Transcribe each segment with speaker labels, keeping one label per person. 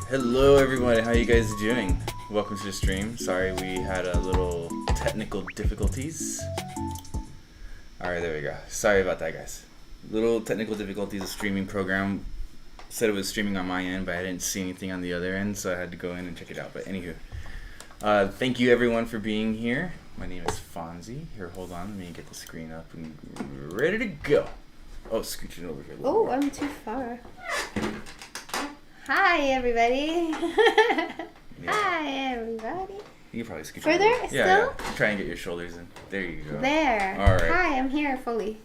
Speaker 1: Hello everyone, how you guys doing? Welcome to the stream. Sorry we had a little technical difficulties. Alright, there we go. Sorry about that, guys. Little technical difficulties. The streaming program said it was streaming on my end, but I didn't see anything on the other end, so I had to go in and check it out. But anywho, thank you everyone for being here. My name is Fonzie. Here, hold on, let me get the screen up and ready to go. Oh, scooching over here.
Speaker 2: Oh, I'm too far. Hi, everybody.
Speaker 1: Yeah.
Speaker 2: Hi, everybody.
Speaker 1: You can probably scooch
Speaker 2: Further?
Speaker 1: over.
Speaker 2: Still?
Speaker 1: Yeah. Try and get your shoulders in. There you go.
Speaker 2: There.
Speaker 1: All right.
Speaker 2: Hi, I'm here fully.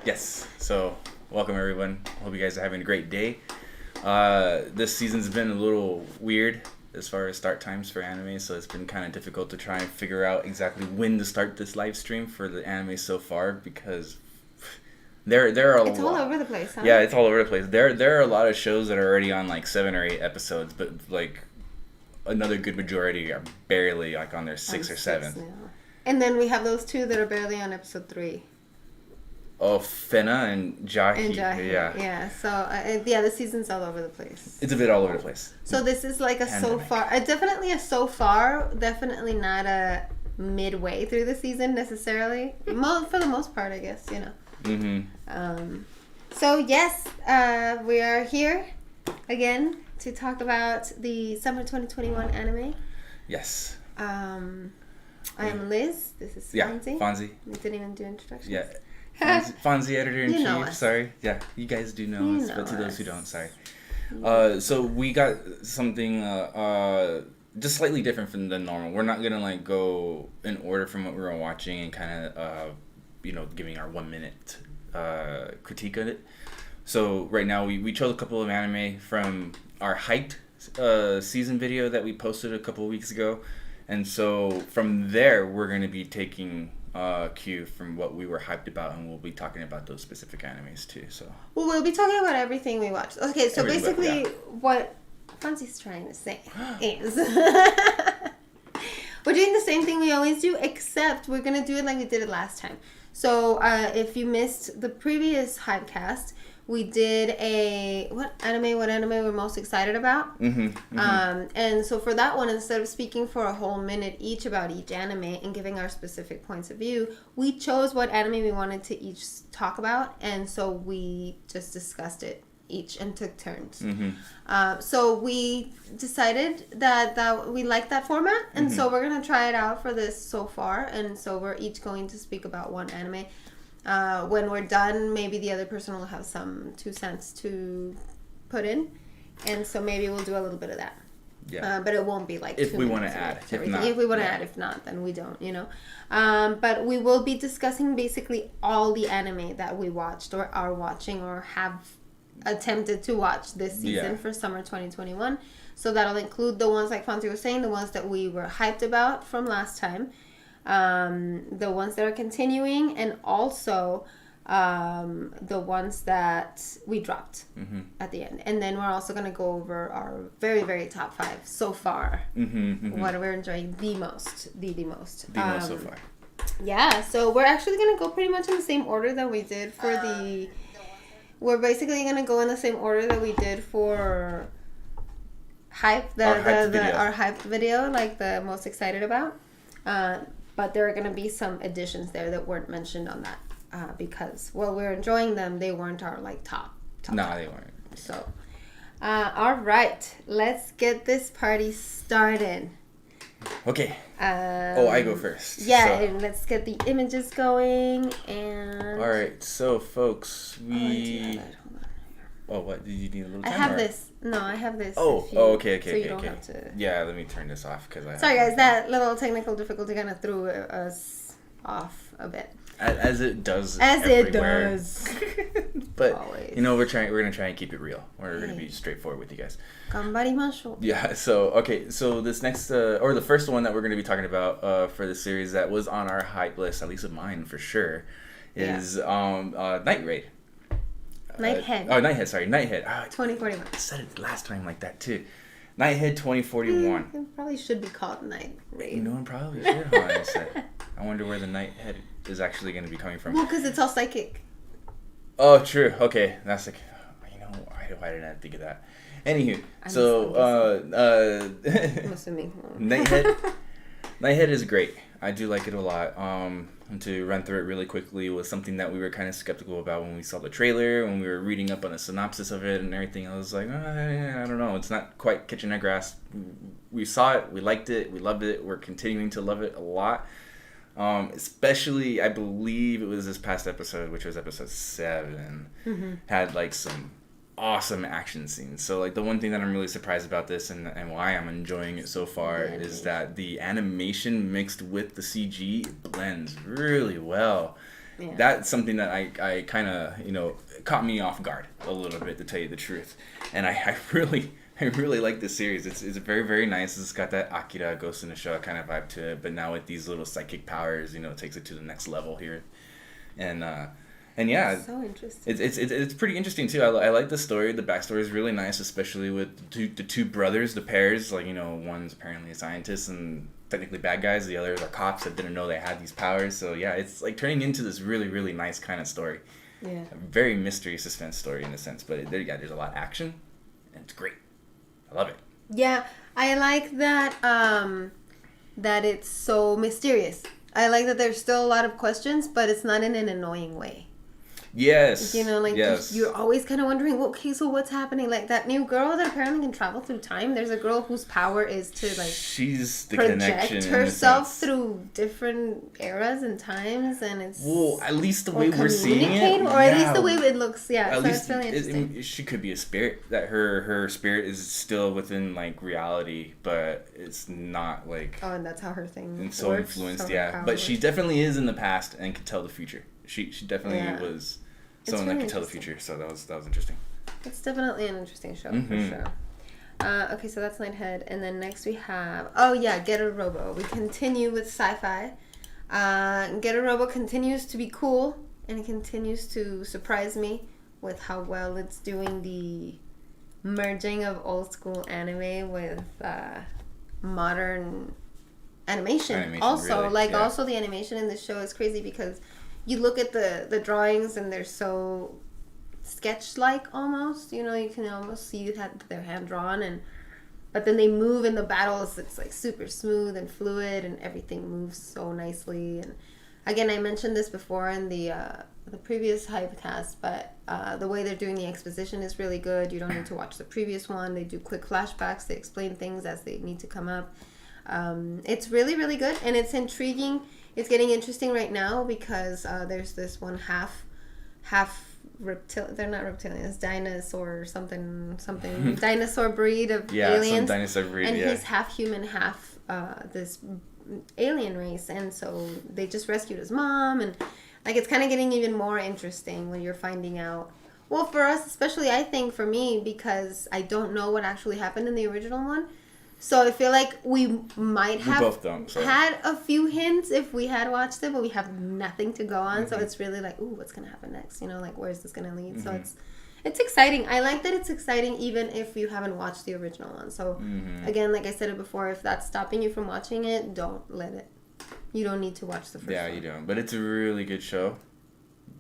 Speaker 1: Yes. So, welcome everyone. Hope you guys are having a great day. This season's been a little weird as far as start times for anime, so it's been kind of difficult to try and figure out exactly when to start this live stream for the anime so far because there are
Speaker 2: It's all over the place, huh?
Speaker 1: Yeah, it's all over the place. There are a lot of shows that are already on like 7 or 8 episodes, but like another good majority are barely like on their 6 or 7.
Speaker 2: Now. And then we have those two that are barely on episode 3.
Speaker 1: Oh, Fena and Jahi.
Speaker 2: Yeah. So the season's all over the place.
Speaker 1: It's a bit all over the place.
Speaker 2: So this is like a
Speaker 1: Pandemic.
Speaker 2: so far. Definitely a so far. Definitely not a midway through the season necessarily. For the most part, I guess, you know.
Speaker 1: Mm-hmm.
Speaker 2: So yes, we are here again to talk about the summer 2021 anime.
Speaker 1: Yes.
Speaker 2: I am Liz. This is Fonzie.
Speaker 1: Yeah, Fonzie.
Speaker 2: We didn't even do introductions.
Speaker 1: Yeah. Fonzie, editor-in-chief.
Speaker 2: You know us.
Speaker 1: Sorry. Yeah, you guys do know
Speaker 2: You
Speaker 1: us,
Speaker 2: know
Speaker 1: but to those
Speaker 2: us.
Speaker 1: who don't, sorry. So we got something just slightly different from the normal. We're not gonna like go in order from what we were watching and kind of giving our 1 minute critique of it. So right now we chose a couple of anime from our hyped season video that we posted a couple of weeks ago, and so from there we're going to be taking cue from what we were hyped about, and we'll be talking about those specific animes too. So
Speaker 2: we'll be talking about everything we watched. Okay, so
Speaker 1: Everything,
Speaker 2: basically
Speaker 1: yeah.
Speaker 2: what Fonzie's trying to say is we're doing the same thing we always do, except we're going to do it like we did it last time. So if you missed the previous Hypecast, we did what anime we're most excited about. And so for that one, instead of speaking for a whole minute each about each anime and giving our specific points of view, we chose what anime we wanted to each talk about, and so we just discussed it each and took turns. So we decided that we like that format, and so we're going to try it out for this so far, and so we're each going to speak about one anime. When we're done, maybe the other person will have some 2 cents to put in, and so maybe we'll do a little bit of that.
Speaker 1: Yeah.
Speaker 2: But it won't be like
Speaker 1: if
Speaker 2: 2
Speaker 1: we want to
Speaker 2: minutes
Speaker 1: add.
Speaker 2: if we want to add. If not, then we don't, but we will be discussing basically all the anime that we watched or are watching or have attempted to watch this season for summer 2021. So that'll include the ones like Fonzie was saying, the ones that we were hyped about from last time, the ones that are continuing, and also the ones that we dropped at the end. And then we're also going to go over our very, very top 5 so far. What we're enjoying the most. The most
Speaker 1: so far.
Speaker 2: Yeah, so we're actually going to go pretty much in the same order that we did for we're basically going to go in the same order that we did for our hyped video, like the most excited about. But there are going to be some additions there that weren't mentioned on that because while we're enjoying them, they weren't our like top.
Speaker 1: No, they weren't.
Speaker 2: So, all right, let's get this party started.
Speaker 1: Okay. I go first.
Speaker 2: Yeah, and let's get the images going. And
Speaker 1: all right, so folks, we.
Speaker 2: Hold on.
Speaker 1: What did you need a little time?
Speaker 2: I have this. No, I have this.
Speaker 1: Okay.
Speaker 2: So you don't have to.
Speaker 1: Yeah, let me turn this off because I.
Speaker 2: Sorry, guys. That little technical difficulty kind of threw us off a bit.
Speaker 1: As it does.
Speaker 2: It does.
Speaker 1: But
Speaker 2: always.
Speaker 1: we're gonna try and keep it real. We're gonna be straightforward with you guys.
Speaker 2: Ganbarimashou.
Speaker 1: Yeah. So this next or the first one that we're gonna be talking about for the series that was on our hype list, at least of mine for sure, is Night Raid.
Speaker 2: Nighthead.
Speaker 1: Nighthead. Sorry, Nighthead.
Speaker 2: 2041.
Speaker 1: I said it last time like that too. Nighthead 2041.
Speaker 2: It probably should be called Night Raid.
Speaker 1: You know, it probably should, honestly. I wonder where the Nighthead is actually going to be coming from.
Speaker 2: Well, because it's all psychic.
Speaker 1: Oh, true. Okay. That's like, you know, why didn't I think of that? Anywho, I'm assuming. Nighthead is great. I do like it a lot. And to run through it really quickly was something that we were kind of skeptical about when we saw the trailer, when we were reading up on a synopsis of it and everything. I was like, I don't know. It's not quite catching our grasp. We saw it. We liked it. We loved it. We're continuing to love it a lot. Especially, I believe it was this past episode, which was episode 7, had like some awesome action scenes. So like the one thing that I'm really surprised about this and why I'm enjoying it so far is that the animation mixed with the CG blends really well. Yeah. That's something that I kind of, you know, caught me off guard a little bit, to tell you the truth. And I really like this series. It's very, very nice. It's got that Akira Ghost in the Shell kind of vibe to it, but now with these little psychic powers, you know, it takes it to the next level here. And yeah,
Speaker 2: so interesting.
Speaker 1: It's pretty interesting too. I like the story. The backstory is really nice, especially with the two brothers, the pairs. Like, you know, one's apparently a scientist and technically bad guys. The others are cops that didn't know they had these powers. So yeah, it's like turning into this really, really nice kind of story.
Speaker 2: Yeah.
Speaker 1: A very mystery suspense story in a sense, but there's a lot of action, and it's great. I love it.
Speaker 2: Yeah, I like that. That it's so mysterious. I like that there's still a lot of questions, but it's not in an annoying way.
Speaker 1: Yes.
Speaker 2: You know, like you're always kind of wondering, okay, so what's happening? Like that new girl that apparently can travel through time. There's a girl whose power is to like
Speaker 1: she's the
Speaker 2: project
Speaker 1: connection
Speaker 2: herself through different eras and times, and it's
Speaker 1: at least the way we're seeing it,
Speaker 2: or at least the way it looks. Yeah,
Speaker 1: at
Speaker 2: so
Speaker 1: least
Speaker 2: it's really interesting.
Speaker 1: She could be a spirit. That her spirit is still within like reality, but it's not like.
Speaker 2: Oh, and that's how her thing.
Speaker 1: And so
Speaker 2: works,
Speaker 1: influenced, but she definitely is in the past and can tell the future. She definitely was. Someone really that could tell the future, so that was interesting.
Speaker 2: It's definitely an interesting show, for sure. Okay, so that's Nighthead, and then next we have Get a Robo. We continue with sci-fi. Get a Robo continues to be cool, and it continues to surprise me with how well it's doing the merging of old school anime with modern animation. Also, really, also the animation in this show is crazy because you look at the drawings and they're so sketch-like almost. You know, you can almost see that they're hand-drawn, but then they move in the battles. It's like super smooth and fluid, and everything moves so nicely. And again, I mentioned this before in the previous Hypecast, but the way they're doing the exposition is really good. You don't need to watch the previous one. They do quick flashbacks. They explain things as they need to come up. It's really, really good, and it's intriguing. It's getting interesting right now because there's this one half reptilian. They're not reptilians, dinosaur or something dinosaur breed of aliens. Some dinosaur breed, and he's half human, half this alien race, and so they just rescued his mom, and like it's kind of getting even more interesting when you're finding out. Well, for us, especially, I think for me, because I don't know what actually happened in the original one. So I feel like we might have had a few hints if we had watched it, but we have nothing to go on. So it's really like, ooh, what's going to happen next? You know, like, where's this going to lead? So it's exciting. I like that it's exciting even if you haven't watched the original one. So again, like I said it before, if that's stopping you from watching it, don't let it. You don't need to watch the first one.
Speaker 1: Yeah, you don't. But it's a really good show.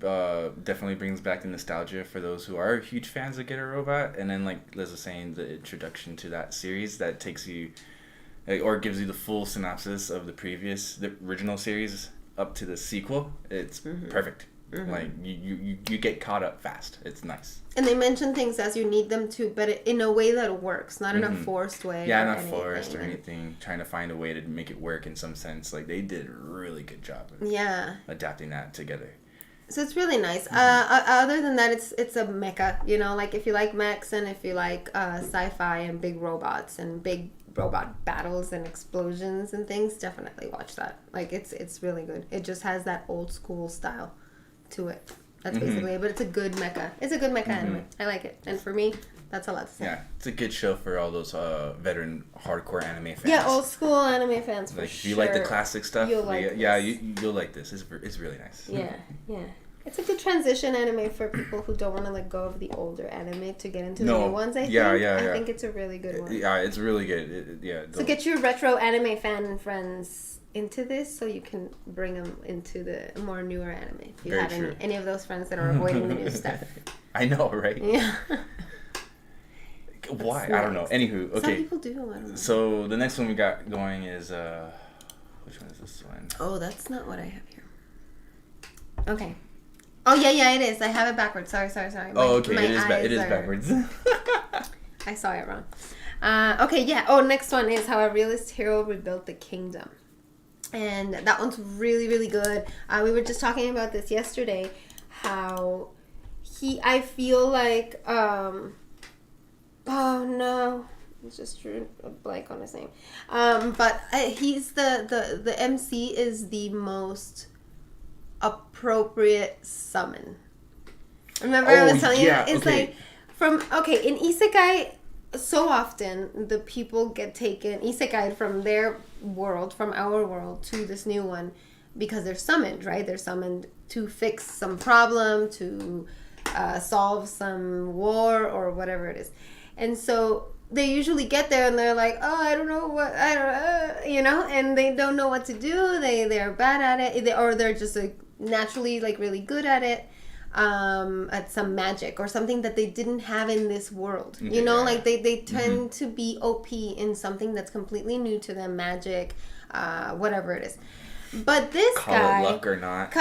Speaker 1: Definitely brings back the nostalgia for those who are huge fans of Get a Robot, and then like Liz was saying, the introduction to that series that takes you or gives you the full synopsis of the original series up to the sequel. It's perfect. Like you get caught up fast. It's nice.
Speaker 2: And they mention things as you need them to, but in a way that works, not in a forced way.
Speaker 1: Yeah, not forced or anything. Trying to find a way to make it work in some sense. Like they did a really good job of adapting that together.
Speaker 2: So it's really nice. Other than that, it's a mecha. You know, like if you like mechs and if you like sci-fi and big robots and big robot battles and explosions and things, definitely watch that. Like it's really good. It just has that old school style to it. That's basically it. But it's a good mecha. It's a good mecha anime. I like it. And for me, that's a lot to say.
Speaker 1: Yeah, it's a good show for all those veteran hardcore anime fans.
Speaker 2: Yeah, old school anime fans.
Speaker 1: Like if you like the classic stuff, you'll like you'll like this. It's really nice.
Speaker 2: Yeah. It's a good transition anime for people who don't want to let go of the older anime to get into the new ones, I think. I think it's a really good one.
Speaker 1: Yeah, it's really good.
Speaker 2: So get your retro anime fan friends into this so you can bring them into the more newer anime. If you have any of those friends that are avoiding the new stuff.
Speaker 1: I know, right?
Speaker 2: Yeah.
Speaker 1: Why? I don't know. Anywho, okay.
Speaker 2: Some people do. I don't know.
Speaker 1: So the next one we got going is which one is this one?
Speaker 2: Oh, that's not what I have here. Okay. Oh yeah, it is. I have it backwards. Sorry.
Speaker 1: Okay, it is backwards.
Speaker 2: I saw it wrong. Okay, yeah. Oh, next one is how a realist hero rebuilt the kingdom, and that one's really, really good. We were just talking about this yesterday. How I feel like, oh no, it's just drew a blank on his name. But he's the MC is the most appropriate summon. Remember I was telling you? It's like in Isekai, so often the people get taken Isekai from their world, from our world, to this new one because they're summoned, right? They're summoned to fix some problem, to solve some war or whatever it is. And so they usually get there and they're like, oh, I don't know what, and they don't know what to do. They're bad at it, or they're just like naturally like really good at it, at some magic or something that they didn't have in this world. Like they tend to be OP in something that's completely new to them, magic, whatever it is. But this
Speaker 1: call
Speaker 2: guy,
Speaker 1: it luck or not,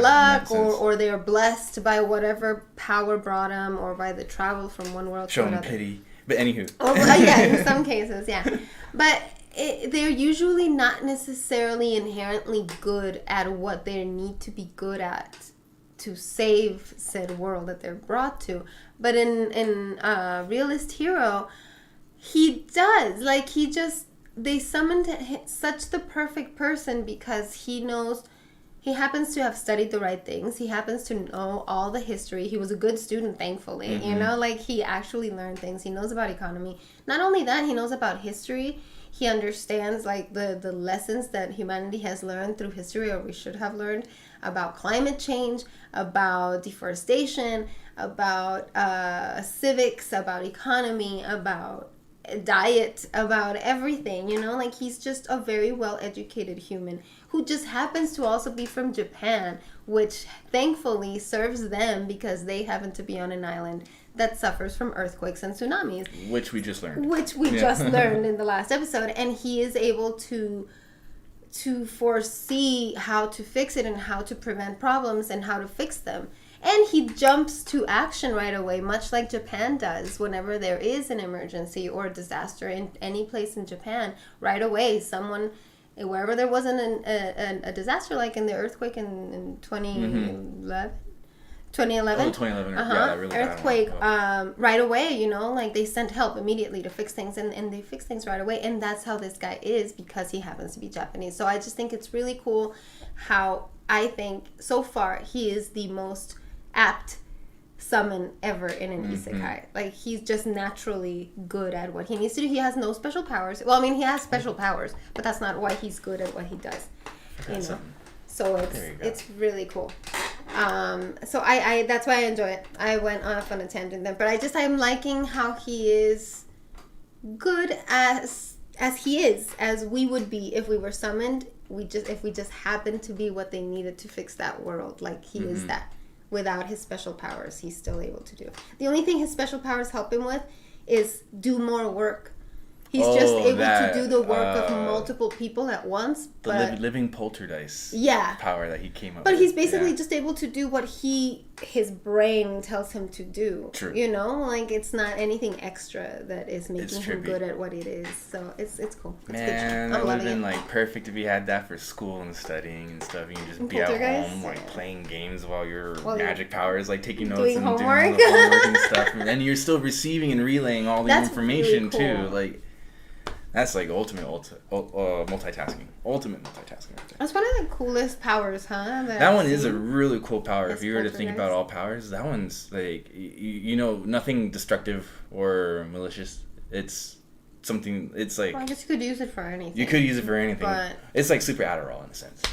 Speaker 2: luck, or they're blessed by whatever power brought them, or by the travel from one world to another.
Speaker 1: Show them pity. But anywho.
Speaker 2: In some cases, yeah. But they're usually not necessarily inherently good at what they need to be good at to save said world that they're brought to. But in Realist Hero, he does. Like, they summoned such the perfect person because he knows, he happens to have studied the right things. He happens to know all the history. He was a good student, thankfully. Like, he actually learned things. He knows about economy. Not only that, he knows about history. He understands, like, the lessons that humanity has learned through history, or we should have learned, about climate change, about deforestation, about civics, about economy, about diet, about everything, like he's just a very well-educated human who just happens to also be from Japan, which thankfully serves them because they happen to be on an island that suffers from earthquakes and tsunamis,
Speaker 1: which we just learned
Speaker 2: in the last episode, and he is able to foresee how to fix it and how to prevent problems and how to fix them. And he jumps to action right away, much like Japan does whenever there is an emergency or a disaster in any place in Japan. Right away, someone, wherever there wasn't a disaster, like in the earthquake in 2011. 2011?
Speaker 1: Oh, 2011. Yeah, that really
Speaker 2: earthquake. Right away, like they sent help immediately to fix things, and they fix things right away. And that's how this guy is because he happens to be Japanese. So I just think it's really cool how I think so far he is the most apt summon ever in an isekai. Like, he's just naturally good at what he needs to do. He has no special powers. Well, I mean, he has special powers, but that's not why he's good at what he does. So it's really cool. So I that's why I enjoy it. I went off on a tangent then, but I'm liking how he is good as he is, as we would be if we were summoned. If we just happened to be what they needed to fix that world, like he is that. Without his special powers, he's still able to do. The only thing his special powers help him with is do more work. He's just able to do the work of multiple people at once.
Speaker 1: The living poltergeist power that he came up with.
Speaker 2: But he's basically just able to do what his brain tells him to do.
Speaker 1: True.
Speaker 2: Like, it's not anything extra that is making him good at what it is. So it's cool. It's
Speaker 1: Man,
Speaker 2: good.
Speaker 1: It would have been like perfect if you had that for school and studying and stuff. You can just be at home like playing games while your magic powers, like taking notes and
Speaker 2: homework.
Speaker 1: doing the homework and stuff. And then you're still receiving and relaying all the information
Speaker 2: really cool.
Speaker 1: too. Like, that's like ultimate multitasking. Ultimate multitasking right there.
Speaker 2: That's one of the coolest powers, huh?
Speaker 1: That one is a really cool power. If you were to think about all powers, that one's like, nothing destructive or malicious. It's something, it's like...
Speaker 2: Well, I guess you could use it for anything.
Speaker 1: You could use it for anything.
Speaker 2: But
Speaker 1: it's like super Adderall in a sense.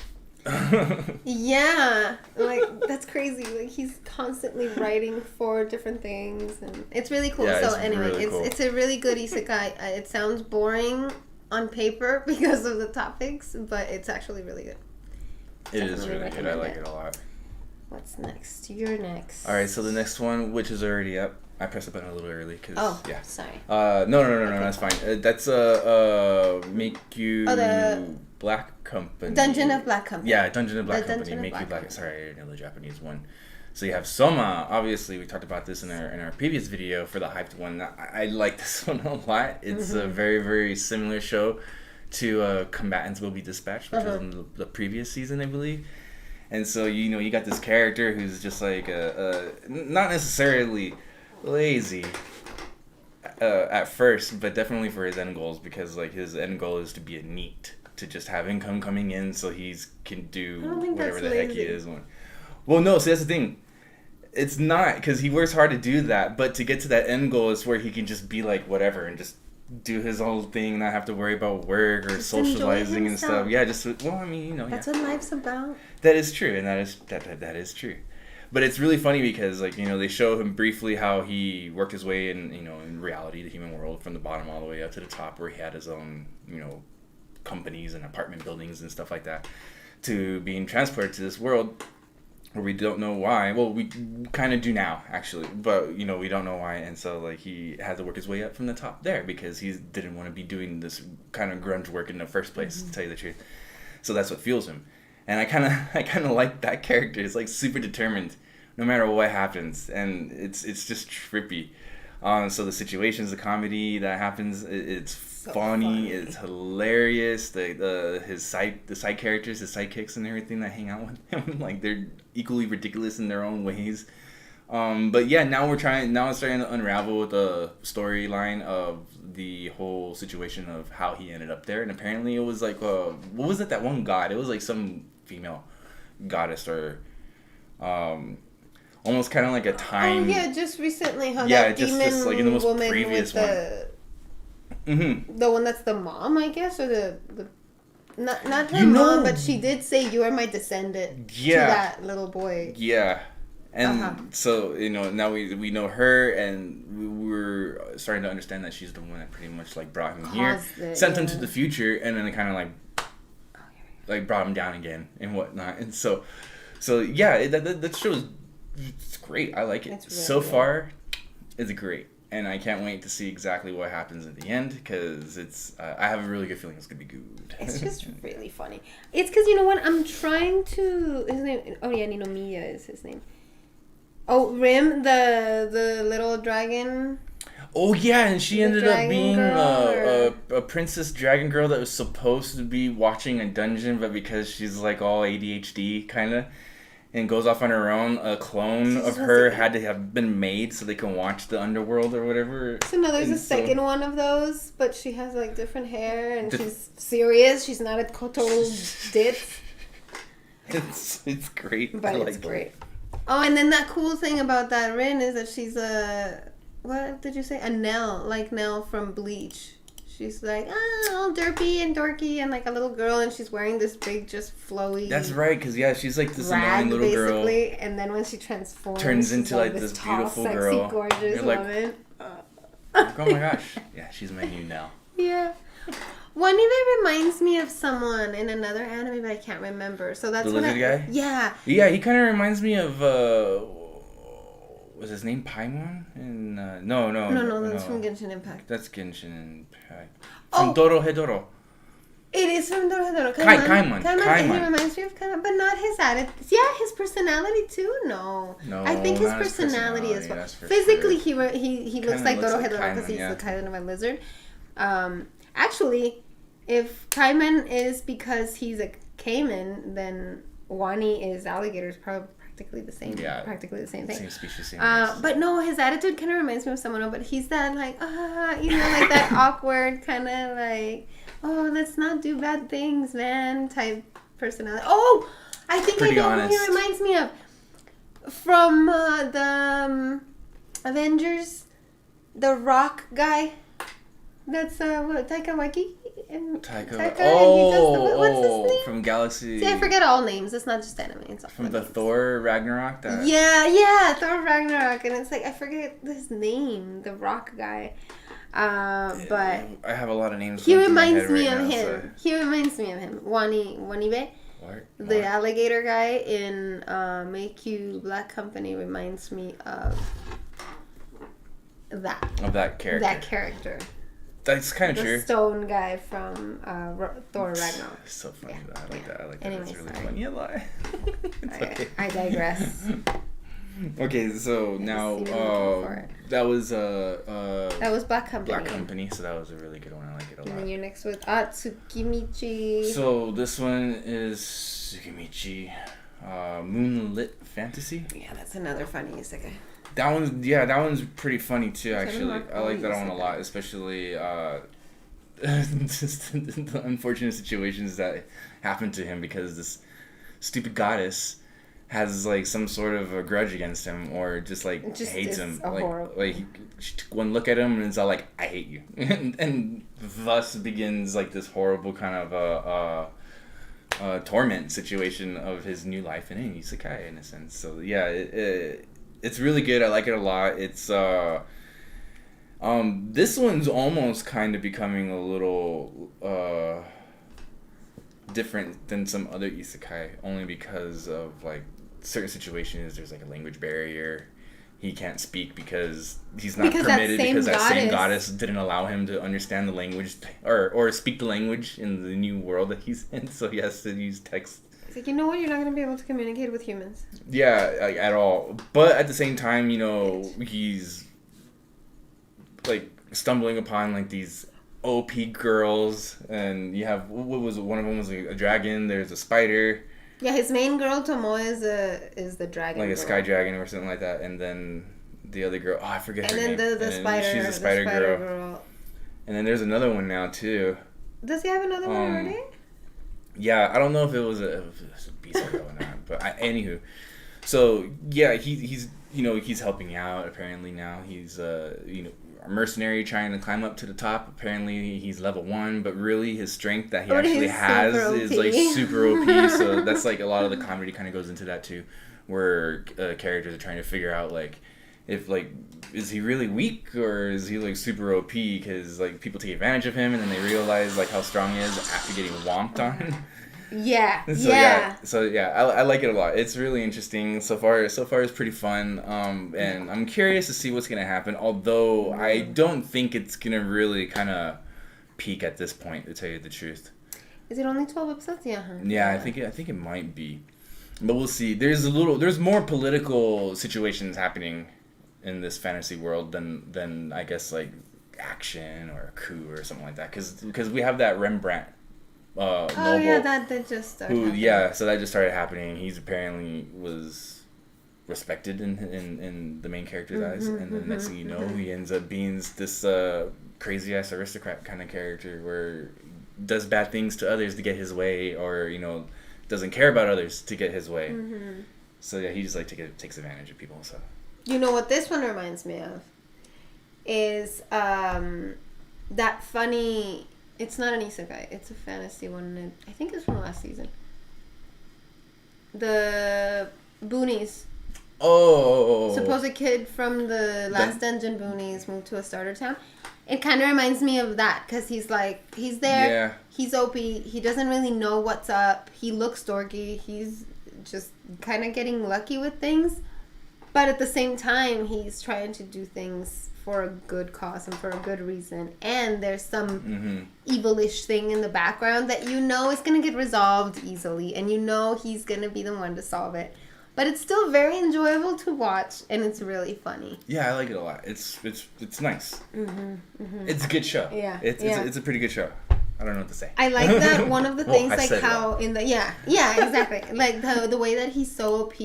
Speaker 2: Yeah, like that's crazy. Like he's constantly writing for different things, and it's really cool.
Speaker 1: Yeah,
Speaker 2: so
Speaker 1: it's
Speaker 2: anyway,
Speaker 1: really cool.
Speaker 2: it's a really good isekai. It sounds boring on paper because of the topics, but it's actually really good.
Speaker 1: It is really good. I like it a lot.
Speaker 2: What's next? You're next.
Speaker 1: All right, so the next one, which is already up. I pressed the button a little early because yeah.
Speaker 2: Sorry.
Speaker 1: No, okay. That's fine. That's Meikyuu
Speaker 2: the
Speaker 1: Black Company.
Speaker 2: Dungeon of Black Company.
Speaker 1: Yeah, Dungeon of Black Company. Meikyuu Black. Sorry, I didn't know the Japanese one. So you have Soma. Obviously, we talked about this in our previous video for the hyped one. I like this one a lot. It's a very, very similar show to Combatants Will Be Dispatched, which was in the previous season, I believe. And so you got this character who's just like not necessarily lazy at first, but definitely for his end goals, because like his end goal is to be a NEET, to just have income coming in so he can do whatever the heck he is. Well, no, so that's the thing. It's not, because he works hard to do that, but to get to that end goal is where he can just be like whatever and just do his whole thing, not have to worry about work or just socializing and stuff. Yeah, just that's
Speaker 2: what life's about.
Speaker 1: That is true, and that is true. But it's really funny because, like, they show him briefly how he worked his way in reality, the human world, from the bottom all the way up to the top, where he had his own, companies and apartment buildings and stuff like that, to being transported to this world where we don't know why. Well, we kind of do now, actually, but, we don't know why. And so, like, he had to work his way up from the top there because he didn't want to be doing this kind of grunge work in the first place, to tell you the truth. So that's what fuels him. And I kind of like that character. It's like super determined, no matter what happens, and it's just trippy. So the situations, the comedy that happens, it's so funny. It's hilarious. His side characters, his sidekicks, and everything that hang out with him, like they're equally ridiculous in their own ways. But yeah, now it's starting to unravel with the storyline of the whole situation of how he ended up there. And apparently it was like, what was it, that one god? It was like some female goddess or almost kind of like a time.
Speaker 2: Oh yeah, just recently, that demon
Speaker 1: just like in the most
Speaker 2: woman
Speaker 1: previous
Speaker 2: with the one that's the mom, I guess, or the not her mom, but she did say, "You are my descendant." To that little boy.
Speaker 1: Yeah. And so, now we know her, and we're starting to understand that she's the one that pretty much like brought him here, sent him to the future, and then it kind of like brought him down again and whatnot. And so yeah, that show is, it's great. I like it. Really so far, it's great, and I can't wait to see exactly what happens at the end, because it's I have a really good feeling it's gonna be good.
Speaker 2: It's just really funny. It's because you know what, I'm trying to, his name, Ninomiya is his name. Oh, Rim, the little dragon.
Speaker 1: Oh yeah, and she ended up being a princess dragon girl that was supposed to be watching a dungeon, but because she's like all ADHD kind of, and goes off on her own, a clone of her had to have been made so they can watch the underworld or whatever.
Speaker 2: So now there's a second one of those, but she has like different hair, and she's serious. She's not a total ditz.
Speaker 1: It's great.
Speaker 2: But it's great. Oh, and then that cool thing about that Rin is that she's what did you say? A Nell, like Nell from Bleach. She's like, all derpy and dorky and like a little girl, and she's wearing this big, just flowy.
Speaker 1: That's right, because she's like this
Speaker 2: rag,
Speaker 1: annoying little girl.
Speaker 2: Basically, and then when she turns
Speaker 1: into like this tall, beautiful
Speaker 2: sexy,
Speaker 1: girl,
Speaker 2: gorgeous woman.
Speaker 1: Like, oh my gosh, yeah, she's my new Nell.
Speaker 2: Yeah. One even reminds me of someone in another anime, but I can't remember. So that's
Speaker 1: the lizard guy.
Speaker 2: Yeah.
Speaker 1: Yeah, he kind of reminds me of. Was his name Paimon? And no,
Speaker 2: that's from Genshin Impact.
Speaker 1: That's Genshin Impact. From Dorohedoro.
Speaker 2: It is from Dorohedoro.
Speaker 1: Kaimon.
Speaker 2: He reminds me of Kaimon, but not his attitude. Yeah, his personality too. No, I think his personality as well. Physically, sure. he looks like Dorohedoro because he's the kind of a lizard. Actually, if Kaimon is because he's a caiman, then Wani is alligators, probably practically the same. Yeah, practically the same thing.
Speaker 1: Same species, same
Speaker 2: but no, his attitude kind of reminds me of someone. But he's that like like that awkward kind of like, oh, let's not do bad things, man, type personality. Oh, I think I know who he reminds me of from the Avengers, the Rock guy. That's Taika Waititi, and
Speaker 1: Taika.
Speaker 2: and he does what's his name?
Speaker 1: From Galaxy.
Speaker 2: See, I forget all names. It's not just anime. It's all
Speaker 1: from the
Speaker 2: names.
Speaker 1: Thor Ragnarok.
Speaker 2: Yeah, Thor Ragnarok, and it's like I forget his name, the rock guy. But
Speaker 1: I have a lot of names.
Speaker 2: He reminds me of him. So. He reminds me of him. Wanibe.
Speaker 1: What?
Speaker 2: The alligator guy in Meikyuu Black Company reminds me of that.
Speaker 1: Of that character.
Speaker 2: That character.
Speaker 1: That's kind of true.
Speaker 2: The stone guy from Thor Ragnarok.
Speaker 1: It's so funny.
Speaker 2: Yeah.
Speaker 1: I like that. I like that.
Speaker 2: Anyways,
Speaker 1: It's really funny. A lot. Okay.
Speaker 2: I digress.
Speaker 1: Okay, so now that was
Speaker 2: Black Company.
Speaker 1: Black Company, so that was a really good one. I like it a lot.
Speaker 2: And then you're next with Tsukimichi.
Speaker 1: So this one is Tsukimichi, Moonlit Fantasy.
Speaker 2: Yeah, that's another funny isekai.
Speaker 1: That one's pretty funny too. Actually, I like that one a lot, especially just the unfortunate situations that happened to him because this stupid goddess has like some sort of a grudge against him or just hates him. Like she took one look at him and it's all like, I hate you, and thus begins like this horrible kind of torment situation of his new life in an isekai in a sense. So yeah, it's really good. I like it a lot. It's this one's almost kind of becoming a little different than some other isekai, only because of like certain situations. There's like a language barrier. He can't speak because he's not permitted because that same goddess didn't allow him to understand the language or speak the language in the new world that he's in. So he has to use text.
Speaker 2: It's like, you know what? You're not going to be able to communicate with humans.
Speaker 1: Yeah, like, at all. But at the same time, you know, he's like stumbling upon like these OP girls, and you have what was it? One of them was a dragon. There's a spider.
Speaker 2: Yeah, his main girl Tomoe is the dragon.
Speaker 1: Like a
Speaker 2: girl.
Speaker 1: sky dragon or something like that, and then the other girl. Oh, I forget her name.
Speaker 2: And then the spider.
Speaker 1: She's a spider girl. And then there's another one now too.
Speaker 2: Does he have another one already?
Speaker 1: Yeah, I don't know if it was a beast girl or not, but anywho. So yeah, he's he's helping out apparently now. He's a mercenary trying to climb up to the top. Apparently he's level 1, but really his strength that he actually has is like super OP. So that's like a lot of the comedy kind of goes into that too, where characters are trying to figure out like if like is he really weak or is he like super OP, because like people take advantage of him and then they realize like how strong he is after getting whomped on.
Speaker 2: Yeah.
Speaker 1: So I like it a lot. It's really interesting so far. It's pretty fun. And I'm curious to see what's gonna happen. Although I don't think it's gonna really kind of peak at this point, to tell you the truth.
Speaker 2: Is it only 12 episodes? Yeah. Huh?
Speaker 1: Yeah, I think it might be, but we'll see. There's more political situations happening in this fantasy world than I guess like action or a coup or something like that. Because we have that Rembrandt. Noble,
Speaker 2: that just started.
Speaker 1: So that just started happening. He's apparently was respected in the main character's eyes, and then next thing you know, he ends up being this crazy ass aristocrat kind of character where does bad things to others to get his way, or doesn't care about others to get his way. So yeah, he just like takes advantage of people. So
Speaker 2: you know what this one reminds me of is that funny. It's not an isekai. It's a fantasy one. I think it's from last season. The Boonies.
Speaker 1: Oh.
Speaker 2: Supposed kid from the last dungeon Boonies moved to a starter town. It kind of reminds me of that because he's there. Yeah. He's OP. He doesn't really know what's up. He looks dorky. He's just kind of getting lucky with things. But at the same time, he's trying to do things for a good cause and for a good reason, and there's some evilish thing in the background that is going to get resolved easily, and he's going to be the one to solve it. But it's still very enjoyable to watch, and it's really funny.
Speaker 1: Yeah, I like it a lot. It's nice. It's a good show.
Speaker 2: Yeah,
Speaker 1: it's a pretty good show. I don't know what to say.
Speaker 2: I like that one of the things how in the exactly like the way that he's so OP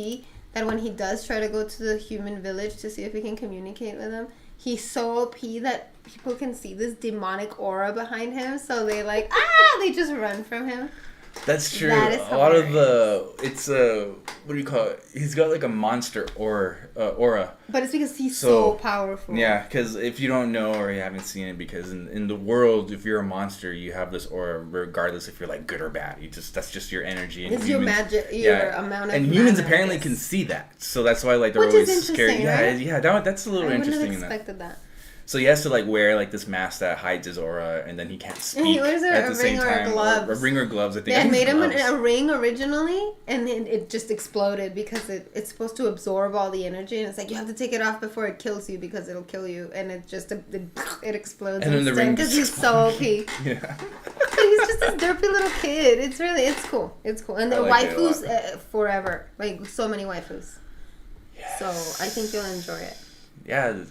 Speaker 2: that when he does try to go to the human village to see if he can communicate with them. He's so OP that people can see this demonic aura behind him, so they they just run from him.
Speaker 1: That's true.
Speaker 2: That is
Speaker 1: a lot of
Speaker 2: hilarious.
Speaker 1: what do you call it? He's got like a monster aura.
Speaker 2: But it's because he's so powerful.
Speaker 1: Yeah, because if you don't know or you haven't seen it, because in the world, if you're a monster, you have this aura regardless if you're like good or bad. That's just your energy. And
Speaker 2: it's your magic, your amount of.
Speaker 1: And humans apparently can see that, so that's why like they're
Speaker 2: Which
Speaker 1: always
Speaker 2: is
Speaker 1: scared.
Speaker 2: right?
Speaker 1: Yeah, that's a little interesting.
Speaker 2: I wouldn't have expected that.
Speaker 1: So he has to like wear like this mask that hides his aura, and then he can't speak.
Speaker 2: And he wears
Speaker 1: at the
Speaker 2: a
Speaker 1: same
Speaker 2: ring or
Speaker 1: time.
Speaker 2: gloves.
Speaker 1: A ring or gloves. I think.
Speaker 2: They had made him a ring originally, and then it just exploded because it's supposed to absorb all the energy, and it's like you have to take it off before it kills you because it'll kill you, and it just it explodes.
Speaker 1: And then the ring
Speaker 2: because he's so OP.
Speaker 1: Yeah.
Speaker 2: But he's just this derpy little kid. It's cool. It's cool, and the
Speaker 1: like
Speaker 2: waifus forever, like so many waifus.
Speaker 1: Yes.
Speaker 2: So I think you'll enjoy it.
Speaker 1: Yeah.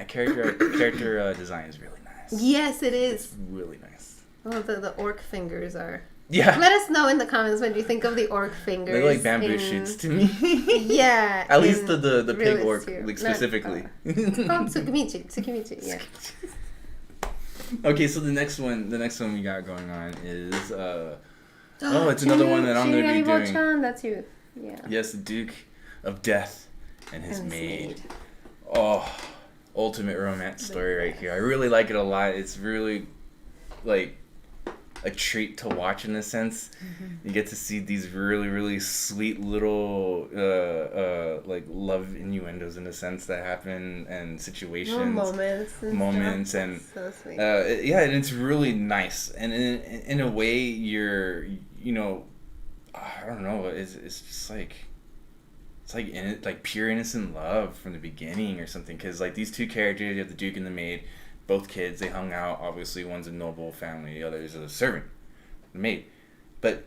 Speaker 1: Character design is really nice.
Speaker 2: Yes, it is.
Speaker 1: It's really nice.
Speaker 2: Oh, the orc fingers are.
Speaker 1: Yeah.
Speaker 2: Let us know in the comments what you think of the orc fingers.
Speaker 1: They're like bamboo shoots to me.
Speaker 2: Yeah.
Speaker 1: At least the pig orc,
Speaker 2: too.
Speaker 1: like specifically.
Speaker 2: It's called Tsukimichi. Yeah.
Speaker 1: Okay, so the next one we got going on is it's another one that I'm gonna be doing.
Speaker 2: Bocchan, that's you. Yeah.
Speaker 1: Yes, the Duke of Death and his maid. Oh. Ultimate romance story right here. I really like it a lot. It's really like a treat to watch in a sense. Mm-hmm. You get to see these really, really sweet little like love innuendos in a sense that happen and situations, moments and
Speaker 2: so sweet.
Speaker 1: And it's really nice. And in a way, you're I don't know. It's just like. It's like pure innocent love from the beginning or something. Because like these two characters, you have the Duke and the maid, both kids. They hung out. Obviously, one's a noble family, the other is a servant, the maid. But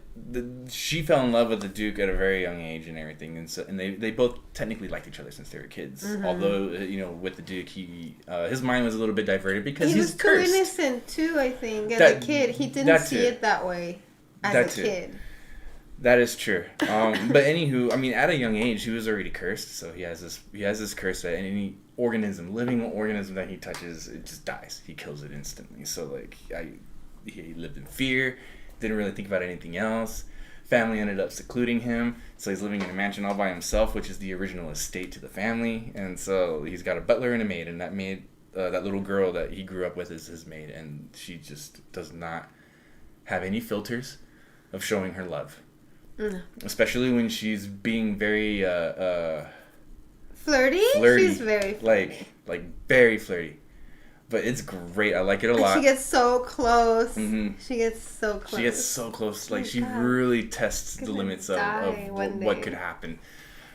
Speaker 1: she fell in love with the Duke at a very young age and everything. And they both technically liked each other since they were kids. Mm-hmm. Although with the Duke, his mind was a little bit diverted because he's cursed.
Speaker 2: He was too innocent too. I think as a kid, he didn't see it that way as a kid.
Speaker 1: That is true. But anywho, I mean, at a young age, he was already cursed. So he has this curse that any living organism that he touches, it just dies. He kills it instantly. So like, he lived in fear, didn't really think about anything else. Family ended up secluding him, so he's living in a mansion all by himself, which is the original estate to the family. And so he's got a butler and a maid, and that maid, that little girl that he grew up with, is his maid, and she just does not have any filters of showing her love. Especially when she's being very
Speaker 2: flirty. She's very flirty.
Speaker 1: Like very flirty. But it's great. I like it a lot.
Speaker 2: She gets so close.
Speaker 1: Mm-hmm.
Speaker 2: She gets so close.
Speaker 1: Like she really tests the limits of what could happen.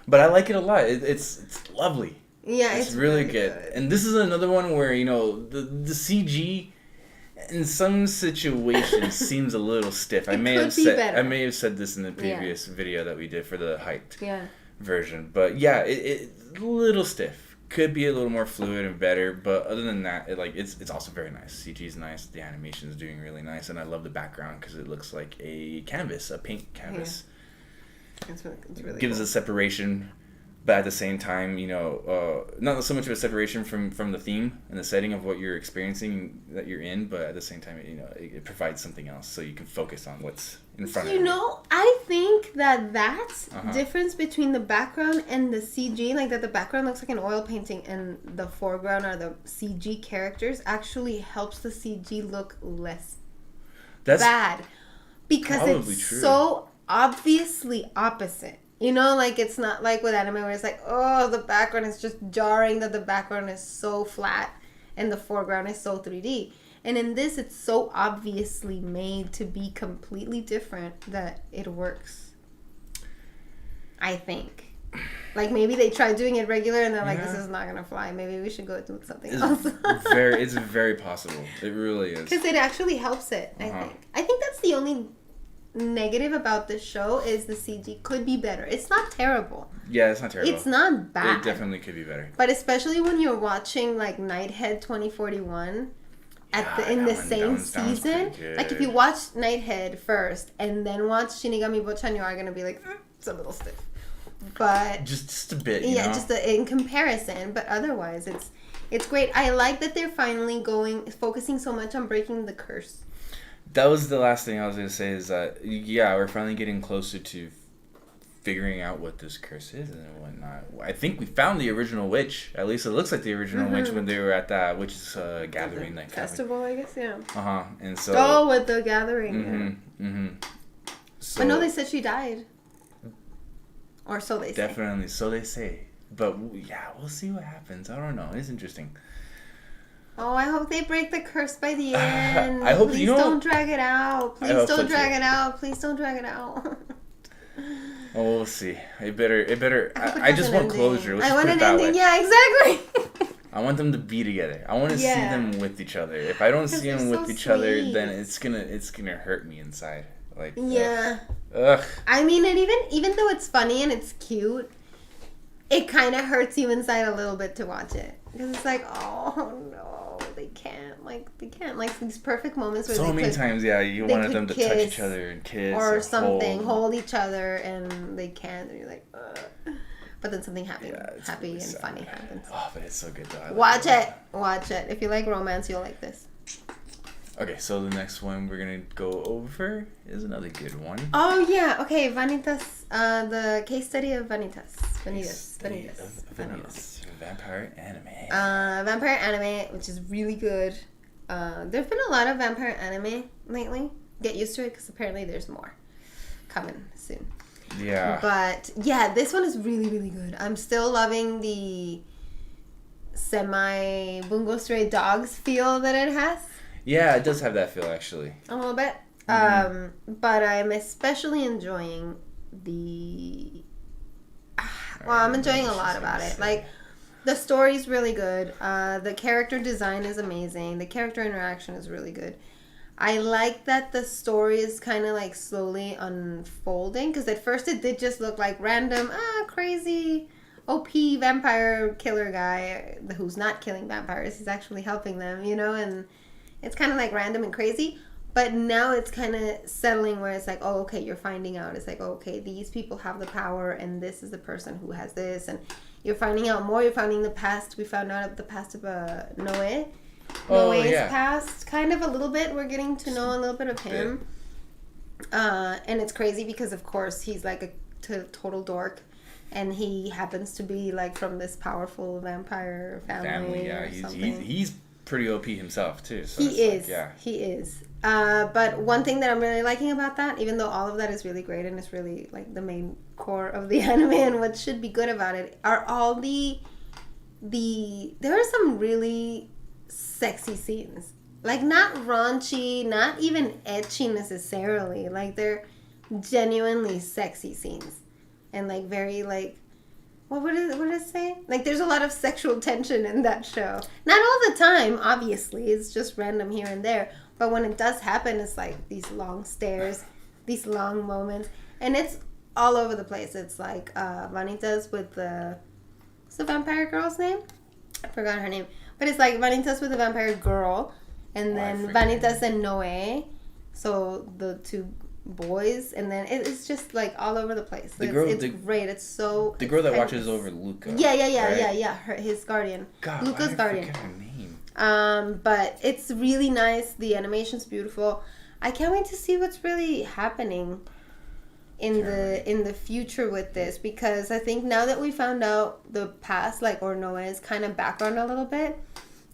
Speaker 1: But I like it a lot. It's lovely.
Speaker 2: Yeah,
Speaker 1: it's really good. And this is another one where the CG in some situations seems a little stiff. I may have said this in the previous video that we did for the hyped version. But yeah, it's a little stiff. Could be a little more fluid and better, but other than that, it's also very nice. CG is nice. The animation is doing really nice, and I love the background because it looks like a paint canvas.
Speaker 2: Yeah. It's really
Speaker 1: gives
Speaker 2: cool.
Speaker 1: a separation. But at the same time, not so much of a separation from the theme and the setting of what you're experiencing that you're in, but at the same time, it provides something else so you can focus on what's in front of you.
Speaker 2: I think that difference between the background and the CG, like that the background looks like an oil painting and the foreground are the CG characters, actually helps the CG look less bad. Because it's so obviously opposite. Like it's not like with anime where it's like, oh, the background is just jarring that the background is so flat and the foreground is so 3D. And in this, it's so obviously made to be completely different that it works. I think. Like maybe they tried doing it regular and they're like, this is not going to fly. Maybe we should go do something else.
Speaker 1: It's very possible. It really is.
Speaker 2: Because it actually helps it, I think. I think that's the only negative about this show is the CG could be better. It's not terrible.
Speaker 1: Yeah, it's not terrible.
Speaker 2: It's not bad.
Speaker 1: It definitely could be better.
Speaker 2: But especially when you're watching like Nighthead 2041 in the same season. Like if you watch Nighthead first and then watch Shinigami Bocchan, you are going to be like, it's a little stiff. But
Speaker 1: just a bit,
Speaker 2: just in comparison. But otherwise, it's great. I like that they're finally focusing so much on breaking the curse.
Speaker 1: that was the last thing I was gonna say. Is that we're finally getting closer to figuring out what this curse is and whatnot. I think we found the original witch. At least it looks like the original witch when they were at that witch's gathering, like
Speaker 2: festival, I guess. Yeah.
Speaker 1: And so.
Speaker 2: With the gathering. So, I know they said she died. Or so they say.
Speaker 1: Definitely, so they say. But yeah, we'll see what happens. I don't know. It's interesting.
Speaker 2: Oh, I hope they break the curse by the end.
Speaker 1: I hope.
Speaker 2: Please don't drag it out. Please don't drag it out. Please don't drag it out.
Speaker 1: Oh, we'll see. It better. I just want closure.
Speaker 2: I want an ending. Yeah, exactly.
Speaker 1: I want them to be together. I want to see them with each other. If I don't see them with each other, then it's gonna hurt me inside. Like ugh. I
Speaker 2: mean, it even though it's funny and it's cute, it kind of hurts you inside a little bit to watch it because it's like, oh no, they can't like these perfect moments where
Speaker 1: so many times you wanted them to touch each other and kiss
Speaker 2: or something, hold each other, and they can't, and you're like, ugh. But then something happy really and funny happens.
Speaker 1: Oh, but it's so good though.
Speaker 2: Watch it. If you like romance, you'll like this.
Speaker 1: Okay, so the next one we're gonna go over is another good one.
Speaker 2: Oh yeah, okay, Vanitas, the case study of Vanitas. Vanitas.
Speaker 1: Vampire anime.
Speaker 2: Vampire anime, which is really good. There've been a lot of vampire anime lately. Get used to it because apparently there's more coming soon.
Speaker 1: Yeah.
Speaker 2: But yeah, this one is really, really good. I'm still loving the semi Bungo Stray Dogs feel that it has.
Speaker 1: Yeah, it does have that feel actually.
Speaker 2: A little bit. But I'm especially enjoying the... I'm enjoying a lot about it. Like, the story's really good. The character design is amazing. The character interaction is really good. I like that the story is kind of like slowly unfolding. Because at first it did just look like random, crazy, OP vampire killer guy who's not killing vampires. He's actually helping them, and... It's kind of like random and crazy, but now it's kind of settling where it's like, oh, okay, you're finding out. It's like, oh, okay, these people have the power, and this is the person who has this, and you're finding out more. You're finding the past. We found out of the past of Noe. Noe's past, kind of a little bit. We're getting to know a little bit of him, and it's crazy because, of course, he's like a total dork. And he happens to be like from this powerful vampire family.
Speaker 1: Yeah, he's pretty OP himself too. So
Speaker 2: he is. But one thing that I'm really liking about that, even though all of that is really great and it's really like the main core of the anime and what should be good about it, are all the there are some really sexy scenes. Like not raunchy, not even ecchi necessarily. Like they're genuinely sexy scenes. And like very like what did it say? Like there's a lot of sexual tension in that show. Not all the time, obviously. It's just random here and there. But when it does happen, it's like these long stares, these long moments. And it's all over the place. It's like Vanitas with what's the vampire girl's name? I forgot her name. But it's like Vanitas with the vampire girl. And then Vanitas and Noe. So the two boys, and then it's just like all over the place. It's great. It's so
Speaker 1: the girl that watches over Luca.
Speaker 2: Yeah. His guardian.
Speaker 1: God,
Speaker 2: Luca's guardian.
Speaker 1: I forget her name.
Speaker 2: But it's really nice. The animation's beautiful. I can't wait to see what's really happening in the future with this, because I think now that we found out the past, like Noe's kind of background a little bit.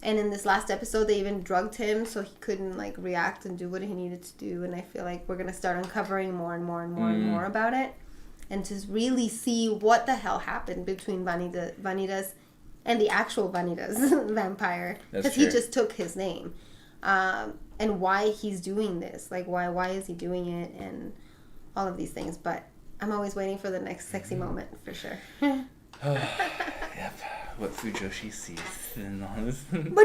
Speaker 2: And in this last episode, they even drugged him so he couldn't like react and do what he needed to do. And I feel like we're gonna start uncovering more and more about it, and to really see what the hell happened between Vanitas and the actual Vanitas vampire, because he just took his name, and why he's doing this. Like why is he doing it, and all of these things. But I'm always waiting for the next sexy moment for sure.
Speaker 1: Yep. What Fujoshi sees and all this.
Speaker 2: But even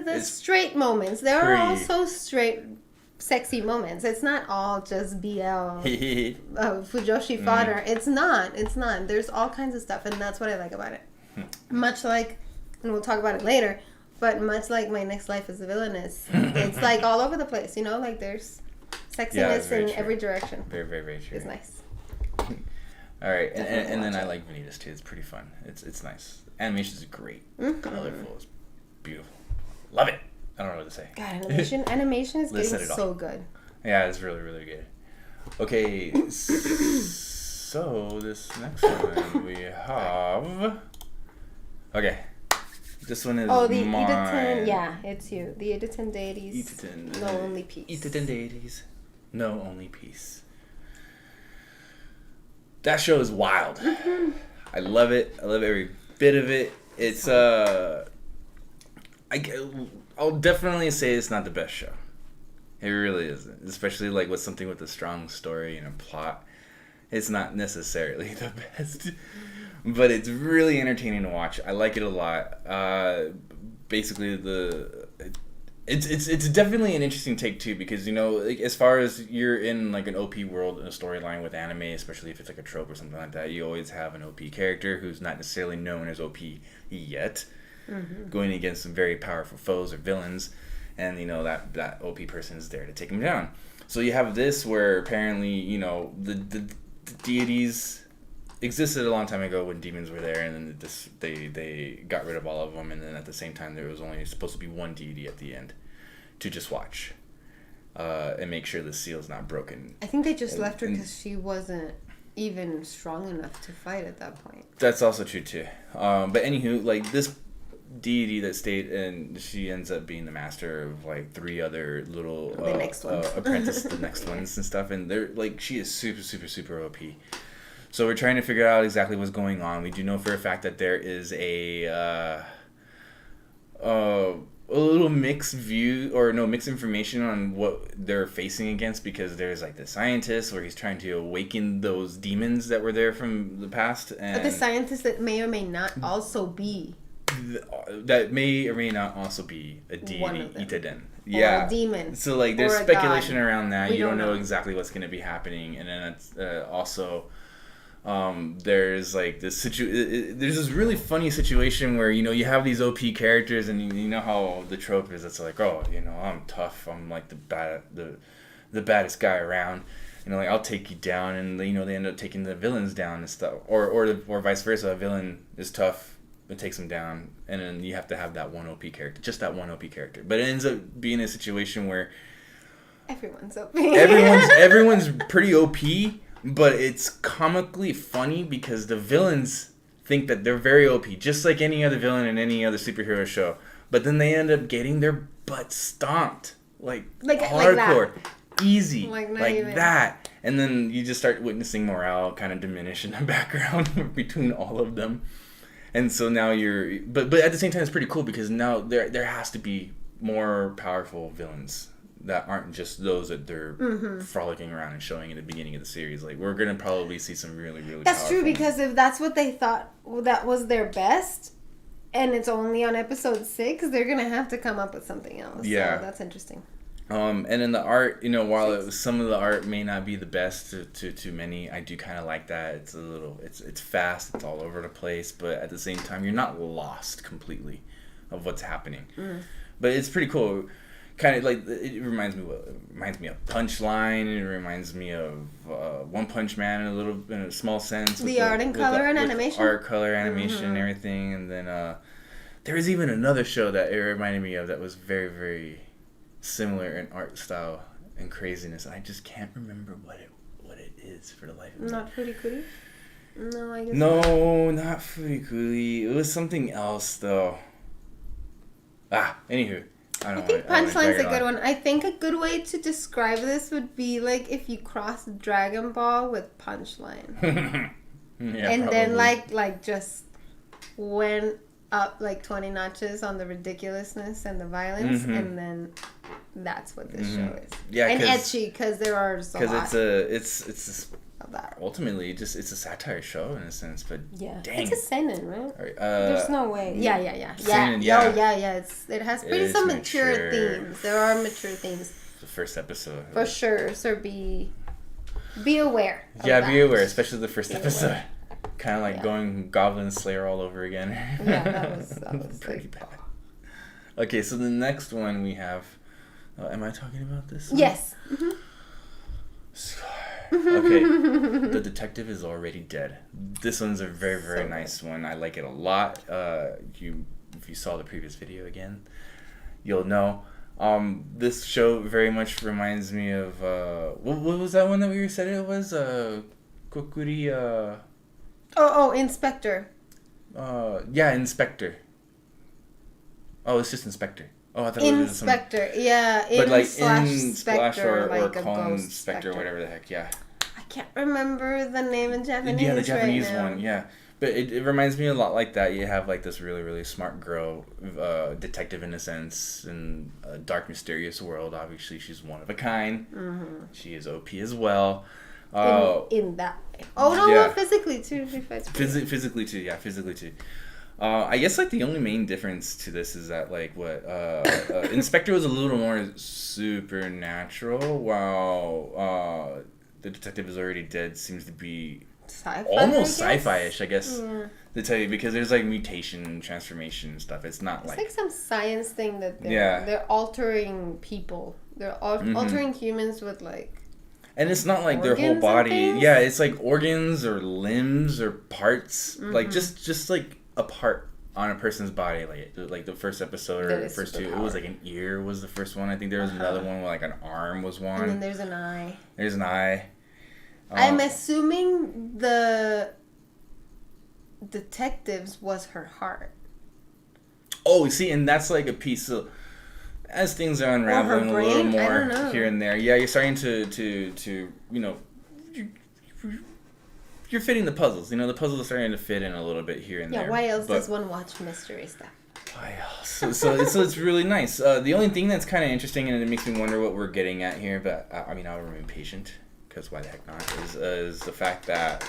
Speaker 2: the straight moments, there are also straight sexy moments. It's not all just BL Fujoshi fodder. It's not. There's all kinds of stuff, and that's what I like about it. Much like, and we'll talk about it later, but much like My Next Life as a Villainess, it's like all over the place, like there's sexiness in every direction.
Speaker 1: Very, very, very true.
Speaker 2: It's nice.
Speaker 1: All right, and then I like Vanitas too. It's pretty fun. It's nice. Animation's great. Colorful. It's beautiful. Love it. I don't know what to say.
Speaker 2: God, animation is getting so good.
Speaker 1: Yeah, it's really, really good. Okay, so this next one we have... Okay. This one is
Speaker 2: the
Speaker 1: mine.
Speaker 2: Idaten, yeah, it's you. The Idaten Deities.
Speaker 1: Idaten.
Speaker 2: No Only Peace.
Speaker 1: Idaten Deities. No Only Peace. That show is wild. Mm-hmm. I love it. I love every bit of it. It's I'll definitely say it's not the best show. It really isn't. Especially like with something with a strong story and a plot. It's not necessarily the best. But it's really entertaining to watch. I like it a lot. Basically, it's definitely an interesting take too, because like, as far as you're in like an OP world and a storyline with anime, especially if it's like a trope or something like that, you always have an OP character who's not necessarily known as OP yet, going against some very powerful foes or villains, and that OP person is there to take him down. So you have this where apparently the deities existed a long time ago when demons were there, and then they got rid of all of them, and then at the same time there was only supposed to be one deity at the end to just watch and make sure the seal's not broken.
Speaker 2: I think they just left her because she wasn't even strong enough to fight at that point.
Speaker 1: That's also true too. But anywho, like this deity that stayed, and she ends up being the master of like 3 other little apprentices, the next ones and stuff, and they're like, she is super super super OP. So we're trying to figure out exactly what's going on. We do know for a fact that there is a little mixed information on what they're facing against, because there's like the scientist where he's trying to awaken those demons that were there from the past, and
Speaker 2: the scientist that may or may not also be
Speaker 1: a deity, Itaden.
Speaker 2: Yeah, or a demon.
Speaker 1: So like there's speculation around that. You don't know exactly what's going to be happening, and then it's also. There's like this there's this really funny situation where you have these OP characters, and you know how the trope is. It's like, oh, I'm tough. I'm like the baddest guy around. Like I'll take you down, and they end up taking the villains down and stuff, or vice versa. A villain is tough, it takes him down, and then you have to have that one OP character, just that one OP character. But it ends up being a situation where
Speaker 2: everyone's OP.
Speaker 1: everyone's pretty OP. But it's comically funny because the villains think that they're very OP, just like any other villain in any other superhero show. But then they end up getting their butt stomped. Like hardcore. Like easy. Like that. And then you just start witnessing morale kind of diminish in the background between all of them. And so now you're... But at the same time, it's pretty cool because now there has to be more powerful villains that aren't just those that they're frolicking around and showing in the beginning of the series. Like, we're going to probably see some really, really
Speaker 2: That's true, because if that's what they thought that was their best, and it's only on episode 6, they're going to have to come up with something else. Yeah. So that's interesting.
Speaker 1: And in the art, while some of the art may not be the best to many, I do kind of like that. It's a little, it's fast, it's all over the place, but at the same time, you're not lost completely of what's happening. But it's pretty cool. Kind of like, it reminds me of Punchline. It reminds me of One Punch Man in a small sense.
Speaker 2: The art and color and animation.
Speaker 1: Art, color, animation, and everything. And then there was even another show that it reminded me of that was very, very similar in art style and craziness. And I just can't remember what it is for the life of me.
Speaker 2: Not Furikuri? No, I guess
Speaker 1: no, not Furikuri. It was something else though. Anywho.
Speaker 2: I think Punchline's a good one. I think a good way to describe this would be like if you cross Dragon Ball with Punchline. And probably. Then like just went up like 20 notches on the ridiculousness and the violence, and then that's what this show is. Yeah, and ecchi, because there are a lot.
Speaker 1: Because it's ultimately it's a satire show in a sense, but dang.
Speaker 2: It's a seinen, right?
Speaker 1: There's
Speaker 2: no way. Yeah.
Speaker 1: Seinen,
Speaker 2: It has pretty some mature themes. There are mature themes.
Speaker 1: The first episode.
Speaker 2: For sure. So be aware.
Speaker 1: Yeah, be aware, especially the first episode. Kind of like going Goblin Slayer all over again.
Speaker 2: Yeah, that was
Speaker 1: pretty bad. Okay, so the next one we have. Am I talking about this one?
Speaker 2: Yes.
Speaker 1: Okay, The Detective is Already Dead. This one's a very, very nice one. I like it a lot. If you saw the previous video again, you'll know. This show very much reminds me of what was that one that we said it was? Kokuri.
Speaker 2: Inspector.
Speaker 1: Yeah, Inspector. Oh, it's just Inspector. Oh, I thought
Speaker 2: Inspector.
Speaker 1: It was
Speaker 2: yeah,
Speaker 1: but like in
Speaker 2: Splash
Speaker 1: or
Speaker 2: like
Speaker 1: Clone Spectre, whatever the heck. Yeah.
Speaker 2: I can't remember the name in Japanese.
Speaker 1: Yeah, the Japanese
Speaker 2: right
Speaker 1: one. Yeah. But it reminds me a lot like that. You have like this really, really smart girl, detective in a sense, in a dark, mysterious world. Obviously, she's one of a kind. Mm-hmm. She is OP as well.
Speaker 2: In that way. Oh, no,
Speaker 1: yeah.
Speaker 2: Well, physically too. She fights
Speaker 1: physically too, yeah, physically too. I guess like the only main difference to this is that like Inspector was a little more supernatural, while the detective is already dead seems to be
Speaker 2: sci-fi,
Speaker 1: almost sci-fi-ish, I guess. Yeah. To tell you, because there's like mutation and transformation and stuff. It's not
Speaker 2: like some science thing that they're altering people. They're altering humans with like.
Speaker 1: And it's not like their whole body. Yeah, it's like organs or limbs or parts, like just like a part on a person's body. Like the first episode or the first two, it was like an ear was the first one. I think there was another one where like an arm was one.
Speaker 2: And then there's an eye.
Speaker 1: There's an eye.
Speaker 2: I'm assuming the detective's was her heart.
Speaker 1: Oh, see, and that's like a piece of, as things are unraveling a little more here and there. Yeah, you're starting to you're fitting the puzzles. The puzzles are starting to fit in a little bit here and there.
Speaker 2: Yeah, why else does one watch mystery stuff?
Speaker 1: Why else? So it's really nice. The only thing that's kind of interesting, and it makes me wonder what we're getting at here, but I'll remain patient, because why the heck not, is the fact that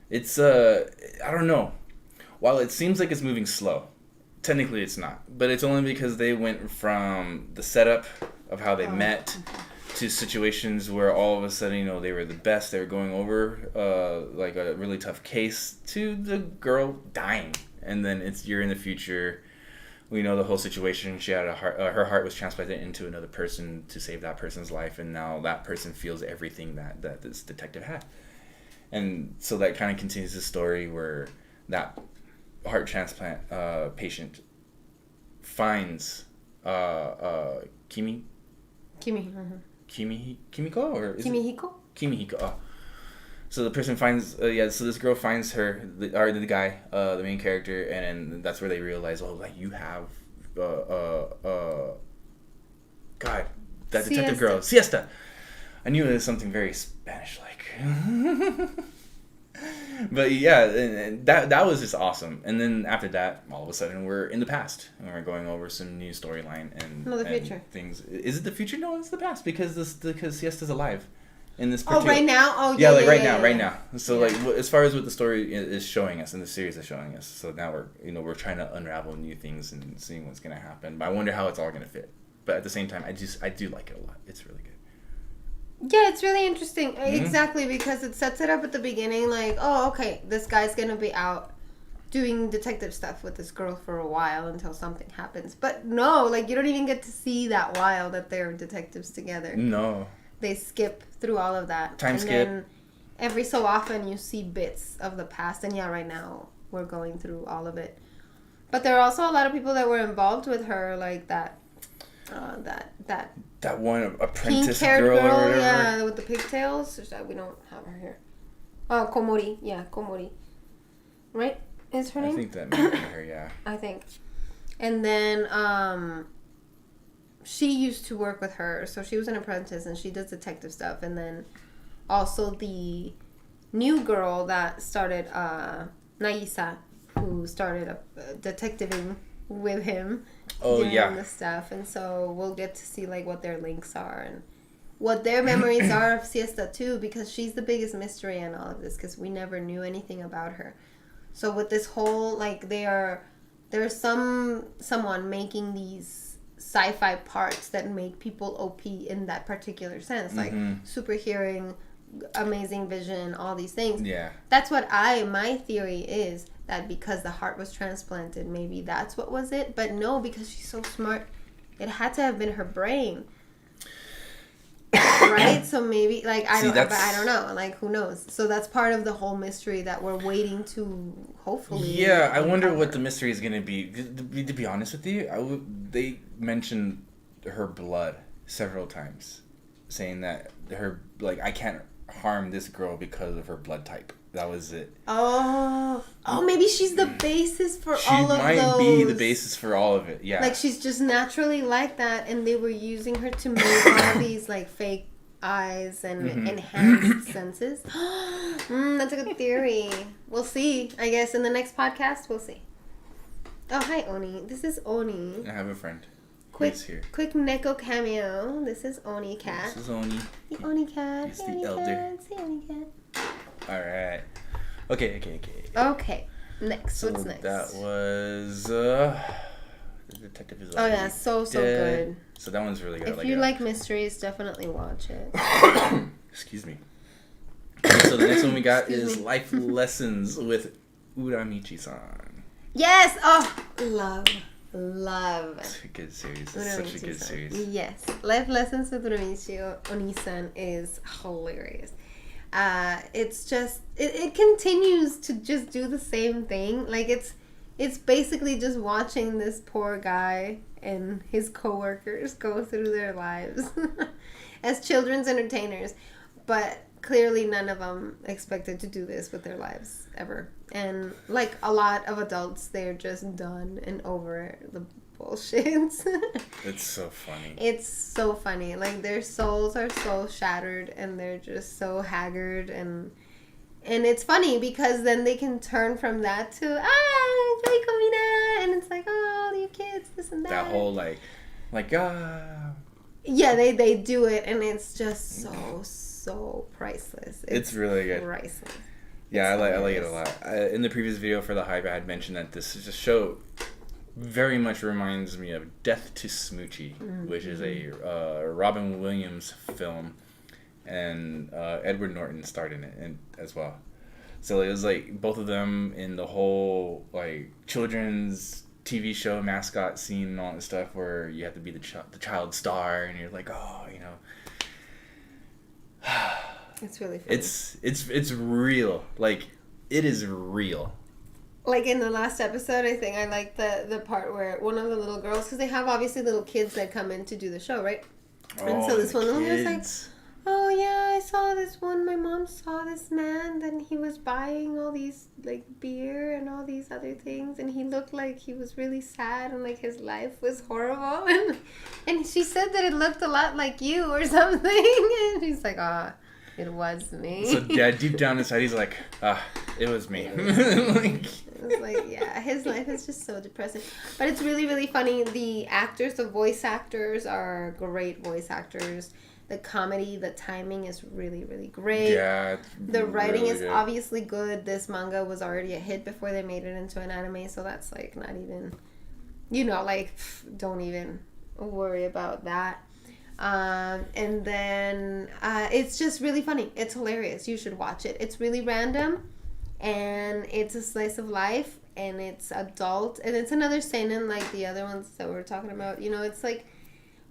Speaker 1: it's, I don't know. While it seems like it's moving slow, technically it's not. But it's only because they went from the setup of how they met to situations where all of a sudden, they were the best. They were going over like a really tough case to the girl dying. And then you're in the future. We know the whole situation. She had her heart was transplanted into another person to save that person's life. And now that person feels everything that this detective had. And so that kind of continues the story where that heart transplant patient finds Kimiko or
Speaker 2: Kimihiko?
Speaker 1: Kimihiko. Oh. So the person finds so this girl finds her the guy, the main character, and that's where they realize, like, you have God, that detective girl, Siesta. I knew it was something very Spanish like. But yeah, and that was just awesome. And then after that, all of a sudden, we're in the past, and we're going over some new storyline and
Speaker 2: the future
Speaker 1: things. Is it the future? No, it's the past, because Siesta's alive in this particular.
Speaker 2: Oh, right now. Oh,
Speaker 1: yeah. Right now. So like, as far as what the story is showing us, and the series is showing us, so now we're trying to unravel new things and seeing what's gonna happen. But I wonder how it's all gonna fit. But at the same time, I do like it a lot. It's really good.
Speaker 2: Yeah, it's really interesting. Mm-hmm. Exactly, because it sets it up at the beginning like, oh, okay, this guy's going to be out doing detective stuff with this girl for a while until something happens. But no, like, you don't even get to see that while that they're detectives together.
Speaker 1: No.
Speaker 2: They skip through all of that. Then every so often you see bits of the past. And yeah, right now we're going through all of it. But there are also a lot of people that were involved with her, like that
Speaker 1: one apprentice girl or whatever.
Speaker 2: Yeah, with the pigtails. We don't have her here. Komori. Yeah, Komori. Right? Is her name?
Speaker 1: I think that might be her, yeah.
Speaker 2: I think. And then she used to work with her. So she was an apprentice and she does detective stuff. And then also the new girl that started, Nagisa, who started detectiving with him. Doing the stuff, and so we'll get to see like what their links are and what their memories are of Siesta too, because she's the biggest mystery in all of this, because we never knew anything about her. So with this whole like there's someone making these sci-fi parts that make people OP in that particular sense, like super hearing, amazing vision, all these things.
Speaker 1: Yeah,
Speaker 2: that's what my theory is. That because the heart was transplanted, maybe that's what was it. But no, because she's so smart, it had to have been her brain. Right? So maybe, like, I don't know. Like, who knows? So that's part of the whole mystery that we're waiting to hopefully.
Speaker 1: Yeah, I wonder what the mystery is going to be. To be honest with you, they mentioned her blood several times, saying that I can't harm this girl because of her blood type. That was it.
Speaker 2: Oh, maybe she's the basis for all of those. She might
Speaker 1: be the basis for all of it, yeah.
Speaker 2: Like, she's just naturally like that, and they were using her to make all these, like, fake eyes and enhanced senses. That's a good theory. We'll see, I guess, in the next podcast, we'll see. Oh, hi, Oni. This is Oni.
Speaker 1: I have a friend.
Speaker 2: Quick Neko cameo. This is Oni Cat.
Speaker 1: This is Oni.
Speaker 2: The Oni Cat.
Speaker 1: He's the elder.
Speaker 2: It's the Oni Cat.
Speaker 1: Alright. Okay.
Speaker 2: Okay. Next. What's next?
Speaker 1: That was the detective is already
Speaker 2: so good.
Speaker 1: So that one's really good.
Speaker 2: If you like mysteries, definitely watch it.
Speaker 1: Excuse me. So the next one we got is Life Lessons with Uramichi-san.
Speaker 2: Yes! Oh, love.
Speaker 1: It's a good series. It's such a good series.
Speaker 2: Yes. Life Lessons with Uramichi Oniisan is hilarious. It's just it continues to just do the same thing. Like, it's basically just watching this poor guy and his coworkers go through their lives as children's entertainers, but clearly none of them expected to do this with their lives ever. And like a lot of adults, they're just done and over the bullshit.
Speaker 1: It's so funny.
Speaker 2: It's so funny. Like, their souls are so shattered and they're just so haggard, and it's funny because then they can turn from that to Joy Komina, and it's like, oh, you kids, this and that.
Speaker 1: That whole
Speaker 2: yeah, they do it, and it's just so priceless.
Speaker 1: It's really good.
Speaker 2: Priceless.
Speaker 1: Yeah, I like it a lot. In the previous video for the hype, I had mentioned that this show very much reminds me of Death to Smoochie, which is a Robin Williams film, and Edward Norton starred in it as well. So it was like both of them in the whole like children's TV show mascot scene and all that stuff, where you have to be the child star, and you're like, oh, you know.
Speaker 2: It's really funny.
Speaker 1: It's real. Like, it is real.
Speaker 2: Like, in the last episode, I think I like the part where one of the little girls, because they have obviously little kids that come in to do the show, right? And so this one little girl was like, oh yeah, I saw this one, my mom saw this man, then he was buying all these, like, beer and all these other things, and he looked like he was really sad, and, like, his life was horrible, and she said that it looked a lot like you or something, and she's like, it was me.
Speaker 1: So Dad, deep down inside, he's like, it was me.
Speaker 2: It's like, yeah, his life is just so depressing. But it's really, really funny. The actors, the voice actors are great voice actors. The comedy, the timing is really, really great. Yeah. The writing is obviously good. This manga was already a hit before they made it into an anime, so that's, like, not even, like, don't even worry about that. And then it's just really funny. It's hilarious. You should watch it. It's really random, and it's a slice of life, and it's adult, and it's another seinen like the other ones that we were talking about. It's like,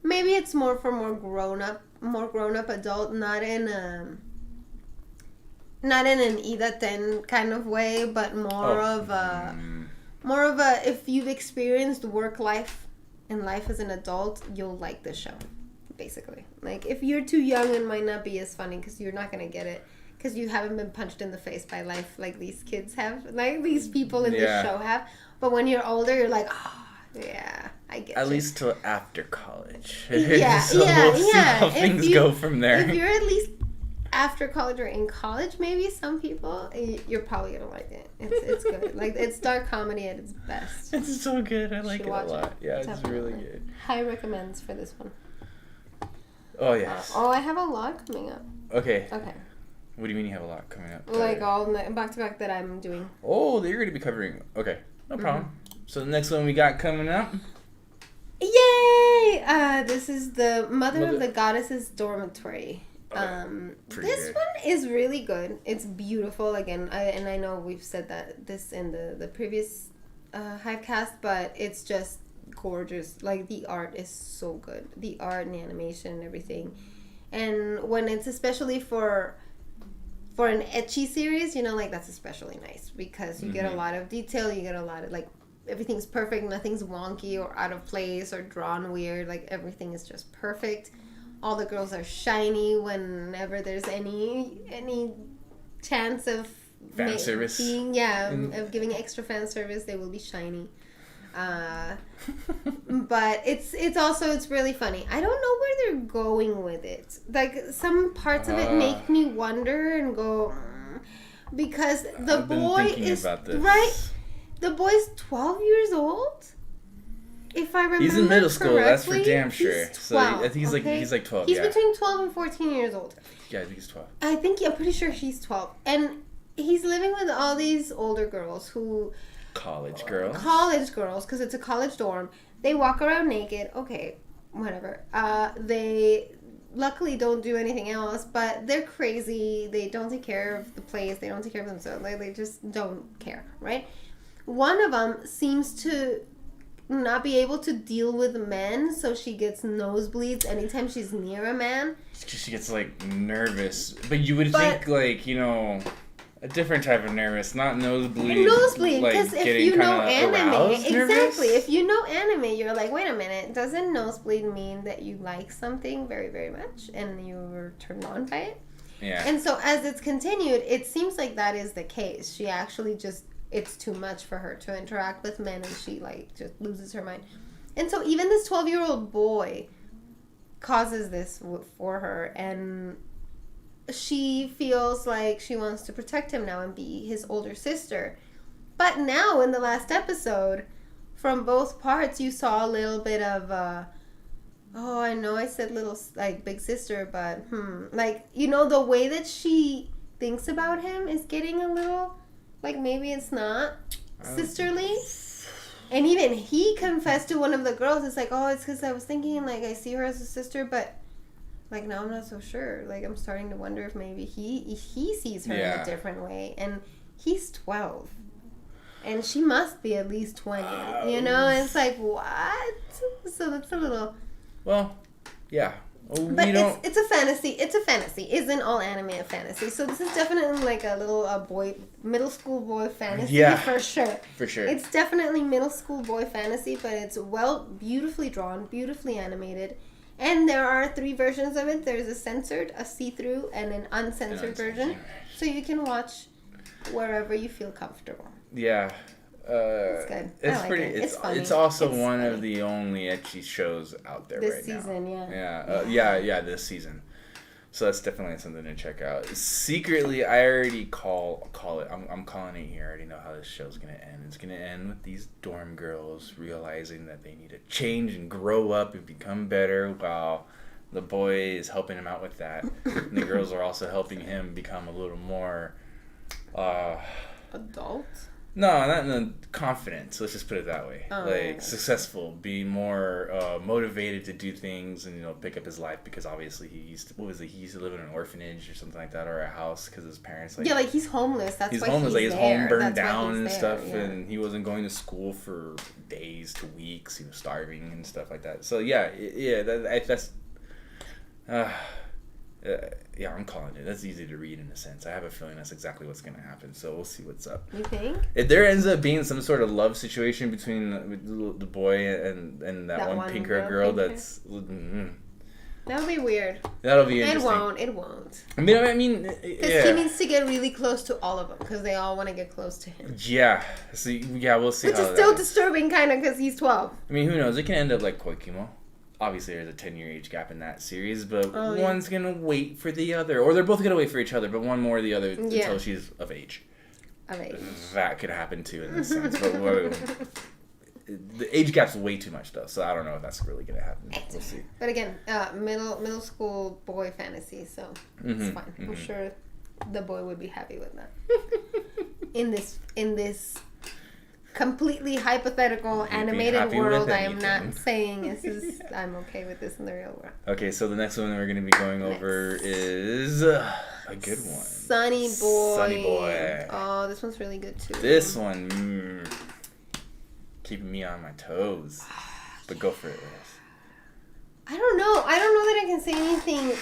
Speaker 2: maybe it's more for more grown up adult, not in an Idaten kind of way, but more of a if you've experienced work life and life as an adult, you'll like this show. Basically, like, if you're too young, it might not be as funny because you're not gonna get it because you haven't been punched in the face by life like these kids have, like these people in this show have. But when you're older, you're like, oh yeah, I get it.
Speaker 1: At least till after college.
Speaker 2: Yeah,
Speaker 1: so we'll see how things go from there.
Speaker 2: If you're at least after college or in college, maybe some people, you're probably gonna like it. It's good. Like, it's dark comedy at its best.
Speaker 1: It's so good. I like it a lot. Yeah, it's really good.
Speaker 2: High recommends for this one.
Speaker 1: Oh, yes.
Speaker 2: I have a lot coming up.
Speaker 1: Okay. What do you mean you have a lot coming up?
Speaker 2: Like, all back-to-back that I'm doing.
Speaker 1: Oh, that you're going to be covering. Okay. No problem. So the next one we got coming up.
Speaker 2: Yay! This is the Mother of the Goddesses Dormitory. This one is really good. It's beautiful. Again, I know we've said this in the previous Hypecast, but it's just gorgeous. Like, the art is so good. The art and the animation and everything. And when it's especially for an ecchi series, you know, like that's especially nice because you get a lot of detail, you get a lot of like everything's perfect, nothing's wonky or out of place or drawn weird, like everything is just perfect. All the girls are shiny whenever there's any chance of
Speaker 1: fan service.
Speaker 2: Of giving extra fan service, they will be shiny. But it's really funny. I don't know where they're going with it. Like some parts of it make me wonder and go because the boy is right. The boy's 12 years old. If I remember,
Speaker 1: he's in middle school. That's for damn sure.
Speaker 2: He's 12,
Speaker 1: so he's like 12.
Speaker 2: He's between 12 and 14 years old.
Speaker 1: Yeah, I think he's 12.
Speaker 2: I'm pretty sure he's 12, and he's living with all these older girls who. College girls, because it's a college dorm. They walk around naked. Okay, whatever. They luckily don't do anything else, but they're crazy. They don't take care of the place. They don't take care of themselves. Like, they just don't care, right? One of them seems to not be able to deal with men, so she gets nosebleeds anytime she's near a man.
Speaker 1: She gets, like, nervous. But you would think, like, you know... A different type of nervous, not nosebleed.
Speaker 2: Nosebleed, because
Speaker 1: like,
Speaker 2: if you know anime,
Speaker 1: exactly.
Speaker 2: Nervous? If you know anime, you're like, wait a minute, doesn't nosebleed mean that you like something very, very much and you were turned on by it?
Speaker 1: Yeah.
Speaker 2: And so as it's continued, it seems like that is the case. She actually just, it's too much for her to interact with men and she like just loses her mind. And so even this 12-year-old boy causes this for her, and she feels like she wants to protect him now and be his older sister. But now in the last episode, from both parts, you saw a little bit of, I know I said little, like, big sister, but, like, you know, the way that she thinks about him is getting a little, like, maybe it's not sisterly. And even he confessed to one of the girls, it's like, it's because I was thinking, like, I see her as a sister, but... Like, now I'm not so sure. Like, I'm starting to wonder if maybe he sees her in a different way. And he's 12. And she must be at least 20. You know? It's like, what? So that's a little...
Speaker 1: Well, yeah.
Speaker 2: But it's a fantasy. It's a fantasy. Isn't all anime a fantasy? So this is definitely like a little middle school boy fantasy for sure. For sure. It's definitely middle school boy fantasy, but it's beautifully drawn, beautifully animated. And there are 3 versions of it. There's a censored, a see-through, and an uncensored version. So you can watch wherever you feel comfortable.
Speaker 1: Yeah.
Speaker 2: It's good.
Speaker 1: It's pretty. It's funny. It's also one of the only ecchi shows out there
Speaker 2: this
Speaker 1: right now.
Speaker 2: This season,
Speaker 1: yeah, this season. So that's definitely something to check out. Secretly, I already call it. I'm calling it here. I already know how this show's gonna end. It's gonna end with these dorm girls realizing that they need to change and grow up and become better, while the boy is helping him out with that. And the girls are also helping him become a little more
Speaker 2: adult.
Speaker 1: No, not in the confidence. Let's just put it that way. Successful, being more motivated to do things and, you know, pick up his life, because obviously he used to live in an orphanage or something like that, or a house, because his parents
Speaker 2: like he's homeless. That's why
Speaker 1: homeless. His home burned down and stuff,
Speaker 2: yeah.
Speaker 1: And he wasn't going to school for days to weeks. He was starving and stuff like that. So that's. Yeah, I'm calling it. That's easy to read in a sense. I have a feeling that's exactly what's going to happen. So we'll see what's up.
Speaker 2: You think?
Speaker 1: If there ends up being some sort of love situation between the boy and that one pink hair girl, that's...
Speaker 2: That'll be weird.
Speaker 1: That'll be interesting.
Speaker 2: It won't.
Speaker 1: I mean,
Speaker 2: because he needs to get really close to all of them, because they all want to get close to him.
Speaker 1: Yeah. So, we'll see.
Speaker 2: Which is still disturbing, kind of, because he's 12.
Speaker 1: I mean, who knows? It can end up like Koikimo. Obviously, there's a 10-year age gap in that series, but one's going to wait for the other. Or they're both going to wait for each other, but one more or the other until she's of age. That could happen, too, in this sense. But the age gap's way too much, though, so I don't know if that's really going to happen. We'll see.
Speaker 2: But again, middle school boy fantasy, so it's fine. I'm sure the boy would be happy with that. in this completely hypothetical animated world, I am not saying I'm okay with this in the real world.
Speaker 1: Okay, so the next one we're going to be going over is a good one.
Speaker 2: Sonny Boy. Oh, this one's really good too.
Speaker 1: This one, keeping me on my toes. But go for it, Liz.
Speaker 2: I don't know that I can say anything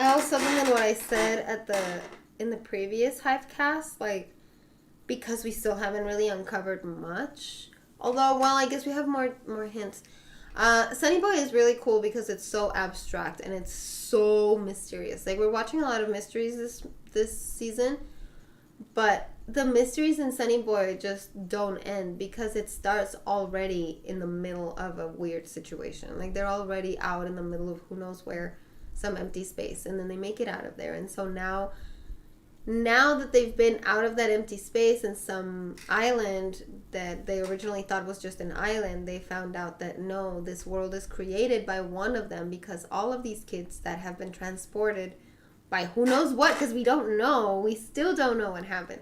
Speaker 2: else, other than what I said in the previous Hivecast, like, because we still haven't really uncovered much. Although, well, I guess we have more hints. Sonny Boy is really cool because it's so abstract and it's so mysterious. Like, we're watching a lot of mysteries this season, but the mysteries in Sonny Boy just don't end because it starts already in the middle of a weird situation. Like, they're already out in the middle of who knows where, some empty space, and then they make it out of there. And so now that they've been out of that empty space in some island that they originally thought was just an island, they found out that no, this world is created by one of them, because all of these kids that have been transported by who knows what, because we still don't know what happened.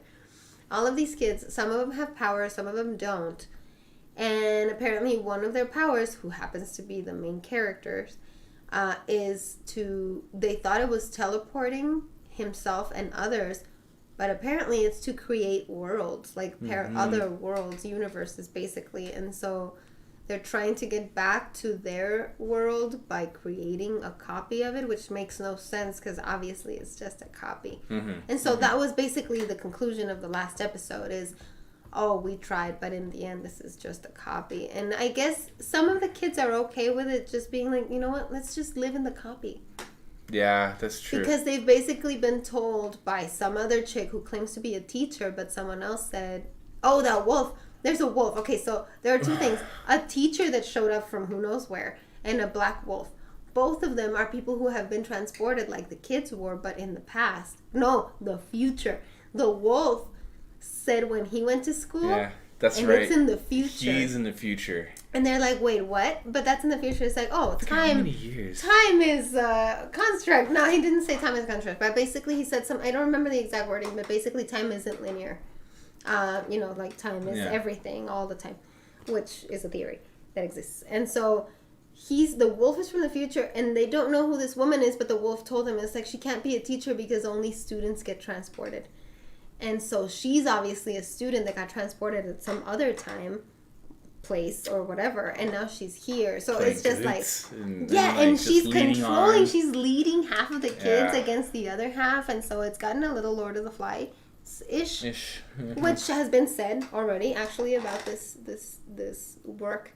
Speaker 2: All of these kids, some of them have powers, some of them don't. And apparently one of their powers, who happens to be the main characters, they thought it was teleporting himself and others, but apparently it's to create worlds, like other worlds, universes, basically. And so they're trying to get back to their world by creating a copy of it, which makes no sense because obviously it's just a copy. And so that was basically the conclusion of the last episode is, oh, we tried, but in the end this is just a copy. And I guess some of the kids are okay with it just being like, you know what, let's just live in the copy.
Speaker 1: Yeah, that's true.
Speaker 2: Because they've basically been told by some other chick who claims to be a teacher, but someone else said, oh, that wolf. There's a wolf. Okay, so there are two things. A teacher that showed up from who knows where, and a black wolf. Both of them are people who have been transported like the kids were, but in the past. No, the future. The wolf said when he went to school.
Speaker 1: Yeah, that's
Speaker 2: and
Speaker 1: right.
Speaker 2: It's in the future.
Speaker 1: He's in the future.
Speaker 2: And they're like, wait, what? But that's in the future. It's like, oh, time.
Speaker 1: How many years?
Speaker 2: Time is construct. No, he didn't say time is construct. But basically he said I don't remember the exact wording, but basically time isn't linear. Like time is everything all the time, which is a theory that exists. And so the wolf is from the future, and they don't know who this woman is, but the wolf told him it's like she can't be a teacher because only students get transported. And so she's obviously a student that got transported at some other time, place or whatever, and now she's here. So it's just like and she's controlling. She's leading half of the kids against the other half, and so it's gotten a little Lord of the Flies ish. Which has been said already actually about this work,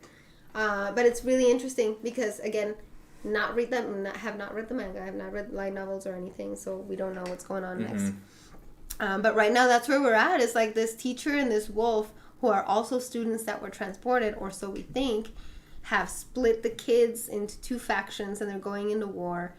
Speaker 2: but it's really interesting because again, have not read the manga, I have not read light novels or anything, so we don't know what's going on next. But right now that's where we're at. It's like this teacher and this wolf, who are also students that were transported, or so we think, have split the kids into two factions, and they're going into war,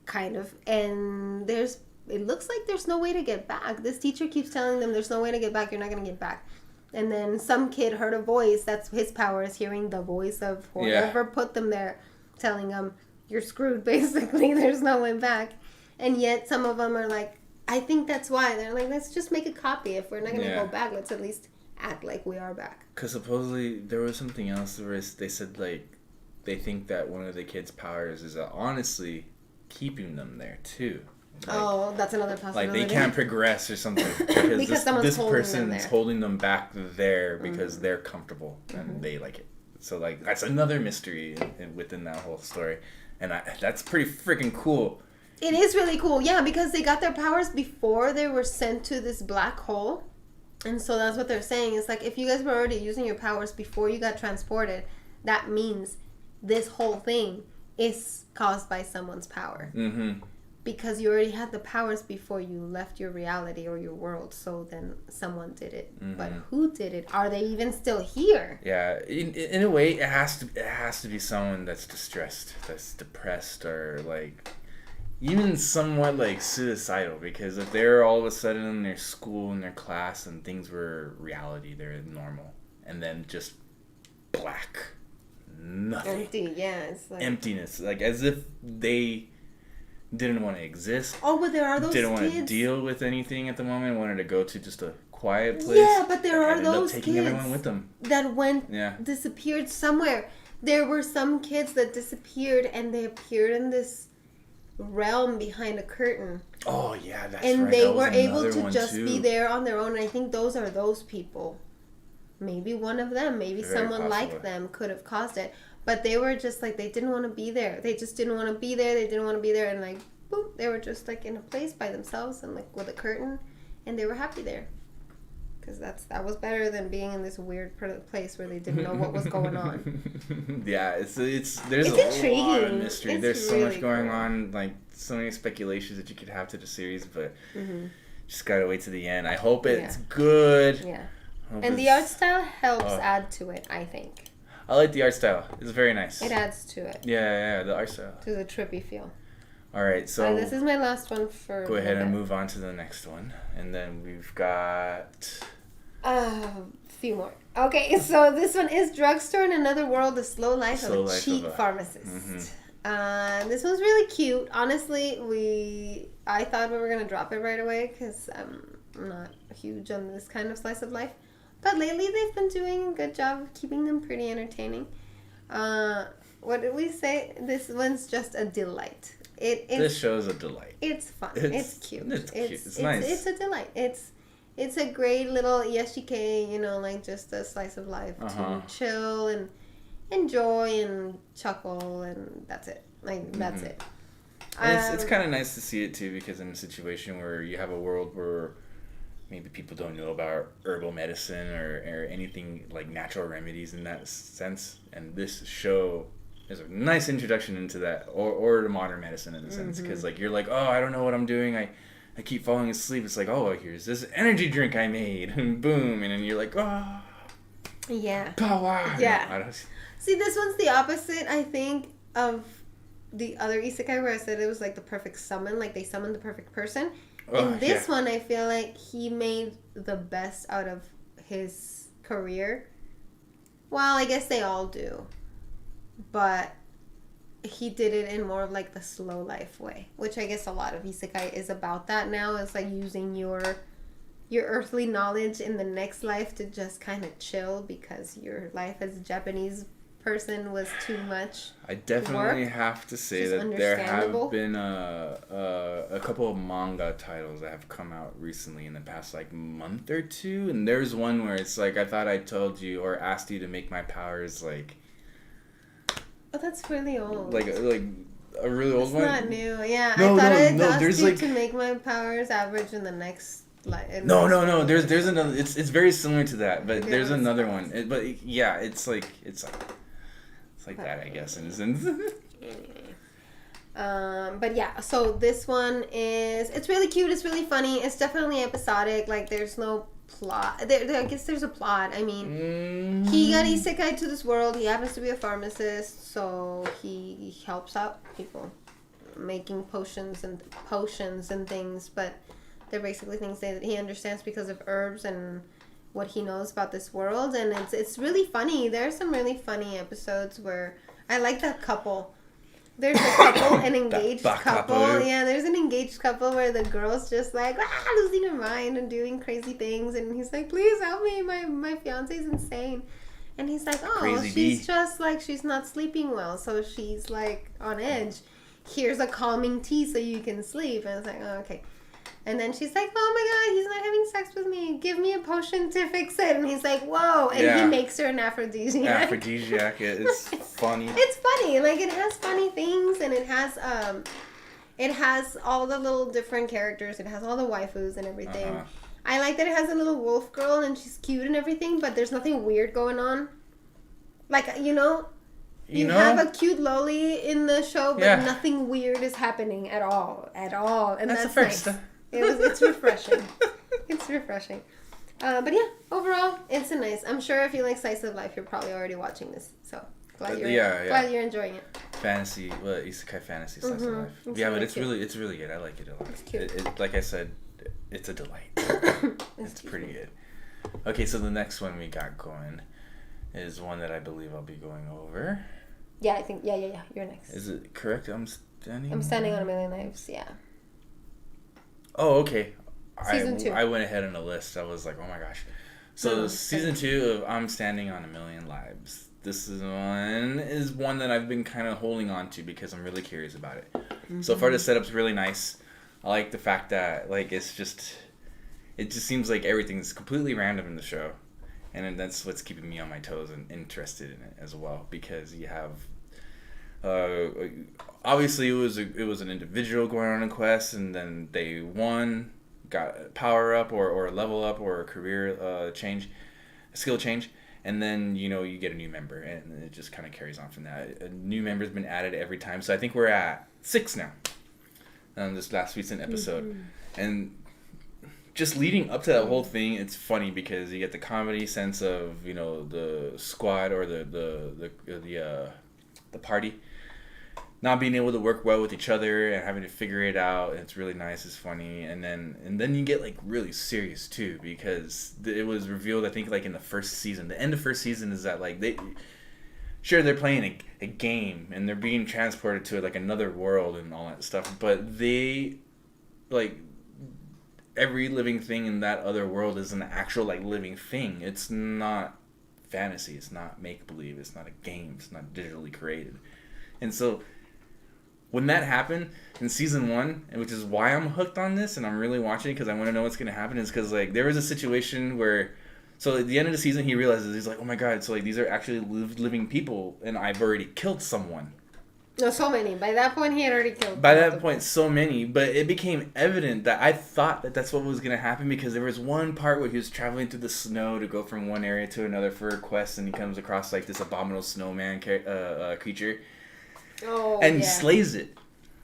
Speaker 2: kind of. And it looks like there's no way to get back. This teacher keeps telling them there's no way to get back. You're not going to get back. And then some kid heard a voice. That's his power, is hearing the voice of whoever put them there, telling them, you're screwed, basically. There's no way back. And yet some of them are like, I think that's why. They're like, let's just make a copy. If we're not going to go back, let's at least act like we are back. Because
Speaker 1: supposedly there was something else where they said, like, they think that one of the kids' powers is honestly keeping them there, too.
Speaker 2: Like, that's another possibility.
Speaker 1: Like, they can't progress or something because this person's holding them back there because they're comfortable and they like it. So, like, that's another mystery within that whole story. And that's pretty freaking cool.
Speaker 2: It is really cool, yeah, because they got their powers before they were sent to this black hole. And so that's what they're saying. It's like, if you guys were already using your powers before you got transported, that means this whole thing is caused by someone's power. Because you already had the powers before you left your reality or your world, so then someone did it. But who did it? Are they even still here?
Speaker 1: Yeah, in a way, it has to be someone that's distressed, that's depressed, or like even somewhat like suicidal. Because if they're all of a sudden in their school and their class and things were reality, they're normal, and then just black, nothing,
Speaker 2: empty. Yeah, it's like
Speaker 1: emptiness, like as if they didn't want to exist.
Speaker 2: Oh, but there are those
Speaker 1: didn't
Speaker 2: kids.
Speaker 1: Want to deal with anything at the moment. Wanted to go to just a quiet place.
Speaker 2: Yeah, but there are those
Speaker 1: taking
Speaker 2: kids
Speaker 1: everyone with them
Speaker 2: that disappeared somewhere. There were some kids that disappeared, and they appeared in this realm behind a curtain.
Speaker 1: Oh yeah, that's
Speaker 2: and
Speaker 1: right.
Speaker 2: And they were able to just be there on their own. And I think those are those people. Maybe one of them, maybe very someone like them could have caused it. But they were just like, they didn't want to be there. They just didn't want to be there. They didn't want to be there. And like, boom, they were just like in a place by themselves and like with a curtain, and they were happy there. Because that was better than being in this weird place where they didn't know what was going on.
Speaker 1: Yeah, there's a lot of mystery. There's so much going on, like so many speculations that you could have to the series, but just gotta wait to the end. I hope it's good.
Speaker 2: Yeah, and the art style helps add to it, I think.
Speaker 1: I like the art style. It's very nice.
Speaker 2: It adds to it.
Speaker 1: Yeah, the art style.
Speaker 2: To the trippy feel.
Speaker 1: All right, so
Speaker 2: this is my last one for.
Speaker 1: Go ahead and move on to the next one, and then we've got
Speaker 2: a few more. Okay, so this one is Drugstore in Another World: The Slow Life of a Cheap Pharmacist. This one's really cute. Honestly, I thought we were gonna drop it right away because I'm not huge on this kind of slice of life, but lately they've been doing a good job of keeping them pretty entertaining. What did we say? This one's just a delight.
Speaker 1: This show's a delight.
Speaker 2: It's fun. It's cute.
Speaker 1: It's cute. It's nice.
Speaker 2: It's a delight. It's a great little yashike, like just a slice of life to chill and enjoy and chuckle, and that's it. That's it.
Speaker 1: It's kind of nice to see it too, because in a situation where you have a world where maybe people don't know about herbal medicine or anything like natural remedies in that sense, and this show is a nice introduction into that, or to modern medicine in a sense, because like you're like, oh, I don't know what I'm doing, I keep falling asleep. It's like, oh, here's this energy drink I made, and boom, and then you're like, oh,
Speaker 2: yeah,
Speaker 1: power.
Speaker 2: Yeah. See, this one's the opposite, I think, of the other isekai where I said it was like the perfect summon, like they summoned the perfect person. In this one, I feel like he made the best out of his career. Well, I guess they all do. But he did it in more of like the slow life way, which I guess a lot of isekai is about that now. It's like using your earthly knowledge in the next life to just kind of chill because your life as a Japanese person was too much.
Speaker 1: I definitely have to say that there have been a couple of manga titles that have come out recently in the past like month or two, and there's one where it's like, I thought I told you or asked you to make my powers like.
Speaker 2: Oh, that's really old.
Speaker 1: Like a really old one.
Speaker 2: It's not new. Yeah, I thought I'd asked you to make my powers average in the next.
Speaker 1: No. There's another. It's very similar to that, but there's another one. But yeah, it's like that, I guess, in a sense.
Speaker 2: But yeah, so this one it's really cute. It's really funny. It's definitely episodic. Like there's no plot. I guess there's a plot. I mean, he got isekai to this world. He happens to be a pharmacist, so he helps out people making potions and things. But they're basically things that he understands because of herbs and what he knows about this world. And it's really funny. There are some really funny episodes where I like that couple. There's a couple, an engaged couple. Yeah, there's an engaged couple where the girl's just like losing her mind and doing crazy things, and he's like, "Please help me, my fiance's insane." And he's like, "Oh,
Speaker 1: Crazy
Speaker 2: she's just like she's not sleeping well, so she's like on edge. Here's a calming tea so you can sleep." And it's like, "Oh, okay." And then she's like, "Oh my God, he's not having sex with me. Give me a potion to fix it." And he's like, "Whoa!" And he makes her an aphrodisiac.
Speaker 1: Aphrodisiac. It's funny.
Speaker 2: It's funny. Like it has funny things, and it has all the little different characters. It has all the waifus and everything. I like that it has a little wolf girl, and she's cute and everything, but there's nothing weird going on. Like you have a cute loli in the show, but nothing weird is happening at all, and that's
Speaker 1: nice.
Speaker 2: It's refreshing. It's refreshing. But yeah, overall, it's a nice. I'm sure if you like slice of life, you're probably already watching this. So glad you're enjoying it.
Speaker 1: Fantasy, isekai fantasy slice of life. But it's really good. I like it a lot.
Speaker 2: It's cute.
Speaker 1: Like I said, it's a delight. It's pretty good. Okay, so the next one we got going is one that I believe I'll be going over.
Speaker 2: Yeah, I think yeah. You're next.
Speaker 1: Is it correct? I'm standing
Speaker 2: on a million lives. Yeah.
Speaker 1: Oh, okay.
Speaker 2: Season 2.
Speaker 1: I went ahead on the list. I was like, oh my gosh. So season 2 of I'm Standing on a Million Lives. This is one that I've been kind of holding on to because I'm really curious about it. So far, the setup's really nice. I like the fact that like it just seems like everything's completely random in the show, and that's what's keeping me on my toes and interested in it as well, because you have obviously it was an individual going on a quest, and then they won, got a power up or a level up or a career change, a skill change, and then you get a new member, and it just kind of carries on from that. A new member's been added every time, so I think we're at 6 now. This last recent episode, and just leading up to that whole thing, it's funny because you get the comedy sense of the squad or the party not being able to work well with each other and having to figure it out. And it's really nice. It's funny, and then you get like really serious too, because it was revealed, I think, like in the first season. The end of first season is that like they're playing a game and they're being transported to like another world and all that stuff, but they like every living thing in that other world is an actual like living thing. It's not fantasy. It's not make-believe. It's not a game. It's not digitally created. And so when that happened in season 1, and which is why I'm hooked on this and I'm really watching it because I want to know what's going to happen, is because like there was a situation where, so at the end of the season he realizes, he's like, oh my god, so like these are actually living people and I've already killed someone.
Speaker 2: No, so many. By that point, he had already killed.
Speaker 1: By that point, so many. But it became evident that I thought that that's what was going to happen, because there was one part where he was traveling through the snow to go from one area to another for a quest, and he comes across like this abominable snowman creature.
Speaker 2: Oh,
Speaker 1: and he slays it.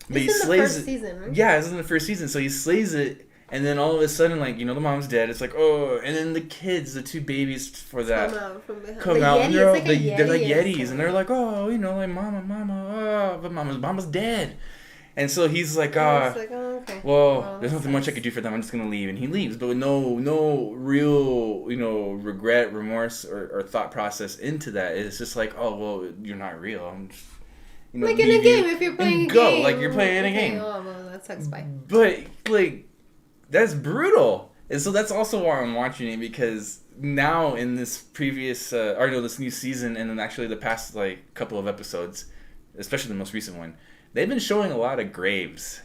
Speaker 2: But he slays it. First season, right?
Speaker 1: Yeah, it's in the first season. So he slays it, and then all of a sudden, like, the mom's dead. It's like, oh, and then the kids, the 2 babies for that,
Speaker 2: come out from behind.
Speaker 1: Come out.
Speaker 2: Yeti,
Speaker 1: They're like Yetis, and they're like, oh, like mama, but mama's dead. And so he's like,
Speaker 2: okay.
Speaker 1: Well, there's nothing much I could do for them. I'm just gonna leave, and he leaves, but with no real, regret, remorse, or thought process into that. It's just like, oh, well, you're not real. I'm just,
Speaker 2: like in a game, if you're playing a game.
Speaker 1: Like you're playing a game.
Speaker 2: Oh, well, that sucks. Bye.
Speaker 1: But like, that's brutal, and so that's also why I'm watching it, because now in this previous, this new season, and then actually the past like couple of episodes, especially the most recent one, they've been showing a lot of graves.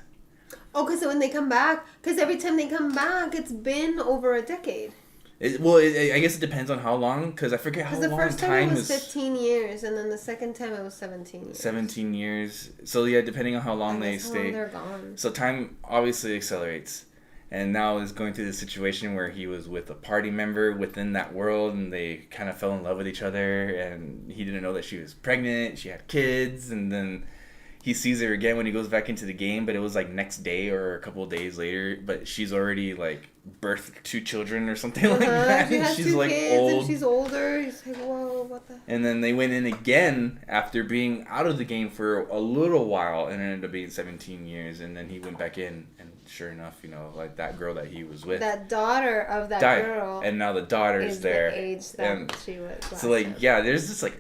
Speaker 2: Oh, because when they come back, because every time they come back, it's been over a decade.
Speaker 1: I guess it depends on how long, because I forget how long time was.
Speaker 2: Because the first time it was 15 years, and then the second time it was 17 years.
Speaker 1: 17 years. So yeah, depending on how long they stay.
Speaker 2: How long they're gone.
Speaker 1: So time obviously accelerates. And now is going through the situation where he was with a party member within that world, and they kind of fell in love with each other, and he didn't know that she was pregnant, she had kids, and then he sees her again when he goes back into the game, but it was like next day or a couple of days later, but she's already like birthed 2 children or something like that.
Speaker 2: She has
Speaker 1: she's
Speaker 2: 2
Speaker 1: like
Speaker 2: kids
Speaker 1: old.
Speaker 2: And she's older. He's like, whoa, what the?
Speaker 1: And then they went in again after being out of the game for a little while, and it ended up being 17 years, and then he went back in, and sure enough, like that girl that he was with,
Speaker 2: that daughter of that
Speaker 1: died.
Speaker 2: girl,
Speaker 1: and now the daughter is there.
Speaker 2: The age that she was.
Speaker 1: So like, yeah, there's a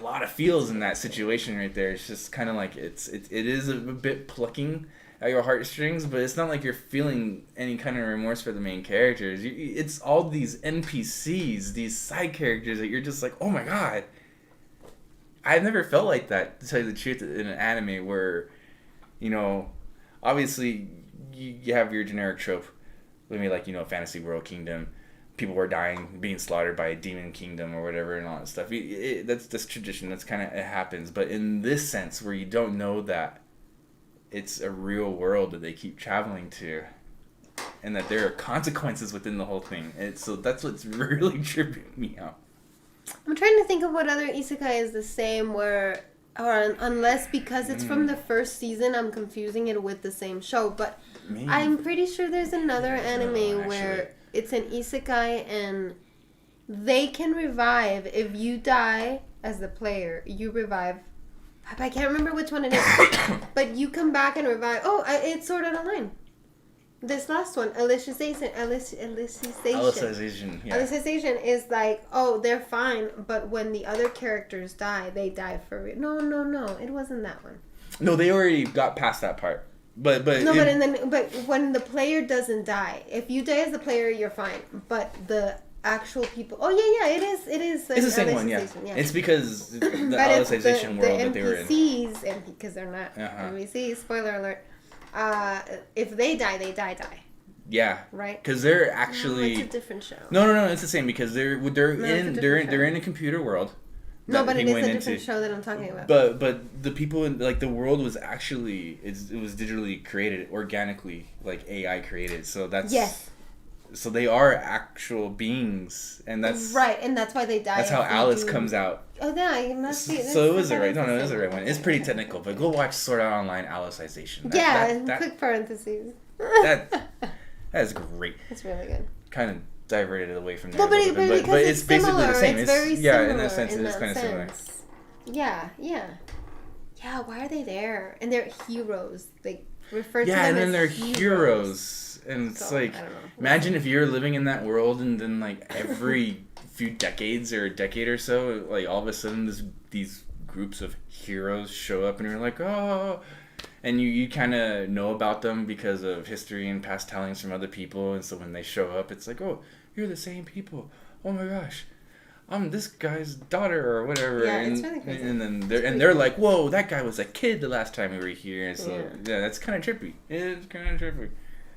Speaker 1: lot of feels in that situation right there. It's just kind of like it is a bit plucking at your heartstrings, but it's not like you're feeling any kind of remorse for the main characters. It's all these NPCs, these side characters that you're just like, oh my god. I've never felt like that, to tell you the truth, in an anime where, obviously you have your generic trope, maybe like, fantasy world kingdom, people were dying, being slaughtered by a demon kingdom or whatever and all that stuff. That's tradition. That's kind of, it happens. But in this sense, where you don't know that it's a real world that they keep traveling to, and that there are consequences within the whole thing. So that's what's really tripping me out.
Speaker 2: I'm trying to think of what other isekai is the same, or unless because it's from the first season, I'm confusing it with the same show. But maybe. I'm pretty sure there's another anime where it's an isekai and they can revive. If you die as the player, you revive. I can't remember which one it is. But you come back and revive. Oh, it's Sword Art Online. This last one, alicization.
Speaker 1: Alicization, yeah.
Speaker 2: Alicization is like, oh, they're fine, but when the other characters die, they die for real. No, it wasn't that one.
Speaker 1: No, they already got past that part. But
Speaker 2: when the player doesn't die, if you die as the player, you're fine. But the actual people, it is.
Speaker 1: It's the same one, yeah. It's because the alicization world that they were in.
Speaker 2: The NPCs, and because they're not NPCs, spoiler alert. If they die, they die.
Speaker 1: Yeah.
Speaker 2: Right.
Speaker 1: Because they're actually.
Speaker 2: No, it's a different show.
Speaker 1: No, it's the same, because they're in a computer world,
Speaker 2: No, but it is a different show that I'm talking about.
Speaker 1: But the people in like the world was actually it was digitally created organically, like AI created. So that's So they are actual beings, and that's
Speaker 2: right, and that's why they die.
Speaker 1: That's how Alice comes out.
Speaker 2: Oh, yeah, it must be.
Speaker 1: So it was the right. No, it was the right one. It's pretty technical, but go watch Sword Art Online Alicization.
Speaker 2: Quick parentheses.
Speaker 1: That is great.
Speaker 2: It's really good.
Speaker 1: Kind of diverted it away from there,
Speaker 2: but it's basically the same.
Speaker 1: It's
Speaker 2: very similar.
Speaker 1: In a sense, it is kind of similar.
Speaker 2: Yeah. Why are they there? And they're heroes. They refer to them
Speaker 1: and then
Speaker 2: as
Speaker 1: they're heroes. And it's like, imagine if you're living in that world and then like every few decades or a decade or so, like all of a sudden these groups of heroes show up and you're like, oh, and you kind of know about them because of history and past tellings from other people. And so when they show up, it's like, oh, you're the same people. Oh my gosh. I'm this guy's daughter or whatever.
Speaker 2: Yeah, it's really crazy.
Speaker 1: And then they're like, whoa, that guy was a kid the last time we were here. And so that's kind of trippy. It's kind of trippy.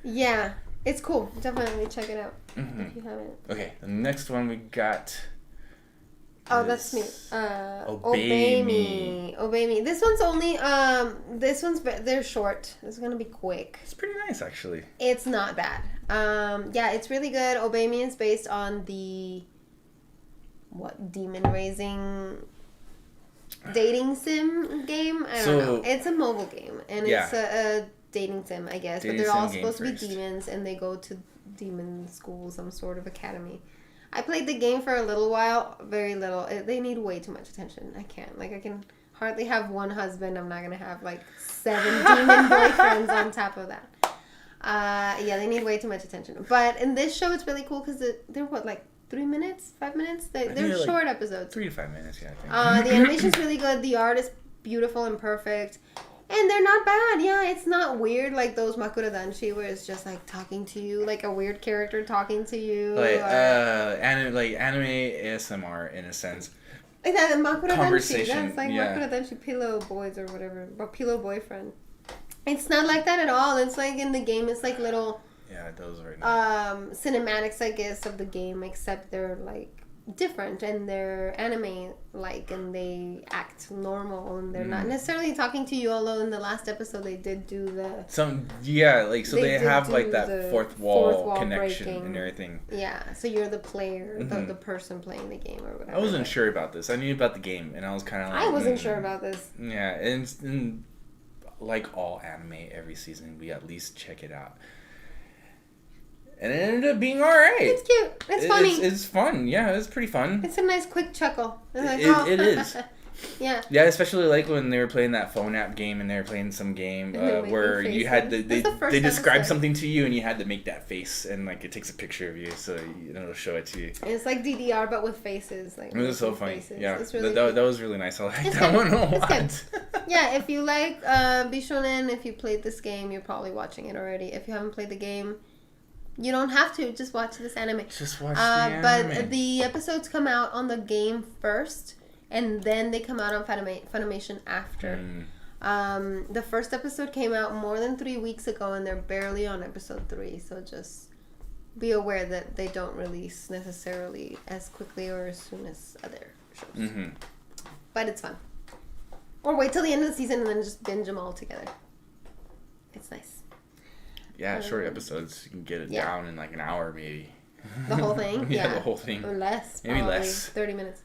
Speaker 2: Yeah, it's cool. Definitely check it out if you haven't.
Speaker 1: Okay, the next one we got.
Speaker 2: Oh, that's me. Obey Me. Obey Me. This one's only they're short. It's gonna be quick.
Speaker 1: It's pretty nice actually.
Speaker 2: It's not bad. It's really good. Obey Me is based on the demon raising dating sim game. I don't know. It's a mobile game and it's a dating sim, I guess, but they're all supposed to be demons, and they go to demon school, some sort of academy. I played the game for a little while, very little. They need way too much attention. I can't. I can hardly have one husband. I'm not gonna have 7 demon boyfriends on top of that. They need way too much attention. But in this show, it's really cool because they're 3 minutes, 5 minutes. They're short episodes.
Speaker 1: 3 to 5 minutes, yeah. I think.
Speaker 2: The animation's really good. The art is beautiful and perfect. And they're not bad. Yeah, it's not weird like those Makura-danshi where it's just talking to you, like a weird character talking to you.
Speaker 1: Anime ASMR in a sense.
Speaker 2: Like that Makura-danshi.
Speaker 1: Conversation.
Speaker 2: That's Makura-danshi pillow boys or whatever, or pillow boyfriend. It's not like that at all. It's in the game. It's little.
Speaker 1: Yeah, those are very nice.
Speaker 2: Cinematics, I guess, of the game, except they're different and they're anime and they act normal and they're not necessarily talking to you, although in the last episode they did do they have that fourth wall connection breaking. And everything. Yeah, so you're the player, the person playing the game or whatever.
Speaker 1: I wasn't sure about this. I knew about the game and I was kind of
Speaker 2: I wasn't sure about this.
Speaker 1: Yeah, and like all anime, every season we at least check it out. And it ended up being alright.
Speaker 2: It's cute. It's funny.
Speaker 1: It's fun. Yeah, it's pretty fun.
Speaker 2: It's a nice quick chuckle.
Speaker 1: It is.
Speaker 2: Yeah.
Speaker 1: Yeah, especially when they were playing that phone app game and they were playing some game where you had they described something to you and you had to make that face and it takes a picture of you so it'll show it to you.
Speaker 2: It's like DDR but with faces. It
Speaker 1: was so funny.
Speaker 2: Faces.
Speaker 1: Yeah,
Speaker 2: really
Speaker 1: that was really nice. I like that one a lot.
Speaker 2: Yeah, if you like Bishonen, if you played this game, you're probably watching it already. If you haven't played the game, you don't have to. Just watch this anime.
Speaker 1: Just watch the anime.
Speaker 2: But the episodes come out on the game first, and then they come out on Funimation after. The first episode came out more than 3 weeks ago, and they're barely on episode 3. So just be aware that they don't release necessarily as quickly or as soon as other shows. Mm-hmm. But it's fun. Or wait till the end of the season and then just binge them all together. It's nice.
Speaker 1: Yeah, short episodes. You can get it down in an hour, maybe.
Speaker 2: The whole thing?
Speaker 1: Yeah, the whole thing.
Speaker 2: Or less.
Speaker 1: Maybe less.
Speaker 2: 30 minutes.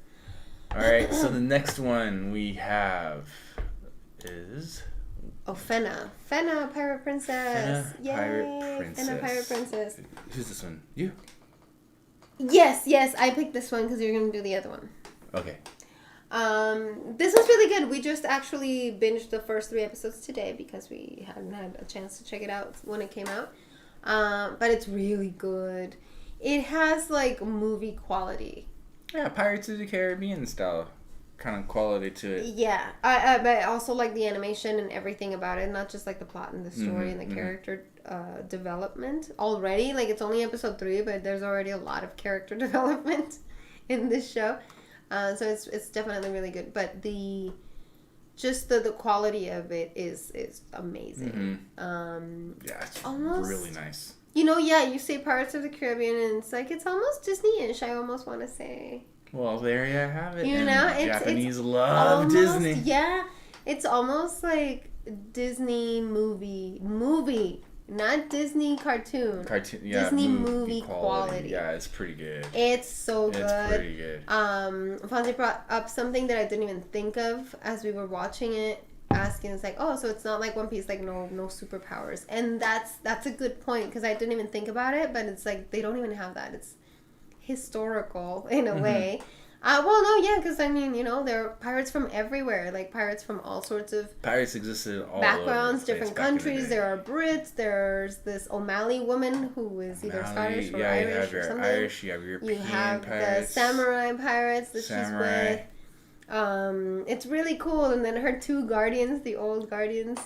Speaker 1: All right, so the next one we have is...
Speaker 2: Fena. Fena, Pirate Princess. Yay! Fena, Pirate Princess.
Speaker 1: Who's this one? You?
Speaker 2: Yes. I picked this one because you're going to do the other one.
Speaker 1: Okay.
Speaker 2: This was really good. We just actually binged the first 3 episodes today because we hadn't had a chance to check it out when it came out. But it's really good. It has movie quality.
Speaker 1: Yeah, Pirates of the Caribbean style kind of quality to it.
Speaker 2: Yeah, but I also like the animation and everything about it, not just the plot and the story and the character development already. It's only episode 3, but there's already a lot of character development in this show. So it's definitely really good, but the quality of it is amazing.
Speaker 1: Yeah, it's almost really nice.
Speaker 2: You say Pirates of the Caribbean, and it's almost Disney-ish. I almost want to say
Speaker 1: Well, there you have it.
Speaker 2: You
Speaker 1: and
Speaker 2: know,
Speaker 1: Japanese
Speaker 2: it's
Speaker 1: love
Speaker 2: almost,
Speaker 1: Disney.
Speaker 2: Yeah, it's almost like Disney movie, not Disney cartoon. Disney movie quality.
Speaker 1: Yeah, it's pretty good.
Speaker 2: It's so good.
Speaker 1: It's pretty good.
Speaker 2: Fonzie brought up something that I didn't even think of as we were watching it. Asking, it's like, oh, so it's not like One Piece, like no superpowers, and that's a good point because I didn't even think about it, but it's like they don't even have that. It's historical in a way. Well, no, yeah, because I mean, you know, there are pirates from everywhere, like pirates from all sorts of
Speaker 1: pirates existed all
Speaker 2: backgrounds,
Speaker 1: over
Speaker 2: different countries. There are Brits. There's this O'Malley woman who is either Scottish or Irish or something.
Speaker 1: Irish, you have European
Speaker 2: You have
Speaker 1: pirates,
Speaker 2: the samurai pirates that she's with. It's really cool, and then her two guardians, the old guardians.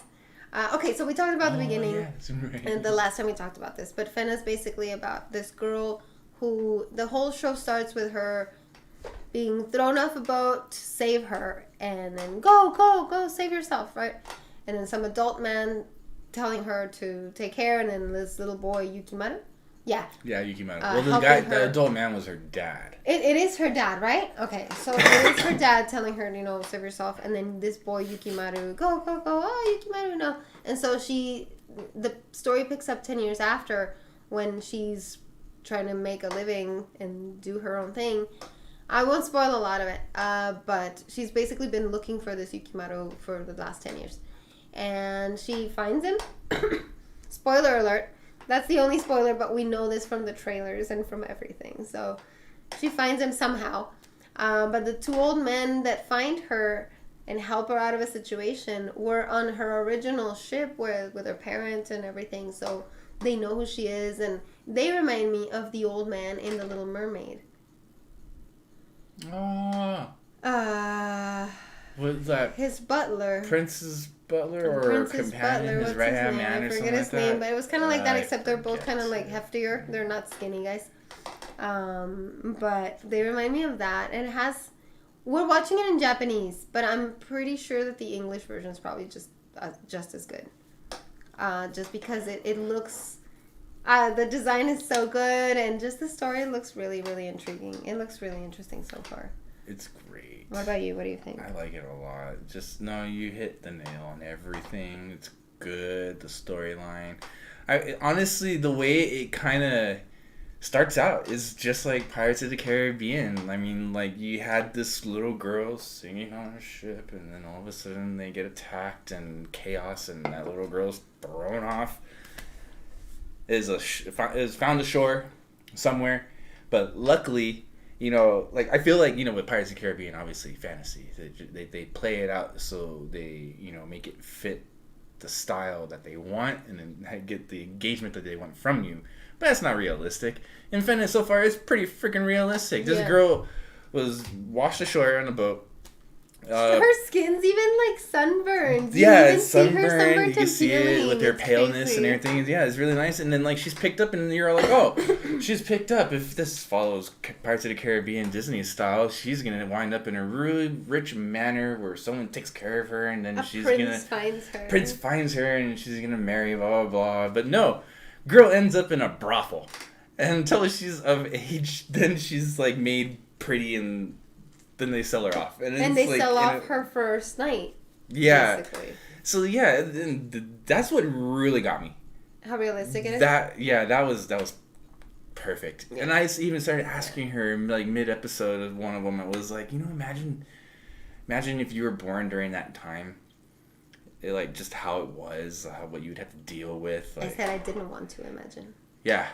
Speaker 2: Okay, so we talked about the beginning,
Speaker 1: right.
Speaker 2: and the last time we talked about this, but Fena's basically about this girl who the whole show starts with her being thrown off a boat to save her, and then go save yourself, right? And then some adult man telling her to take care, and then this little boy Yukimaru. Yeah,
Speaker 1: Yukimaru. Well, the adult man was her dad.
Speaker 2: It is her dad, right? Okay, so it is her dad telling her, you know, save yourself, and then this boy Yukimaru, go, oh, Yukimaru, no. And so the story picks up 10 years after when she's trying to make a living and do her own thing. I won't spoil a lot of it, but she's basically been looking for this Yukimaru for the last 10 years. And she finds him. Spoiler alert. That's the only spoiler, but we know this from the trailers and from everything. So she finds him somehow. But the two old men that find her and help her out of a situation were on her original ship with her parents and everything. So they know who she is. And they remind me of the old man in The Little Mermaid.
Speaker 1: What's that?
Speaker 2: His butler.
Speaker 1: Prince's butler or companion, his right hand man or something like that. I forget his name,
Speaker 2: but it was kind of like that, except they're both kind of like heftier. They're not skinny guys. But they remind me of that. And it has... We're watching it in Japanese, but I'm pretty sure that the English version is probably just as good. Just because it looks... the design is so good, and just the story looks really, really intriguing. It looks really interesting so far.
Speaker 1: It's great.
Speaker 2: What about you? What do you think?
Speaker 1: I like it a lot. You hit the nail on everything. It's good. The storyline. Honestly, the way it kind of starts out is just like Pirates of the Caribbean. I mean, like, you had this little girl singing on a ship, and then all of a sudden they get attacked and chaos, and that little girl's thrown off. Is found ashore somewhere, but luckily, you know, like, I feel like, you know, with Pirates of the Caribbean, obviously fantasy, they play it out so they, you know, make it fit the style that they want, and then get the engagement that they want from you. But that's not realistic. In Venice, so far, it's pretty freaking realistic. This girl was washed ashore on a boat.
Speaker 2: Her skin's even like sunburned.
Speaker 1: It's sunburned. You can see it with her paleness and everything. Yeah, it's really nice. And then, like, she's picked up, and you're like, oh, she's picked up. If this follows Pirates of the Caribbean Disney style, she's gonna wind up in a really rich manner where someone takes care of her, and then Prince finds her, and she's gonna marry, blah blah blah. But no, girl ends up in a brothel, and until she's of age, then she's like made pretty and. Then they sell her off, and
Speaker 2: they sell off her first night.
Speaker 1: Yeah.
Speaker 2: Basically.
Speaker 1: So yeah, that's what really got me.
Speaker 2: How realistic it is.
Speaker 1: That was perfect. Yeah. And I even started asking her like mid-episode of one of them. I was like, you know, imagine if you were born during that time. Like, just how it was, what you'd have to deal with. Like,
Speaker 2: I said I didn't want to imagine.
Speaker 1: Yeah.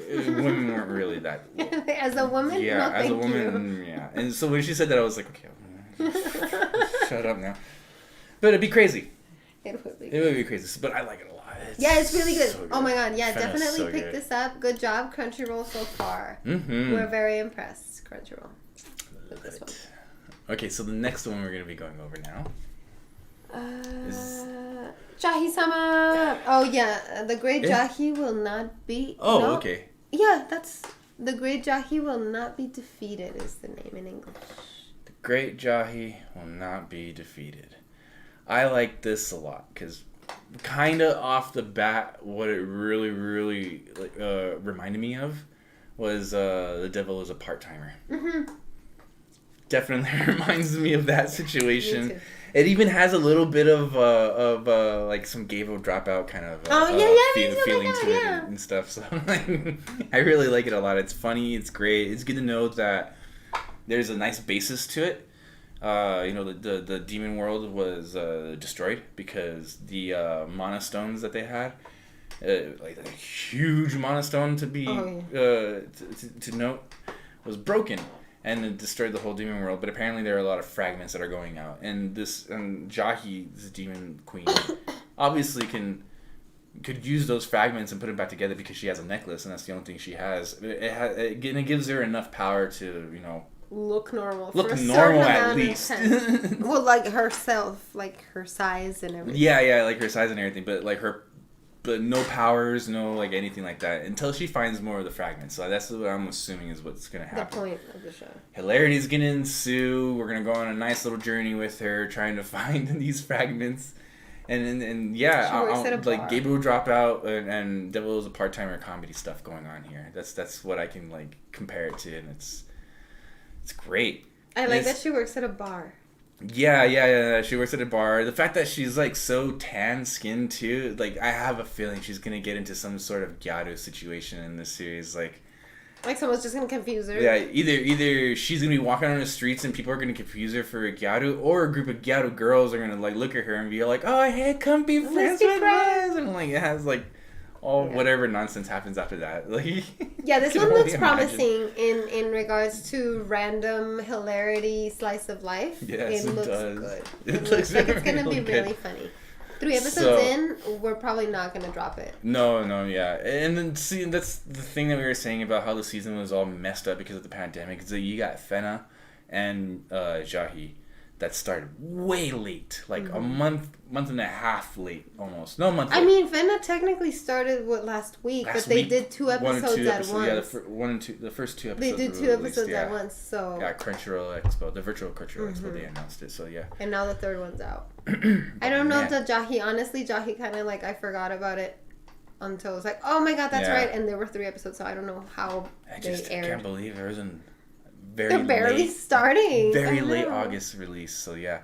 Speaker 1: Women weren't really that.
Speaker 2: As a woman,
Speaker 1: yeah.
Speaker 2: No,
Speaker 1: As a woman, yeah. And so when she said that, I was like, okay, shut up now. But it'd be crazy.
Speaker 2: It would be.
Speaker 1: It would be crazy, but I like it a lot.
Speaker 2: It's really good. So good. Oh my god, yeah,
Speaker 1: Fena's
Speaker 2: definitely
Speaker 1: so
Speaker 2: pick
Speaker 1: good.
Speaker 2: this up. Good job, Crunchyroll, so far.
Speaker 1: Mm-hmm.
Speaker 2: We're very impressed, Crunchyroll.
Speaker 1: Love this one. Okay, so the next one we're gonna be going over now.
Speaker 2: Jahi-sama! Oh, yeah. The Great Jahi will not be...
Speaker 1: Okay.
Speaker 2: Yeah, that's... The Great Jahi will not be defeated is the name in English.
Speaker 1: The Great Jahi will not be defeated. I like this a lot, because kind of off the bat, what it really, really reminded me of was The Devil is a Part-Timer.
Speaker 2: Mm-hmm.
Speaker 1: definitely reminds me of that situation.
Speaker 2: Me too.
Speaker 1: It even has a little bit of like some Gabo dropout kind of feeling to it and stuff. So like, I really like it a lot. It's funny. It's great. It's good to know that there's a nice basis to it. The demon world was destroyed because the mana stones that they had, like a huge mana stone to be to note, was broken. And it destroyed the whole demon world. But apparently there are a lot of fragments that are going out. And Jahi, this demon queen, obviously could use those fragments and put it back together because she has a necklace, and that's the only thing she has. It gives her enough power to,
Speaker 2: look normal.
Speaker 1: Look normal at least.
Speaker 2: Well, like herself, like her size and everything.
Speaker 1: Yeah, like her size and everything. But no powers, no like anything like that until she finds more of the fragments. So that's what I'm assuming is what's gonna happen.
Speaker 2: The point of the show.
Speaker 1: Hilarity is gonna ensue. We're gonna go on a nice little journey with her, trying to find these fragments, and like Gabriel drop out, and Devil is a part timer comedy stuff going on here. That's what I can like compare it to, and it's great.
Speaker 2: I like that she works at a bar.
Speaker 1: Yeah. She works at a bar. The fact that she's like so tan skinned too, like I have a feeling she's gonna get into some sort of gyaru situation in this series. Like
Speaker 2: someone's just gonna confuse her.
Speaker 1: Yeah, either she's gonna be walking on the streets and people are gonna confuse her for a gyaru, or a group of gyaru girls are gonna like look at her and be like, "Oh, hey, come be friends with us," and like it has like whatever nonsense happens after that. Like
Speaker 2: this one looks promising in regards to random hilarity slice of life.
Speaker 1: Yes,
Speaker 2: it looks
Speaker 1: does.
Speaker 2: Good.
Speaker 1: It looks
Speaker 2: like it's gonna
Speaker 1: really
Speaker 2: be
Speaker 1: good.
Speaker 2: really funny. 3 episodes in, we're probably not gonna drop it.
Speaker 1: No, yeah. And then see, that's the thing that we were saying about how the season was all messed up because of the pandemic. Is that you got Fena and Jahi that started way late, like a month and a half late, almost. No, a month.
Speaker 2: I mean, Fena technically started last week, but they did 2 episodes at once.
Speaker 1: Yeah, the first 2 episodes.
Speaker 2: They did 2 episodes at once, so.
Speaker 1: Yeah, Crunchyroll Expo, the virtual Crunchyroll Expo, they announced it, so yeah.
Speaker 2: And now the 3rd one's out. I don't know if the Jahi, honestly, Jahi kind of like, I forgot about it until it was like, oh my god, that's right, and there were 3 episodes, so I don't know how they aired.
Speaker 1: I can't believe there was
Speaker 2: They're barely starting.
Speaker 1: Very late August release, so yeah.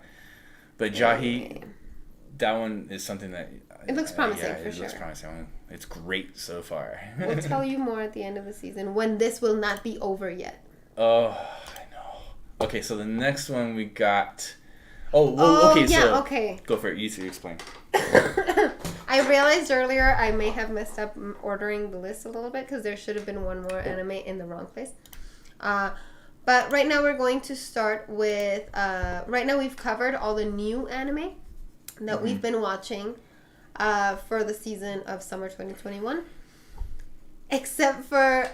Speaker 1: But Jahi, that one is something that...
Speaker 2: It looks promising, for sure.
Speaker 1: It looks promising. It's great so far.
Speaker 2: We'll tell you more at the end of the season, when this will not be over yet.
Speaker 1: Oh, I know. Okay, so the next one we got... okay. Go for it. You explain.
Speaker 2: I realized earlier I may have messed up ordering the list a little bit, because there should have been one more anime in the wrong place. But right now we're going to start with... right now we've covered all the new anime that we've been watching for the season of summer 2021. Except for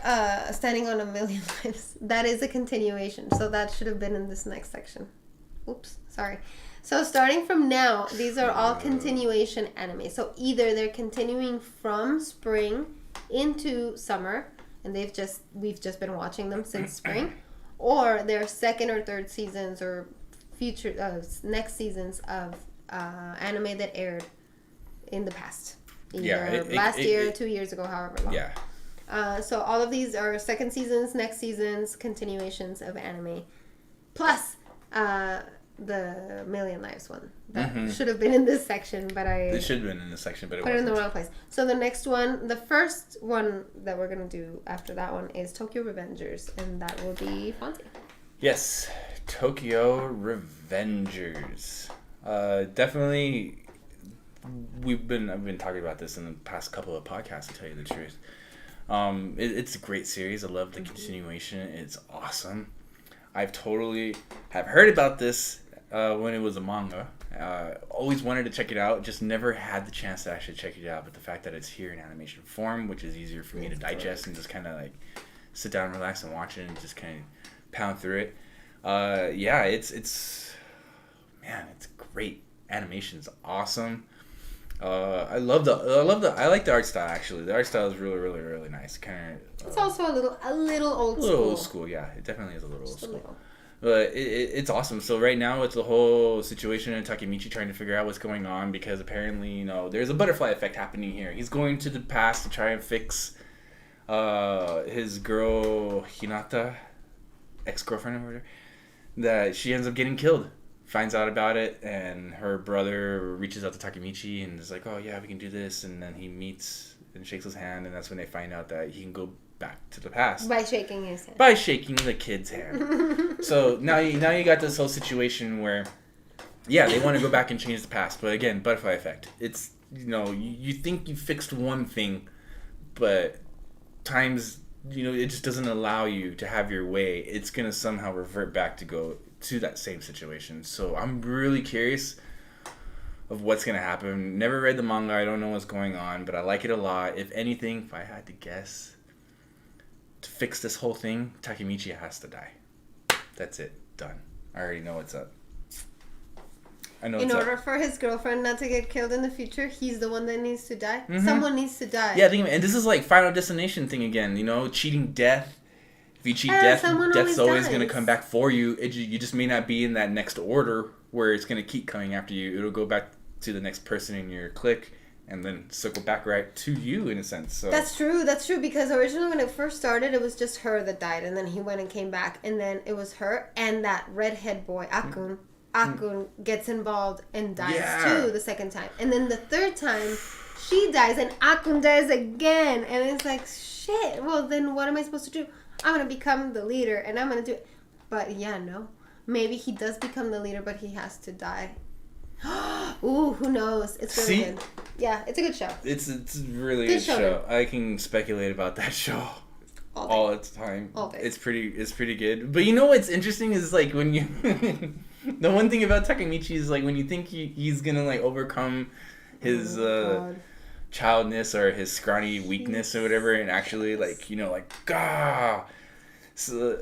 Speaker 2: Standing on a Million Lives. That is a continuation. So that should have been in this next section. Oops, sorry. So starting from now, these are all continuation anime. So either they're continuing from spring into summer, and we've just been watching them since spring, or they're 2nd or 3rd seasons or future next seasons of anime that aired in the past. Last year, 2 years ago, however long.
Speaker 1: Yeah.
Speaker 2: So all of these are 2nd seasons, next seasons, continuations of anime, plus the Million Lives one. That should have been in this section, but it
Speaker 1: should have been in this section, but it
Speaker 2: put
Speaker 1: wasn't.
Speaker 2: it in the wrong place. So the next one, the first one that we're going to do after that one is Tokyo Revengers, and that will be Fonzie.
Speaker 1: Yes, Tokyo Revengers. Definitely, I've been talking about this in the past couple of podcasts, to tell you the truth. It's a great series. I love the continuation. It's awesome. I've totally have heard about this when it was a manga. Always wanted to check it out, just never had the chance to actually check it out. But the fact that it's here in animation form, which is easier for me to digest and just kind of like sit down, relax, and watch it, and just kind of pound through it. It's great. Animation's awesome. I like the art style, actually. The art style is really, really, really nice.
Speaker 2: It's also a little old school.
Speaker 1: A little old school, yeah. It definitely is a little old school. But it's awesome. So right now it's the whole situation in Tsukimichi trying to figure out what's going on, because apparently, there's a butterfly effect happening here. He's going to the past to try and fix his girl Hinata, ex-girlfriend or whatever. that she ends up getting killed. Finds out about it, and her brother reaches out to Tsukimichi and is like, "Oh yeah, we can do this." And then he meets and shakes his hand, and that's when they find out that he can go back to the past
Speaker 2: by shaking his hand.
Speaker 1: By shaking the kid's hand. So now you got this whole situation where, yeah, they want to go back and change the past, but again, butterfly effect. It's you think you fixed one thing, but times it just doesn't allow you to have your way. It's gonna somehow revert back to go to that same situation. So I'm really curious of what's gonna happen. Never read the manga. I don't know what's going on, but I like it a lot. If anything, if I had to guess, to fix this whole thing, Takemichi has to die. That's it. Done. I already know what's up. I know. In order
Speaker 2: for his girlfriend not to get killed in the future, he's the one that needs to die. Mm-hmm. Someone needs to die.
Speaker 1: Yeah, and this is like Final Destination thing again. Cheating death. If you cheat death's always going to come back for you. You just may not be in that next order where it's going to keep coming after you. It'll go back to the next person in your clique and then circle back right to you in a sense. So
Speaker 2: That's true, because originally when it first started, it was just her that died, and then he went and came back, and then it was her and that redhead boy, Akun. Akun gets involved and dies too the second time. And then the third time, she dies and Akun dies again. And it's like, shit, well then what am I supposed to do? I'm going to become the leader and I'm going to do it. But yeah, no. Maybe he does become the leader, but he has to die. Ooh, who knows? It's really good. Yeah, it's a good show.
Speaker 1: It's really good show. I can speculate about that show all the time. All day. It's pretty good. But you know what's interesting is like when you the one thing about Takemichi is like when you think he's gonna like overcome his childness or his scrawny weakness or whatever, and actually so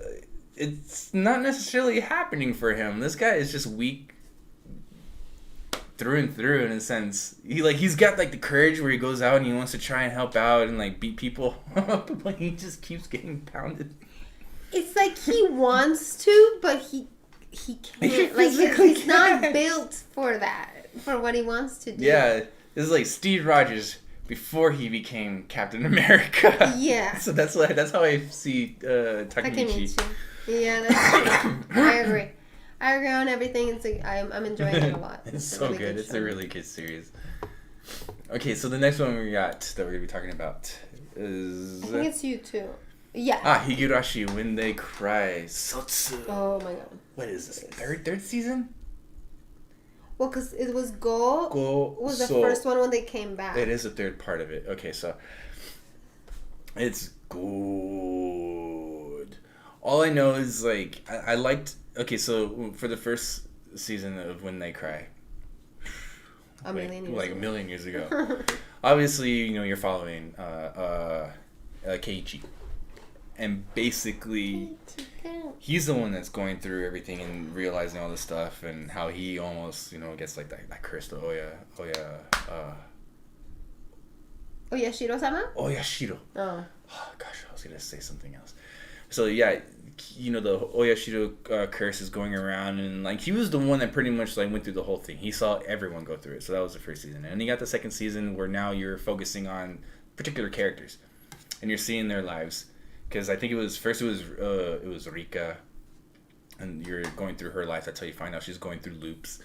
Speaker 1: it's not necessarily happening for him. This guy is just weak through and through in a sense. He's got like the courage where he goes out and he wants to try and help out and like beat people up, but he just keeps getting pounded.
Speaker 2: It's like he wants to, but he can't. Like he's not built for that, for what he wants to do.
Speaker 1: Yeah, this is like Steve Rogers before he became Captain America.
Speaker 2: Yeah.
Speaker 1: So that's how I see Takemichi.
Speaker 2: Yeah, that's true. I agree on everything. I'm enjoying it a lot.
Speaker 1: It's so really good. It's a really good series. Okay, so the next one we got that we're gonna be talking about is
Speaker 2: I think it's you too. Yeah.
Speaker 1: Higurashi When They Cry Sotsu.
Speaker 2: Oh my god.
Speaker 1: What is this? Third season?
Speaker 2: Well, because it was Go was the first one when they came back.
Speaker 1: It is the third part of it. Okay, so it's good. All I know is like I liked. Okay, so for the first season of When They Cry,
Speaker 2: a million
Speaker 1: years ago, obviously you're following Keiichi. And basically, he's the one that's going through everything and realizing all this stuff and how he almost, gets like that cursed
Speaker 2: Oyashiro-sama?
Speaker 1: Oyashiro.
Speaker 2: Oh,
Speaker 1: gosh, I was going to say something else. So, yeah, the Oyashiro curse is going around, and, like, he was the one that pretty much, like, went through the whole thing. He saw everyone go through it. So that was the first season. And you got the second season where now you're focusing on particular characters. And you're seeing their lives. Because I think it was Rika, and you're going through her life. That's how you find out she's going through loops.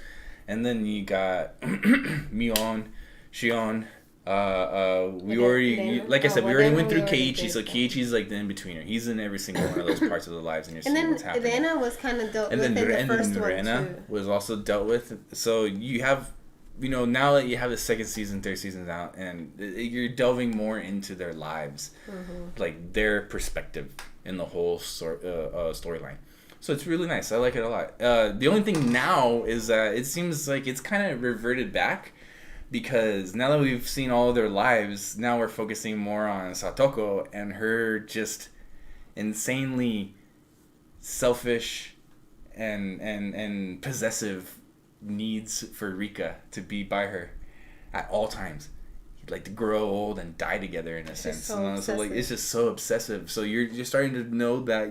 Speaker 1: And then you got Mion, Shion. We already went through Keiichi, so Keiichi's like the in-betweener. He's in every single one of those parts of the lives, and you're seeing what's happening.
Speaker 2: And then Rena was kind of dealt with in the first one,
Speaker 1: Rena was also dealt with. So you have, now that you have the second season, third season's out, and you're delving more into their lives, like their perspective in the whole storyline. So it's really nice. I like it a lot. The only thing now is that it seems like it's kind of reverted back, because now that we've seen all of their lives, now we're focusing more on Satoko and her just insanely selfish and possessive needs for Rika to be by her at all times, like to grow old and die together in a sense. So like it's just so obsessive. So you're starting to know that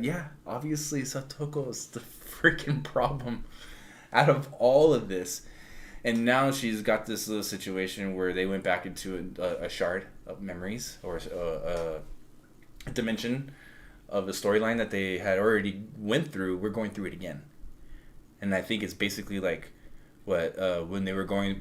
Speaker 1: obviously Satoko is the freaking problem out of all of this. And now she's got this little situation where they went back into a shard of memories, or a dimension of a storyline that they had already went through. We're going through it again. and I think it's basically like what when we were going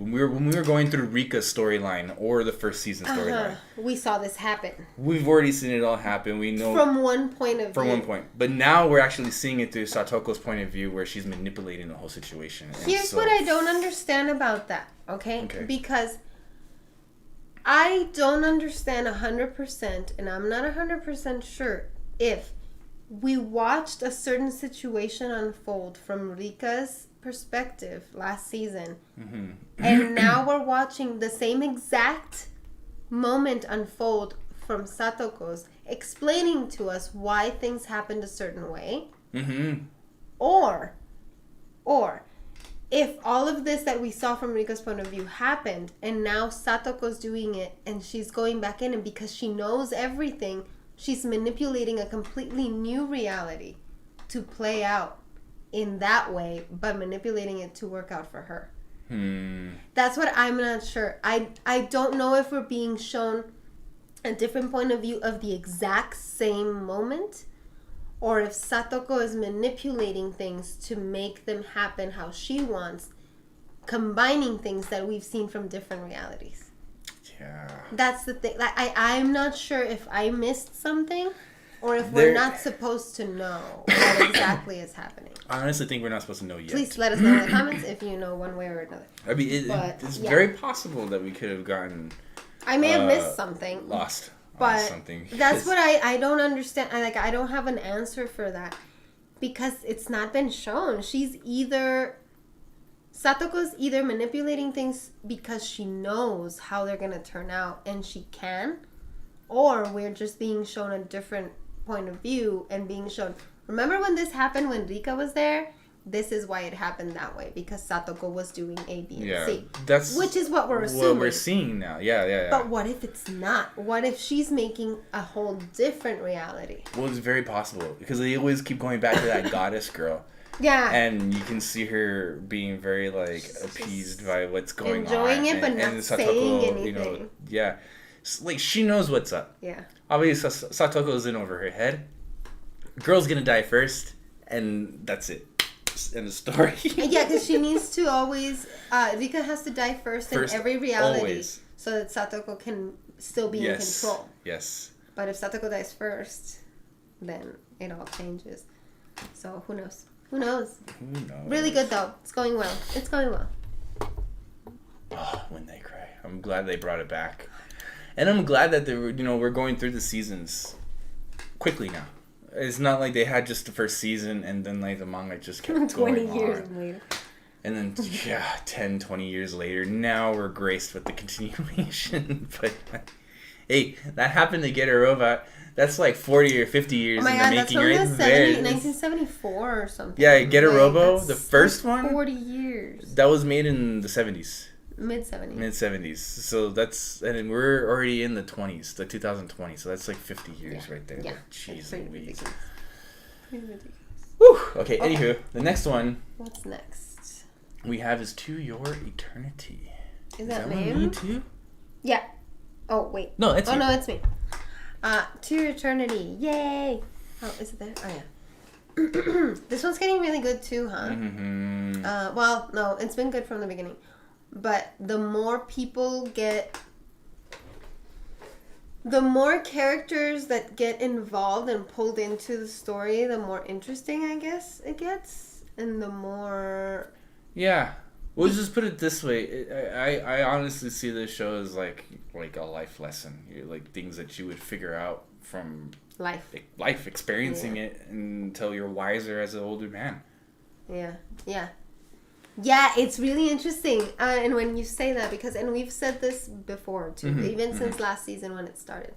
Speaker 1: through Rika's storyline or the first season storyline.
Speaker 2: We saw this happen.
Speaker 1: We've already seen it all happen. We know
Speaker 2: from one point of view.
Speaker 1: From one point, but now we're actually seeing it through Satoko's point of view, where she's manipulating the whole situation.
Speaker 2: Here's what I don't understand about that. Okay, because I don't understand 100%, and I'm not 100% sure if we watched a certain situation unfold from Rika's perspective last season, and now we're watching the same exact moment unfold from Satoko's, explaining to us why things happened a certain way, or if all of this that we saw from Rika's point of view happened, and now Satoko's doing it, and she's going back in, and because she knows everything, she's manipulating a completely new reality to play out in that way, but manipulating it to work out for her. That's what I'm not sure. I don't know if we're being shown a different point of view of the exact same moment, or if Satoko is manipulating things to make them happen how she wants, combining things that we've seen from different realities.
Speaker 1: Yeah.
Speaker 2: That's the thing. Like, I'm not sure if I missed something, or if we're not supposed to know what exactly is happening.
Speaker 1: I honestly think we're not supposed to know yet.
Speaker 2: Please let us know in the comments if you know one way or another.
Speaker 1: I mean, it's very possible that we could have gotten...
Speaker 2: I may have missed something.
Speaker 1: Lost.
Speaker 2: But
Speaker 1: something.
Speaker 2: That's what I don't understand. I don't have an answer for that, because it's not been shown. Satoko's either manipulating things because she knows how they're gonna turn out and she can, or we're just being shown a different point of view and being shown, remember when this happened when Rika was there? This is why it happened that way, because Satoko was doing A, B, and C. Which is what we're assuming. What
Speaker 1: we're seeing now. Yeah.
Speaker 2: But what if it's not? What if she's making a whole different reality?
Speaker 1: Well, it's very possible, because they always keep going back to that goddess girl.
Speaker 2: Yeah.
Speaker 1: And you can see her being very, like, appeased by what's going
Speaker 2: enjoying
Speaker 1: on.
Speaker 2: Enjoying it, but not Satoko, saying anything. You know,
Speaker 1: yeah. Like, she knows what's up.
Speaker 2: Yeah.
Speaker 1: Obviously, Satoko's in over her head. Girl's gonna die first, and that's it. In the story.
Speaker 2: Yeah, because she needs to always... Rika has to die first in every reality. Always. So that Satoko can still be in control.
Speaker 1: Yes.
Speaker 2: But if Satoko dies first, then it all changes. So who knows? Who knows? Really good, though. It's going well.
Speaker 1: Oh, when they cry. I'm glad they brought it back. And I'm glad that they were, we're going through the seasons quickly now. It's not like they had just the first season and then like the manga just kept
Speaker 2: 20
Speaker 1: going
Speaker 2: years
Speaker 1: on.
Speaker 2: later.
Speaker 1: And then 10, 20 years later, now we're graced with the continuation. But hey, that happened to get a robot. That's like 40 or 50 years in the making right there.
Speaker 2: 1974 or something.
Speaker 1: Yeah, Get a Robo, the first one.
Speaker 2: 40 years.
Speaker 1: That was made in the 70s.
Speaker 2: Mid-70s.
Speaker 1: So that's, and we're already in the 20s, the 2020. So that's like 50 years right there.
Speaker 2: Yeah.
Speaker 1: Jeez Louise.
Speaker 2: Pretty ridiculous.
Speaker 1: Woo! Okay, anywho, the next one.
Speaker 2: What's next?
Speaker 1: We have is To Your Eternity.
Speaker 2: Is that me
Speaker 1: too?
Speaker 2: Yeah. Oh, wait.
Speaker 1: No, it's you.
Speaker 2: Oh, no, it's me. To Your Eternity. Yay! Oh, is it there? Oh, yeah. This one's getting really good too, huh?
Speaker 1: Mm-hmm.
Speaker 2: Well, no, it's been good from the beginning. But the more people the more characters that get involved and pulled into the story, the more interesting, I guess, it gets. And the more...
Speaker 1: Yeah. We'll just put it this way. I honestly see this show as like a life lesson. Like things that you would figure out from... Life, experiencing it until you're wiser as an older man.
Speaker 2: Yeah. Yeah, it's really interesting. And when you say that, and we've said this before too, even since last season when it started.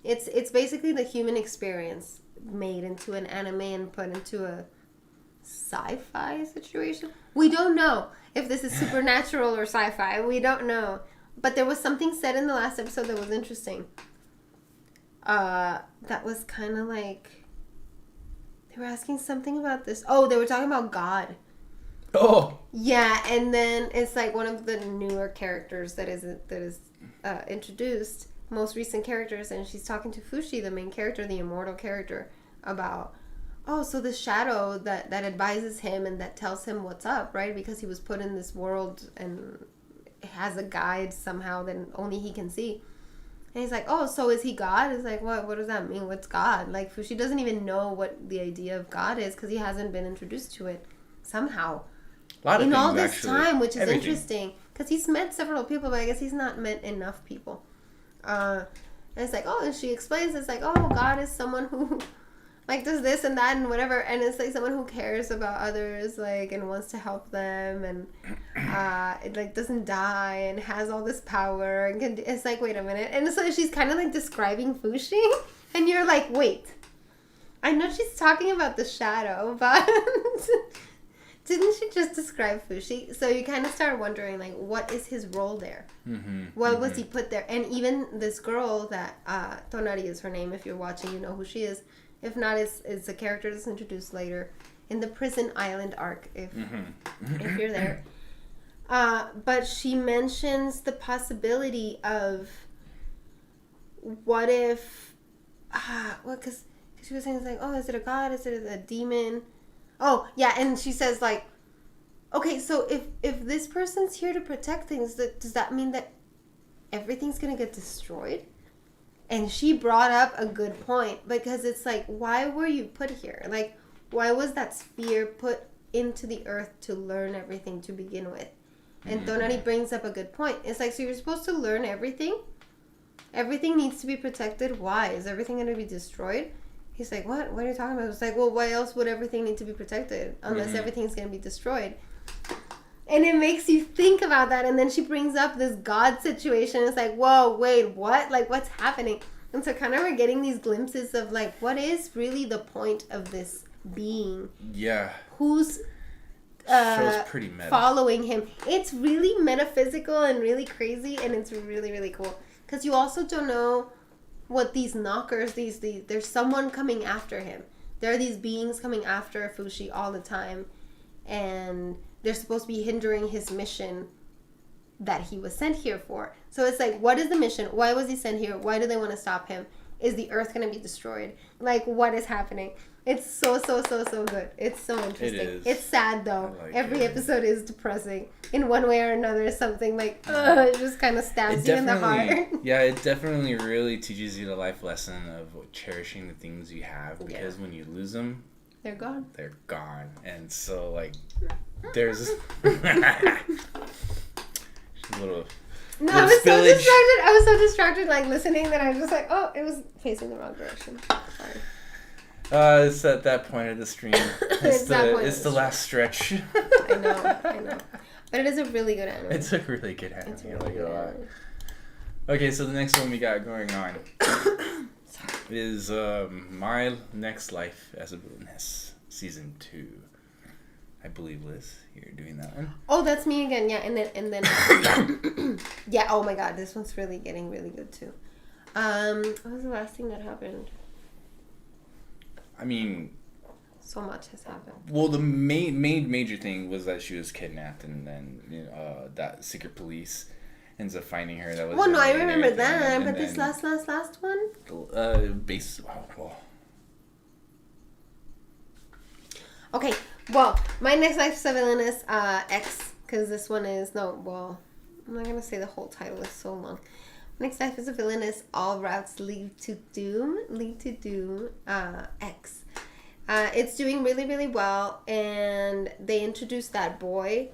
Speaker 2: It's basically the human experience made into an anime and put into a sci-fi situation. We don't know if this is supernatural or sci-fi. We don't know. But there was something said in the last episode that was interesting. That was kind of like... They were asking something about this. Oh, they were talking about God.
Speaker 1: Oh.
Speaker 2: Yeah, and then it's like one of the newer characters that is introduced, most recent characters, and she's talking to Fushi, the main character, the immortal character, about oh, so the shadow that advises him and that tells him what's up, right? Because he was put in this world and has a guide somehow that only he can see. And he's like, oh, so is he God? It's like, what does that mean? What's God? Like, Fushi doesn't even know what the idea of God is because he hasn't been introduced to it somehow.
Speaker 1: A lot of
Speaker 2: in
Speaker 1: things,
Speaker 2: all this
Speaker 1: actually.
Speaker 2: time, which is
Speaker 1: Everything.
Speaker 2: interesting. Because he's met several people, but I guess he's not met enough people. And it's like, oh, and she explains, it's like, oh, God is someone who, like, does this and that and whatever. And it's, like, someone who cares about others, like, and wants to help them. And, it, like, doesn't die and has all this power. And can, it's like, wait a minute. And so she's kind of, like, describing Fushi. And you're like, wait. I know she's talking about the shadow, but... Didn't she just describe Fushi? So you kind of start wondering, like, what is his role there?
Speaker 1: Mm-hmm.
Speaker 2: Why was he put there? And even this girl that, Tonari is her name. If you're watching, you know who she is. If not, it's a character that's introduced later in the Prison Island arc, if you're there. But she mentions the possibility of what if, because she was saying, it's like, oh, is it a god? Is it a demon? Oh, yeah, and she says, like, okay, so if this person's here to protect things, does that mean that everything's going to get destroyed? And she brought up a good point, because it's like, why were you put here? Like, why was that sphere put into the earth to learn everything to begin with? And Tonari brings up a good point. It's like, so you're supposed to learn everything? Everything needs to be protected. Why? Is everything going to be destroyed? He's like, what? What are you talking about? It's like, well, why else would everything need to be protected? Unless everything's going to be destroyed. And it makes you think about that. And then she brings up this God situation. It's like, whoa, wait, what? Like, what's happening? And so kind of we're getting these glimpses of, like, what is really the point of this being?
Speaker 1: Yeah.
Speaker 2: Who's
Speaker 1: show's pretty meta.
Speaker 2: Following him? It's really metaphysical and really crazy. And it's really, really cool. Because you also don't know... what these knockers, there's someone coming after him. There are these beings coming after Fushi all the time. And they're supposed to be hindering his mission that he was sent here for. So it's like, what is the mission? Why was he sent here? Why do they want to stop him? Is the earth going to be destroyed? Like, what is happening? It's so good. It's so interesting.
Speaker 1: It is.
Speaker 2: It's sad, though.
Speaker 1: Like
Speaker 2: Every
Speaker 1: it.
Speaker 2: Episode is depressing. In one way or another, something like, it just kind of stabs you in the heart.
Speaker 1: Yeah, it definitely really teaches you the life lesson of cherishing the things you have. Because when you lose them...
Speaker 2: they're gone.
Speaker 1: They're gone. And so, like, there's this... little...
Speaker 2: No, I was so distracted. I was so distracted, like, listening that I was just like, oh, it was facing the wrong direction. Sorry.
Speaker 1: It's at that point of the stream. It's the last stretch.
Speaker 2: I know. But it is a really good anime.
Speaker 1: It's a really good anime.
Speaker 2: It's a really good anime.
Speaker 1: Okay, so the next one we got going on is My Next Life as a Villainess, Season 2. I believe, Liz, you're doing that one.
Speaker 2: Oh, that's me again. Yeah, and then yeah. Oh my God, this one's really getting really good too. What was the last thing that happened?
Speaker 1: I mean,
Speaker 2: so much has happened.
Speaker 1: Well, the major thing was that she was kidnapped, and then that secret police ends up finding her. That was.
Speaker 2: Well, no, I remember that, but this last one. Okay, well, My Next Life as a Villainess X, because this one is I'm not gonna say the whole title. It's so long. Next Life as a Villainess, All Routes Lead to Doom, X. It's doing really, really well, and they introduced that boy,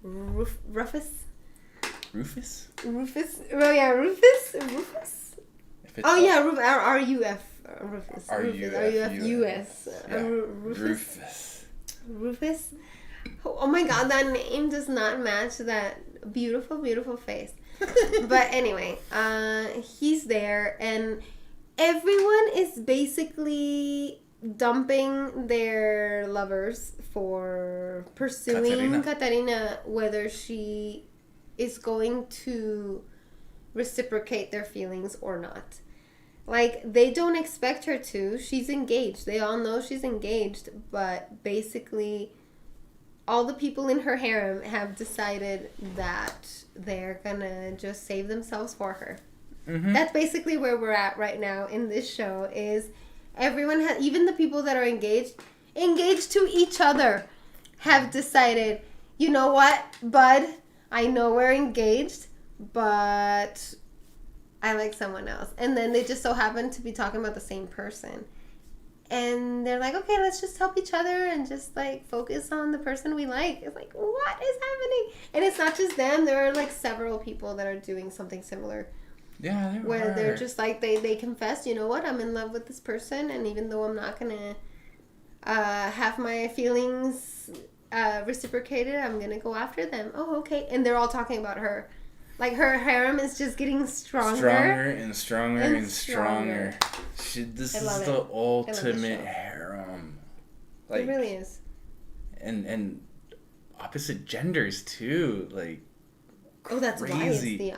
Speaker 2: Rufus.
Speaker 1: Rufus?
Speaker 2: Oh yeah, Rufus. Oh yeah, R-U-F. Rufus. R-U-F-U-S. Rufus. Oh my God, that name does not match that beautiful, beautiful face. But anyway, he's there, and everyone is basically dumping their lovers for pursuing Katarina, whether she is going to reciprocate their feelings or not. Like, they don't expect her to. She's engaged. They all know she's engaged, but basically all the people in her harem have decided that they're gonna just save themselves for her. Mm-hmm. That's basically where we're at right now in this show, is Everyone has, even the people that are engaged to each other, have decided, you know what, bud, I know we're engaged, but I like someone else. And then they just so happen to be talking about the same person. And they're like, okay, let's just help each other and just, like, focus on the person we like. It's like, what is happening? And it's not just them. There are, like, several people that are doing something similar.
Speaker 1: Yeah, there
Speaker 2: where
Speaker 1: are.
Speaker 2: They're just, like, they confess, you know what, I'm in love with this person. And even though I'm not going to have my feelings reciprocated, I'm going to go after them. Oh, okay. And they're all talking about her. Like, her harem is just getting stronger.
Speaker 1: Stronger and stronger and stronger. This is the ultimate harem. Like,
Speaker 2: it really is.
Speaker 1: And opposite genders, too. Like, crazy.
Speaker 2: Oh, that's why it's the...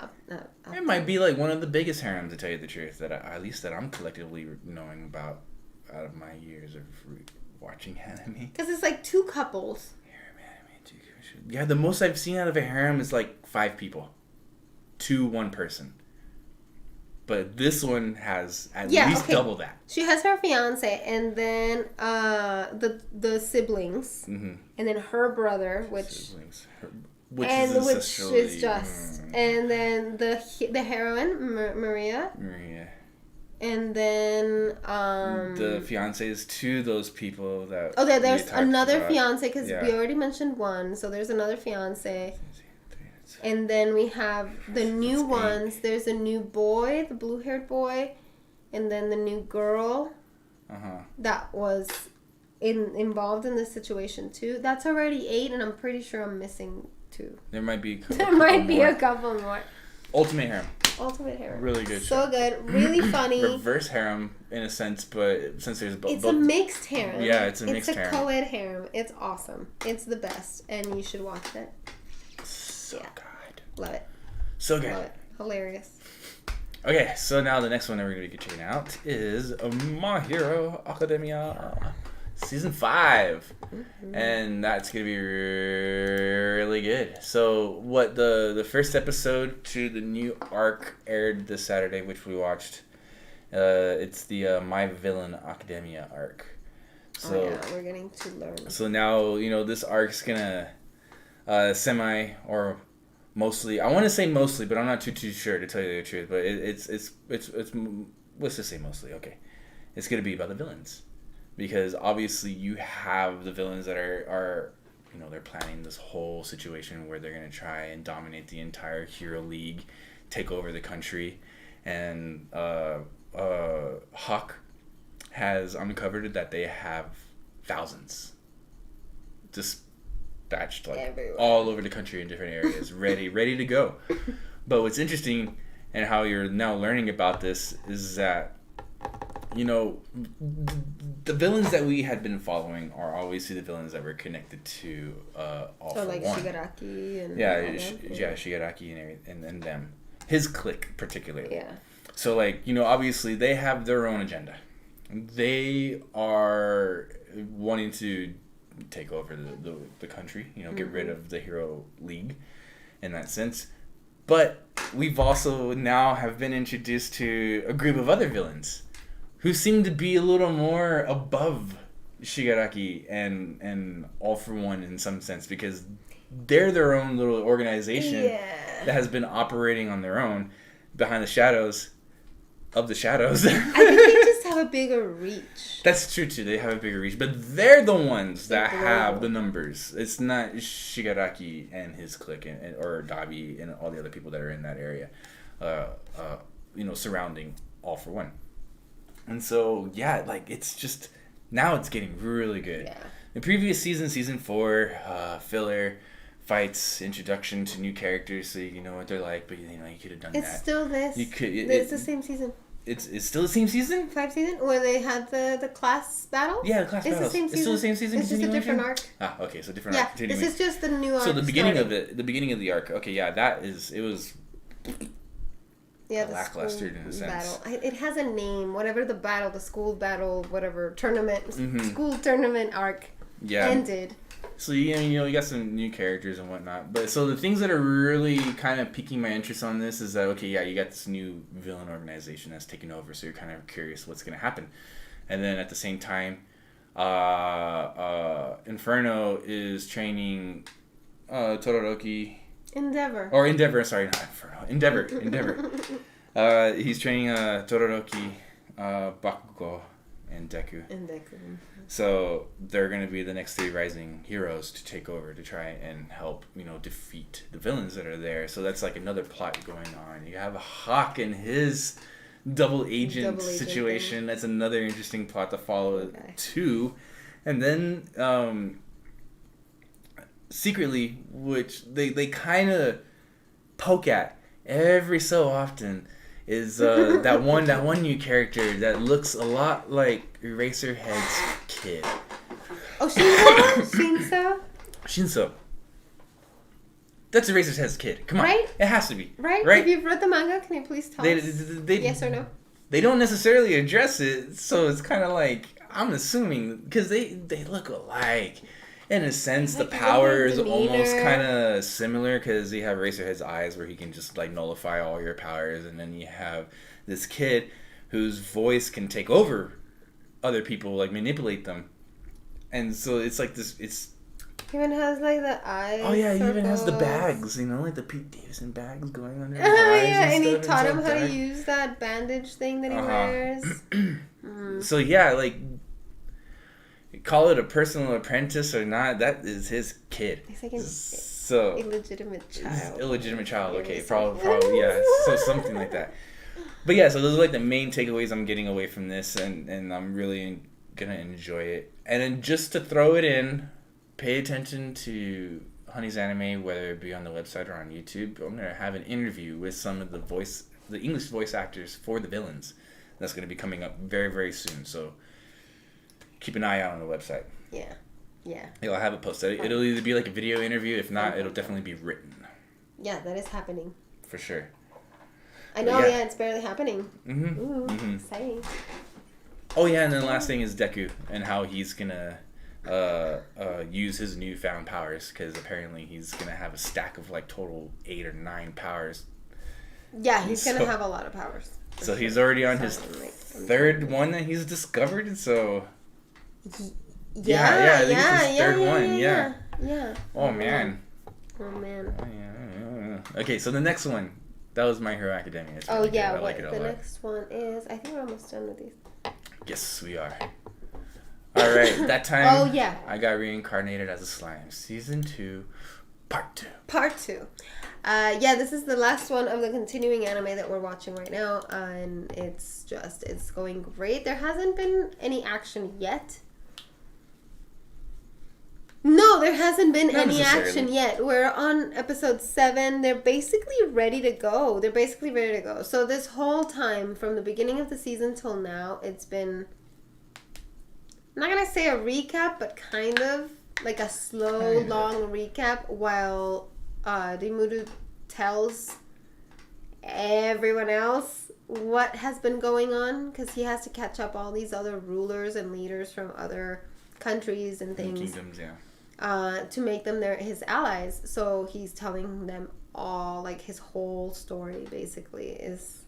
Speaker 1: it might be, like, one of the biggest harems, to tell you the truth, that at least that I'm collectively knowing about out of my years of watching anime.
Speaker 2: Because it's, like, 2 couples.
Speaker 1: Yeah, the most I've seen out of a harem is, like, 5 people. To 1 person. But this one has at least double that.
Speaker 2: She has her fiance, and then the siblings, and then her brother, which is just, and then the heroine Maria, and then
Speaker 1: the fiance is to those people that.
Speaker 2: Oh, there's another fiance because we already mentioned one, so there's another fiance. And then we have the new ones. There's a new boy, the blue-haired boy, and then the new girl that was involved in this situation too. That's already 8, and I'm pretty sure I'm missing 2.
Speaker 1: There might be
Speaker 2: a couple more.
Speaker 1: Ultimate harem. Really good
Speaker 2: show. So good. Really funny.
Speaker 1: Reverse harem in a sense, but since there's both.
Speaker 2: It's a mixed harem.
Speaker 1: Yeah, it's a mixed harem.
Speaker 2: It's a co-ed harem. It's awesome. It's the best, and you should watch it.
Speaker 1: So good.
Speaker 2: Love it.
Speaker 1: So good.
Speaker 2: Love it. Hilarious.
Speaker 1: Okay, so now the next one that we're going to be checking out is My Hero Academia Season 5. And that's going to be really good. So what the first episode to the new arc aired this Saturday, which we watched. It's the My Villain Academia arc. So,
Speaker 2: we're getting to learn.
Speaker 1: So now, this arc's going to semi or mostly, I want to say mostly, but I'm not too sure, to tell you the truth. But it's let's just say mostly. Okay, it's gonna be about the villains, because obviously you have the villains that are they're planning this whole situation where they're gonna try and dominate the entire hero league, take over the country, and Hawk has uncovered that they have thousands. Just batched all over the country in different areas, ready to go. But what's interesting and how you're now learning about this is that the villains that we had been following are obviously the villains that were connected to All for One.
Speaker 2: Shigaraki and
Speaker 1: Shigaraki and everything, and them, his clique particularly.
Speaker 2: Yeah.
Speaker 1: So obviously they have their own agenda. They are wanting to take over the country, get rid of the Hero League in that sense. But we've also now have been introduced to a group of other villains who seem to be a little more above Shigaraki and All for One in some sense, because they're their own little organization that has been operating on their own behind the shadows of the shadows.
Speaker 2: I think they just have a bigger reach.
Speaker 1: That's true too. They have a bigger reach, but they're the ones that have the numbers. It's not Shigaraki and his clique, or Dabi and all the other people that are in that area, surrounding All for One. And so it's just now it's getting really good. Yeah. The previous season 4, filler. Fights, introduction to new characters, so you know what they're like, but you could have done that.
Speaker 2: It's still this. It's the same season.
Speaker 1: It's still the same season?
Speaker 2: 5 season? Where they had the class battle?
Speaker 1: Yeah, the class battle.
Speaker 2: It's the same season.
Speaker 1: It's still the same season?
Speaker 2: It's just a different arc.
Speaker 1: Okay, so different arc.
Speaker 2: Yeah, this is just the new arc.
Speaker 1: So the beginning of the beginning of the arc, okay, yeah, it was lackluster in a sense.
Speaker 2: Battle. It has a name, whatever the school battle, whatever, tournament, school tournament arc ended.
Speaker 1: So you got some new characters and whatnot, but so the things that are really kind of piquing my interest on this is that you got this new villain organization that's taking over, so you're kind of curious what's going to happen. And then at the same time, Inferno is training Todoroki. Endeavor, sorry, not Inferno. Endeavor. He's training Todoroki, Bakugo, and Deku. So they're going to be the next 3 rising heroes to take over to try and help, defeat the villains that are there. So that's like another plot going on. You have Hawk and his double agent situation. That's another interesting plot to follow too. And then secretly, which they kind of poke at every so often, is that one new character that looks a lot like Eraserhead's kid.
Speaker 2: Oh, Shinso?
Speaker 1: Shinso. That's Eraserhead's kid. Come on. Right? It has to be.
Speaker 2: Right? If you've read the manga, can you please tell us? Yes or no?
Speaker 1: They don't necessarily address it, so it's kind of like, I'm assuming, because they look alike. In a sense, the power is almost kind of similar because you have Eraserhead's eyes where he can just like nullify all your powers, and then you have this kid whose voice can take over other people, like manipulate them, and so it's like this. It's
Speaker 2: he even has like the eyes.
Speaker 1: Oh yeah, he even has the bags, like the Pete Davidson bags going under his eyes.
Speaker 2: Oh yeah, and he taught him how to use that bandage thing that he wears.
Speaker 1: So yeah, like. Call it a personal apprentice or not, that is his kid.
Speaker 2: He's like an illegitimate child.
Speaker 1: Illegitimate child, okay. Probably, yeah. So something like that. But yeah, so those are like the main takeaways I'm getting away from this, and I'm really going to enjoy it. And then just to throw it in, pay attention to Honey's Anime, whether it be on the website or on YouTube. I'm going to have an interview with some of the English voice actors for the villains. That's going to be coming up very, very soon, so... keep an eye out on the website.
Speaker 2: Yeah.
Speaker 1: I'll have it posted. It'll either be like a video interview. If not, it'll definitely be written.
Speaker 2: Yeah, that is happening.
Speaker 1: For sure.
Speaker 2: I know, yeah, it's barely happening. Mm-hmm. Ooh, exciting.
Speaker 1: Oh, yeah, and then the last thing is Deku and how he's going to use his newfound powers, because apparently he's going to have a stack of like total 8 or 9 powers.
Speaker 2: Yeah, he's going to have a lot of powers.
Speaker 1: So he's already on his third one that he's discovered, so... Yeah, I think it's his third one. Yeah. Oh man. Okay, so the next one, that was My Hero Academia.
Speaker 2: Oh really yeah, the next one is, I think we're almost done with these.
Speaker 1: Yes, we are. All right, that time.
Speaker 2: Oh yeah.
Speaker 1: I got reincarnated as a slime. Season 2, Part 2.
Speaker 2: Part 2. Yeah, this is the last one of the continuing anime that we're watching right now, and it's going great. There hasn't been any action yet. No, there hasn't been any action yet. We're on episode 7. They're basically ready to go. So this whole time, from the beginning of the season till now, it's been, I'm not going to say a recap, but kind of like a slow, long recap while Rimuru tells everyone else what has been going on, because he has to catch up all these other rulers and leaders from other countries and things.
Speaker 1: Kingdoms, yeah.
Speaker 2: To make them his allies. So he's telling them all, like, his whole story, basically, is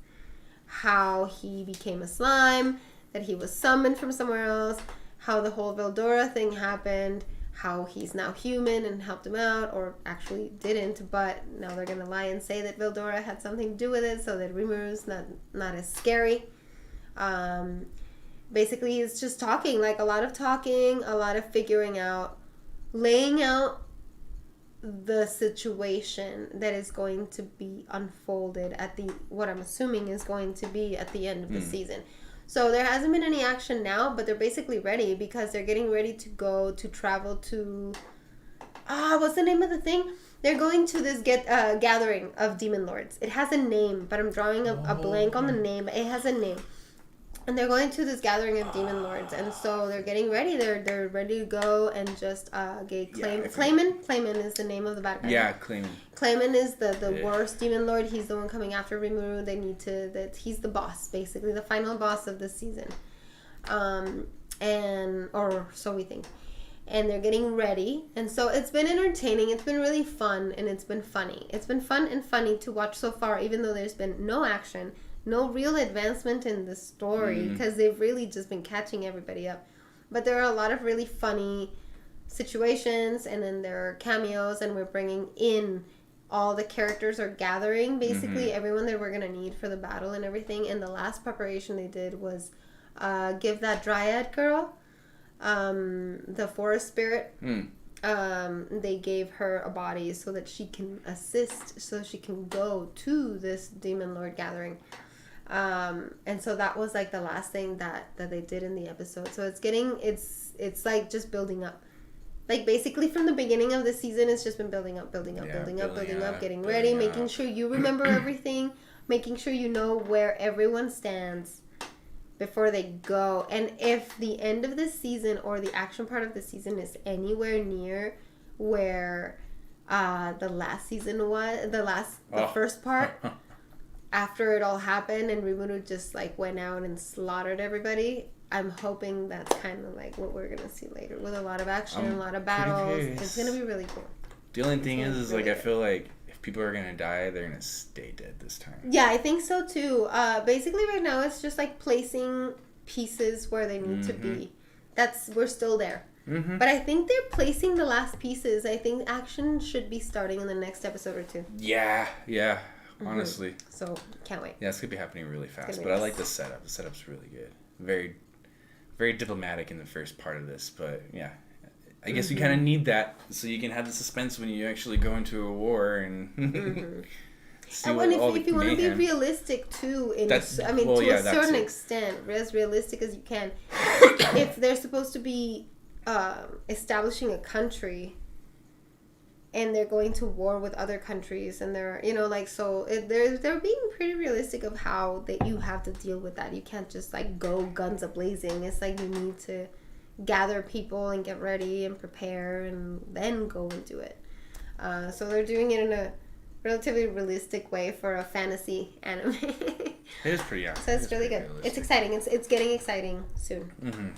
Speaker 2: how he became a slime, that he was summoned from somewhere else, how the whole Veldora thing happened, how he's now human and helped him out, or actually didn't, but now they're going to lie and say that Veldora had something to do with it, so that Rimuru's not as scary. Basically, it's just talking, like a lot of figuring out, laying out the situation that is going to be unfolded at what I'm assuming is going to be at the end of the season. So there hasn't been any action now, but they're basically ready because they're getting ready to travel to... what's the name of the thing? They're going to this gathering of demon lords. It has a name, but I'm drawing a blank on the name. It has a name. And they're going to this gathering of demon lords, and so they're getting ready. They're ready to go and just get Clayman. Clayman is the name of the bad guy.
Speaker 1: Yeah, Clayman. Clayman
Speaker 2: is the worst demon lord. He's the one coming after Rimuru. He's the boss, basically, the final boss of this season, or so we think. And they're getting ready, and so it's been entertaining. It's been really fun, and it's been funny. It's been fun and funny to watch so far, even though there's been no action. no real advancement in the story because they've really just been catching everybody up. But there are a lot of really funny situations, and then there are cameos, and we're bringing in all the characters are gathering, basically everyone that we're going to need for the battle and everything. And the last preparation they did was give that dryad girl, the forest spirit, they gave her a body so that she can assist, so she can go to this demon lord gathering. And so that was like the last thing that they did in the episode. So it's like just building up. Like basically from the beginning of the season, it's just been building up, getting ready, making sure you remember everything, making sure you know where everyone stands before they go. And if the end of the season or the action part of the season is anywhere near where the last season was, the first part, after it all happened and Rimuru just like went out and slaughtered everybody, I'm hoping that's kind of like what we're going to see later with a lot of action, a lot of battles. It's going to be really cool.
Speaker 1: The only thing is like, I feel like if people are going to die, they're going to stay dead this time.
Speaker 2: Yeah, I think so too. Basically right now it's just like placing pieces where they need to be. We're still there. But I think they're placing the last pieces. I think action should be starting in the next episode or two.
Speaker 1: Yeah. Honestly.
Speaker 2: So, can't wait.
Speaker 1: Yeah, it's going to be happening really fast. But I like the setup. The setup's really good. Very, very diplomatic in the first part of this. But, yeah. I guess you kind of need that so you can have the suspense when you actually go into a war and...
Speaker 2: And if you want to be realistic, too, to a certain extent, as realistic as you can, if they're supposed to be establishing a country... and they're going to war with other countries, and they're, they're being pretty realistic of how that you have to deal with that. You can't just like go guns a-blazing. It's like you need to gather people and get ready and prepare and then go and do it. So they're doing it in a relatively realistic way for a fantasy anime.
Speaker 1: It is pretty awesome.
Speaker 2: So it's really good. Realistic. It's exciting. It's getting exciting soon.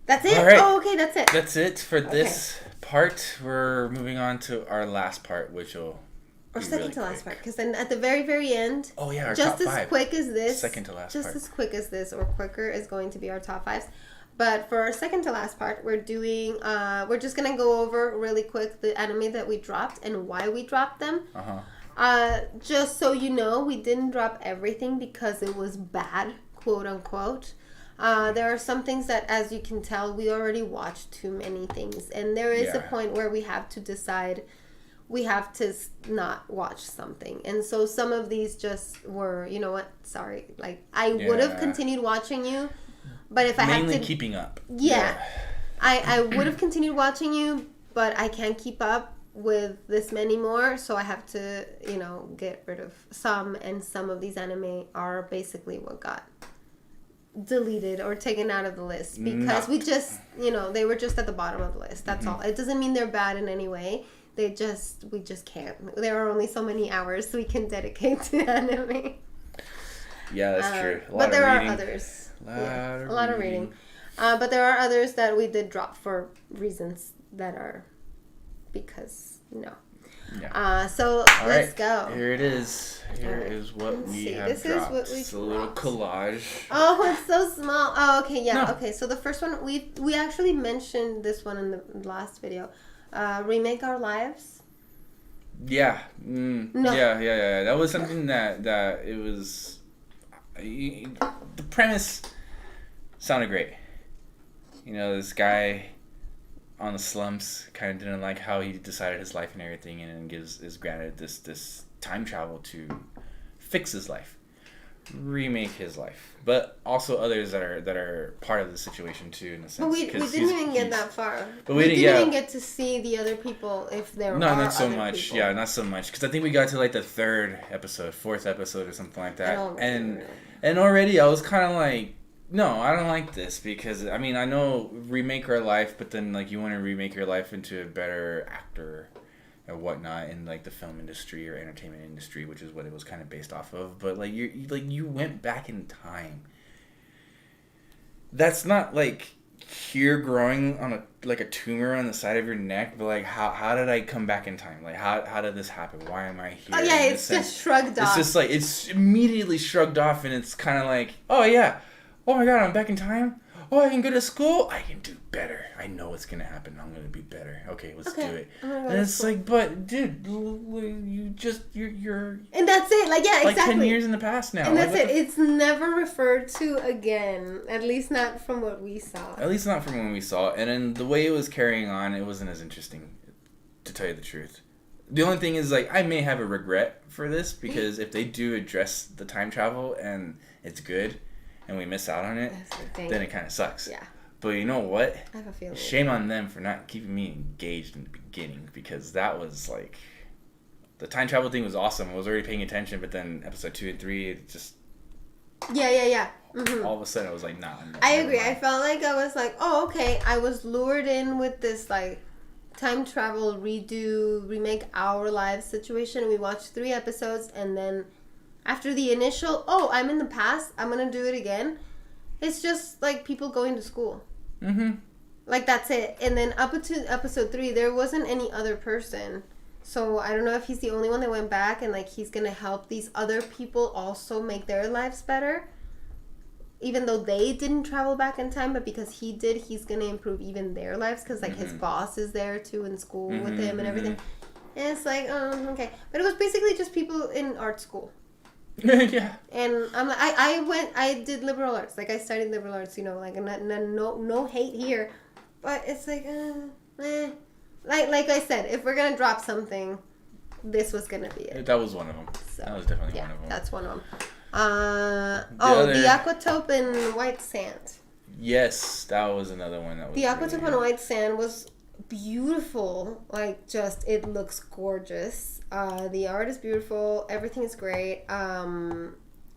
Speaker 2: That's it?
Speaker 1: All right.
Speaker 2: Oh, okay, that's it.
Speaker 1: That's it for this part. We're moving on to our last part, which will
Speaker 2: or second really to last part, because then at the very, very end,
Speaker 1: our
Speaker 2: just
Speaker 1: top
Speaker 2: as
Speaker 1: five.
Speaker 2: Quick as this,
Speaker 1: second to last
Speaker 2: just
Speaker 1: part.
Speaker 2: as quick as this, or quicker, is going to be our top fives. But for our second to last part, we're doing, we're just gonna go over really quick the anime that we dropped and why we dropped them. Just so you know, we didn't drop everything because it was bad, quote unquote. There are some things that, as you can tell, we already watched too many things. And there is a point where we have to decide we have to not watch something. And so some of these just were, you know what, sorry. Like, I would have continued watching you, but if I had to...
Speaker 1: Mainly keeping up.
Speaker 2: Yeah. I would have continued watching you, but I can't keep up with this many more. So I have to, get rid of some. And some of these anime are basically what got... deleted or taken out of the list because we just they were just at the bottom of the list. That's all. It doesn't mean they're bad in any way. We just can't. There are only so many hours we can dedicate to anime.
Speaker 1: Yeah, that's true.
Speaker 2: But there are others. A lot of reading. But there are others that we did drop for reasons that are because no. Yeah. So let's go.
Speaker 1: Here it is. Here is what we have
Speaker 2: this
Speaker 1: dropped.
Speaker 2: Is what we
Speaker 1: it's a little collage.
Speaker 2: Oh, it's so small. Oh, okay, yeah. No. Okay, so the first one, we actually mentioned this one in the last video. Remake Our Lives.
Speaker 1: Yeah. No. Yeah. That was something that it was... the premise sounded great. This guy... on the slumps, kind of didn't like how he decided his life and everything, and is granted this time travel to fix his life, remake his life, but also others that are part of the situation too, in a sense.
Speaker 2: But we didn't even get that far.
Speaker 1: But
Speaker 2: we didn't even get to see the other people if there were
Speaker 1: not so much.
Speaker 2: People.
Speaker 1: Yeah, not so much, because I think we got to like the fourth episode or something like that, and already I was kind of like, no, I don't like this, because I know remake our life, but then like you want to remake your life into a better actor and whatnot in like the film industry or entertainment industry, which is what it was kind of based off of. But like you went back in time. That's not like tear growing on a tumor on the side of your neck, but like how did I come back in time? Like how did this happen? Why am I here?
Speaker 2: Oh yeah, it's just shrugged off.
Speaker 1: It's just like it's immediately shrugged off, and it's kind of like, oh yeah, oh my god, I'm back in time. Oh, I can go to school. I can do better. I know what's gonna happen. I'm gonna be better. Okay, let's do it. And it's like, but dude, you're.
Speaker 2: And that's it. Like yeah,
Speaker 1: like
Speaker 2: exactly.
Speaker 1: 10 years in the past now.
Speaker 2: And that's it. It's never referred to again. At least not from what we saw.
Speaker 1: At least not from when we saw it. And then the way it was carrying on, it wasn't as interesting, to tell you the truth. The only thing is, like, I may have a regret for this because if they do address the time travel and it's good, and we miss out on it, then it kind of sucks.
Speaker 2: Yeah.
Speaker 1: But you know what?
Speaker 2: I have a feeling.
Speaker 1: Shame on them for not keeping me engaged in the beginning, because that was like, the time travel thing was awesome. I was already paying attention, but then episode 2 and 3, it just.
Speaker 2: Yeah. Mm-hmm.
Speaker 1: All of a sudden, I was like, nah.
Speaker 2: I agree. I felt like I was like, oh, okay. I was lured in with this like time travel remake our lives situation. We watched 3 episodes, and then. After the initial, oh, I'm in the past, I'm going to do it again, it's just, like, people going to school.
Speaker 1: Mm-hmm.
Speaker 2: Like, that's it. And then up to episode 3, there wasn't any other person. So, I don't know if he's the only one that went back and, like, he's going to help these other people also make their lives better. Even though they didn't travel back in time, but because he did, he's going to improve even their lives. Because, like, his boss is there, too, in school with him and everything. And it's like, okay. But it was basically just people in art school.
Speaker 1: Yeah.
Speaker 2: And I'm like, I did liberal arts. Like, I studied liberal arts, you know, like, no hate here. But it's like, Like I said, if we're going to drop something, this was going to be it.
Speaker 1: That was one of them. So, that was definitely one of them.
Speaker 2: That's one of them. The Aquatope and White Sand.
Speaker 1: Yes, that was another one. That was
Speaker 2: the Aquatope and White Sand was beautiful. Like, just, it looks gorgeous. The art is beautiful. Everything is great.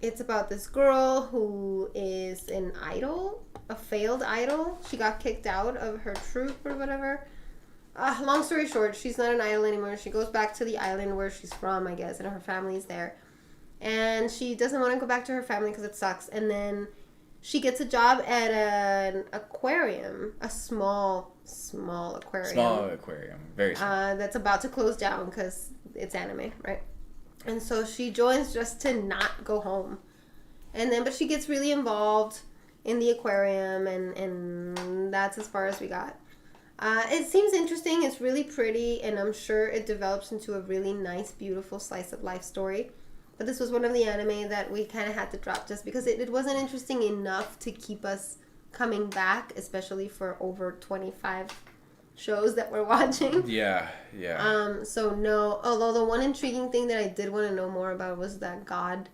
Speaker 2: It's about this girl who is an idol, a failed idol. She got kicked out of her troupe or whatever. Long story short, she's not an idol anymore. She goes back to the island where she's from, I guess, and her family's there. And she doesn't want to go back to her family because it sucks. And then she gets a job at an aquarium, a small aquarium.
Speaker 1: Small aquarium, very small.
Speaker 2: That's about to close down because it's anime, right? And so she joins just to not go home. And then, but she gets really involved in the aquarium, and that's as far as we got. It seems interesting. It's really pretty, and I'm sure it develops into a really nice, beautiful slice of life story. But this was one of the anime that we kind of had to drop just because it wasn't interesting enough to keep us coming back, especially for over 25 shows that we're watching.
Speaker 1: Yeah.
Speaker 2: So no, although the one intriguing thing that I did want to know more about was that god.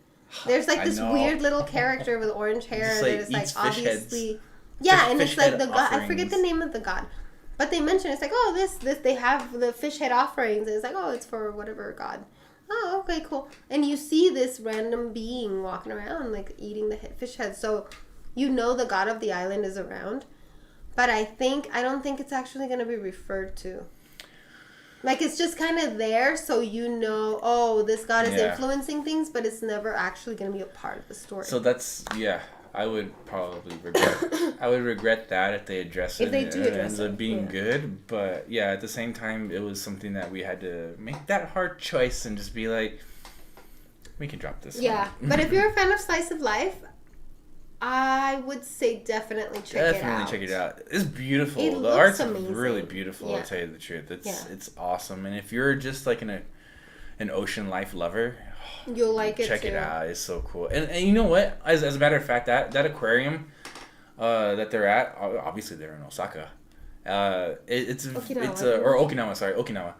Speaker 2: There's like this weird little character with orange hair that is like obviously heads. Yeah, and it's like the god. I forget the name of the god. But they mention it's like, oh, this they have the fish head offerings, and it's like, oh, it's for whatever god. Oh, okay, cool. And you see this random being walking around, like, eating the fish head. So, you know the god of the island is around. But I don't think it's actually going to be referred to. Like, it's just kind of there, so you know, oh, this god is influencing things, but it's never actually going to be a part of the story.
Speaker 1: So that's, I would probably regret that if they address it.
Speaker 2: If they do address it.
Speaker 1: It ends up being good. But, at the same time, it was something that we had to make that hard choice and just be like, we can drop this one.
Speaker 2: But if you're a fan of Slice of Life, I would say definitely check it out.
Speaker 1: Definitely check it out. It's beautiful.
Speaker 2: It
Speaker 1: the
Speaker 2: looks
Speaker 1: art's
Speaker 2: amazing.
Speaker 1: Really beautiful, I'll tell you the truth. It's awesome. And if you're just like an ocean life lover,
Speaker 2: you'll like it
Speaker 1: check
Speaker 2: too.
Speaker 1: it out. It's so cool. And you know what? As a matter of fact, that aquarium that they're at, obviously they're in Osaka. It's Okinawa. Sorry, Okinawa.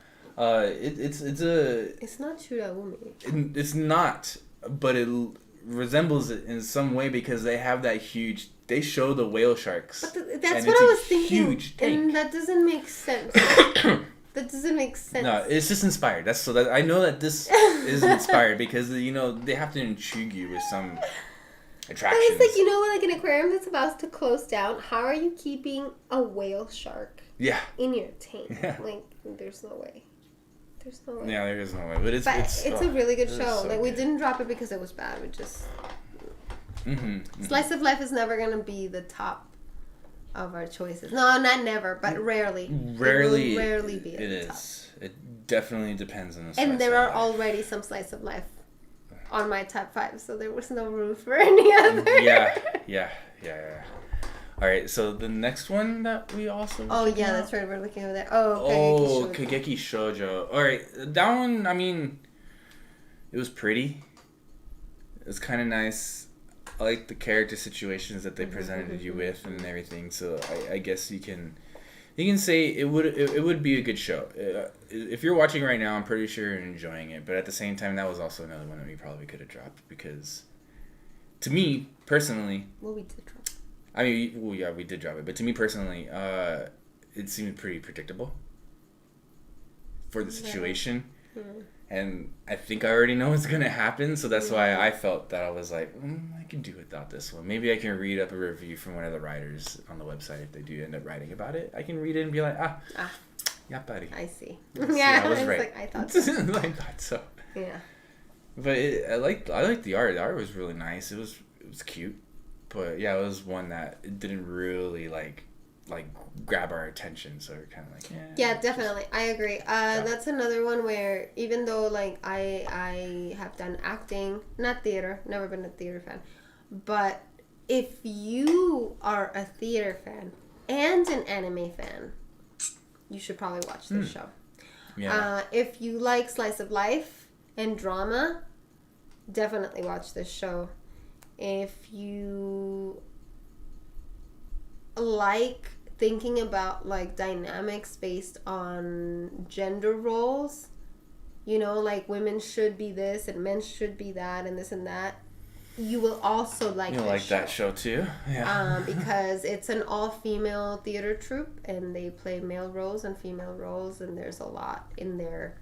Speaker 2: It's not Churaumi.
Speaker 1: It's not, but it resembles it in some way because they have that huge. They show the whale sharks.
Speaker 2: But that's what I was thinking.
Speaker 1: Huge tank.
Speaker 2: And that doesn't make sense. That doesn't make sense.
Speaker 1: No, it's just inspired. I know that this is inspired because they have to intrigue you with some attractions.
Speaker 2: And it's like like an aquarium that's about to close down. How are you keeping a whale shark? In your tank? Yeah. Like, there's no way. There's no way.
Speaker 1: Yeah, there is no way. But it's
Speaker 2: a really good show.
Speaker 1: So
Speaker 2: like, we didn't drop it because it was bad. We just...
Speaker 1: Mm-hmm.
Speaker 2: Slice of Life is never going to be the top of our choices. No, not never, but rarely.
Speaker 1: Rarely.
Speaker 2: It will rarely be at
Speaker 1: it
Speaker 2: the
Speaker 1: is.
Speaker 2: top.
Speaker 1: It definitely depends on the slice
Speaker 2: And there
Speaker 1: of
Speaker 2: are
Speaker 1: life.
Speaker 2: already some slice of life on my top 5, so there was no room for any other.
Speaker 1: Yeah. All right, so the next one that we also...
Speaker 2: Oh, yeah, that's right. We're looking over there. Oh,
Speaker 1: Kageki Shoujo. All right, that one, I mean, it was pretty. It was kind of nice. I like the character situations that they presented you with and everything, so I guess you can say it would be a good show. If you're watching right now, I'm pretty sure you're enjoying it, but at the same time, that was also another one that we probably could have dropped, because to me, personally...
Speaker 2: Well, we did drop it.
Speaker 1: I mean, well, yeah, we did drop it, but to me personally, it seemed pretty predictable for the situation, and I think I already know what's gonna happen, so that's why I felt that I was like, I can do without this one. Maybe I can read up a review from one of the writers on the website if they do end up writing about it. I can read it and be like, yeah, buddy.
Speaker 2: I see.
Speaker 1: Yeah, I was right.
Speaker 2: Like, I thought so.
Speaker 1: I thought so.
Speaker 2: Yeah.
Speaker 1: But I liked the art. The art was really nice. It was cute. But yeah, it was one that it didn't really like grab our attention, so we're kind of like
Speaker 2: yeah, definitely, I agree. That's another one where even though like I have done acting, not theater, never been a theater fan, but if you are a theater fan and an anime fan, you should probably watch this show. Yeah. If you like slice of life and drama, definitely watch this show. If you like thinking about like dynamics based on gender roles, you know, like women should be this and men should be that and this and that, you will also like this
Speaker 1: like
Speaker 2: show.
Speaker 1: that show too. Yeah.
Speaker 2: Because it's an all-female theater troupe and they play male roles and female roles, and there's a lot in there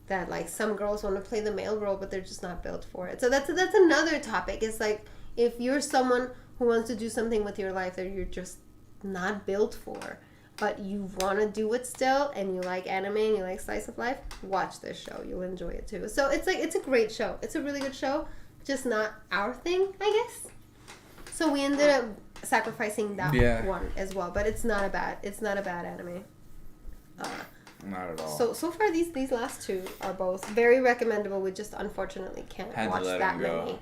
Speaker 2: that like some girls want to play the male role but they're just not built for it. So that's another topic. It's like if you're someone who wants to do something with your life that you're just not built for, but you want to do it still, and you like anime and you like slice of life, watch this show. You'll enjoy it too. So it's a great show. It's a really good show, just not our thing, I guess. So we ended up sacrificing that one as well, but it's not a bad anime.
Speaker 1: Not at all.
Speaker 2: So far these last two are both very recommendable. We just unfortunately can't watch that many.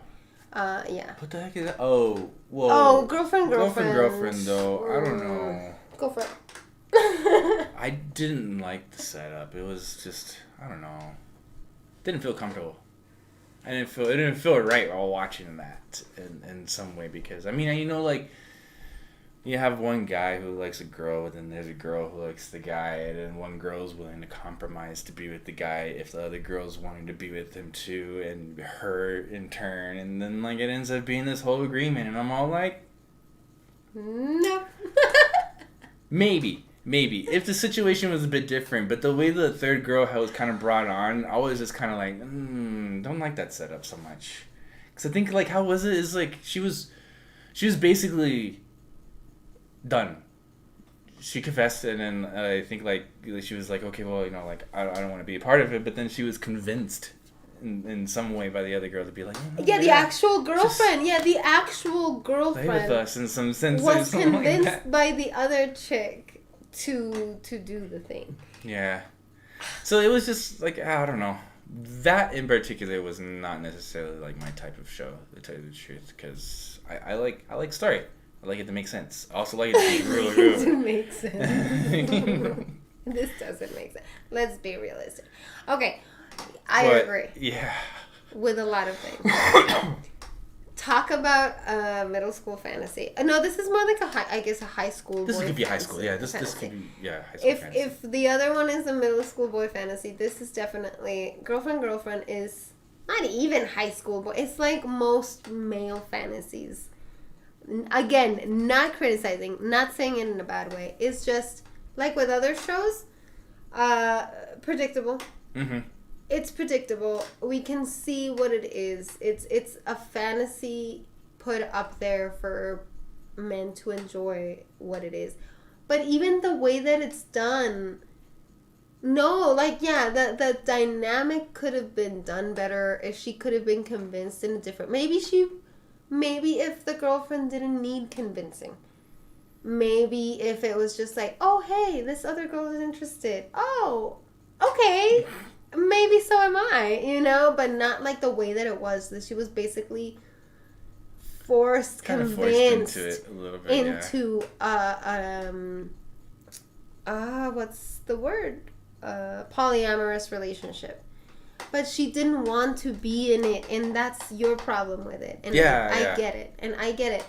Speaker 2: Yeah.
Speaker 1: What the heck is that? Oh, whoa.
Speaker 2: Oh, girlfriend.
Speaker 1: Though. I don't know.
Speaker 2: Go for it.
Speaker 1: I didn't like the setup. It was just, I don't know. Didn't feel comfortable. It didn't feel right while watching that in some way, because, I mean, you know, like, you have one guy who likes a girl, and then there's a girl who likes the guy, and then one girl's willing to compromise to be with the guy if the other girl's wanting to be with him too, and her in turn, and then like it ends up being this whole agreement, and I'm all like,
Speaker 2: no.
Speaker 1: maybe if the situation was a bit different, but the way the third girl was kind of brought on, I was just kind of like, don't like that setup so much, because I think like how was it is like she was basically done. She confessed, and then I think like she was like, okay, well, you know, like I don't want to be a part of it, but then she was convinced in some way by the other girl to be like,
Speaker 2: the actual girlfriend, the actual girlfriend
Speaker 1: play with us in some sense,
Speaker 2: was convinced by the other chick to do the thing.
Speaker 1: Yeah. So it was just like, I don't know. That in particular was not necessarily like my type of show, to tell you the truth, because I like story. I like it to make sense. I also like it to be real.
Speaker 2: To make sense. This doesn't make sense. Let's be realistic. Okay, I agree.
Speaker 1: Yeah.
Speaker 2: With a lot of things. Talk about middle school fantasy. No, this is more like a high school.
Speaker 1: This could be high school. Yeah, this could be high school fantasy.
Speaker 2: If the other one is a middle school boy fantasy, this is definitely girlfriend is not even high school boy. It's like most male fantasies. Again, not criticizing, not saying it in a bad way. It's just like with other shows, predictable. Mm-hmm. It's predictable. We can see what it is. It's a fantasy put up there for men to enjoy what it is. But even the way that it's done, the dynamic could have been done better if she could have been convinced in a different. Maybe if the girlfriend didn't need convincing. maybe if it was just like, oh, hey, this other girl is interested. Oh, okay. Maybe so am I, you know? But not like the way that it was. That she was basically convinced into
Speaker 1: it a little bit,
Speaker 2: what's the word? Polyamorous relationship. But she didn't want to be in it, and that's your problem with it. And I get it. And I get it.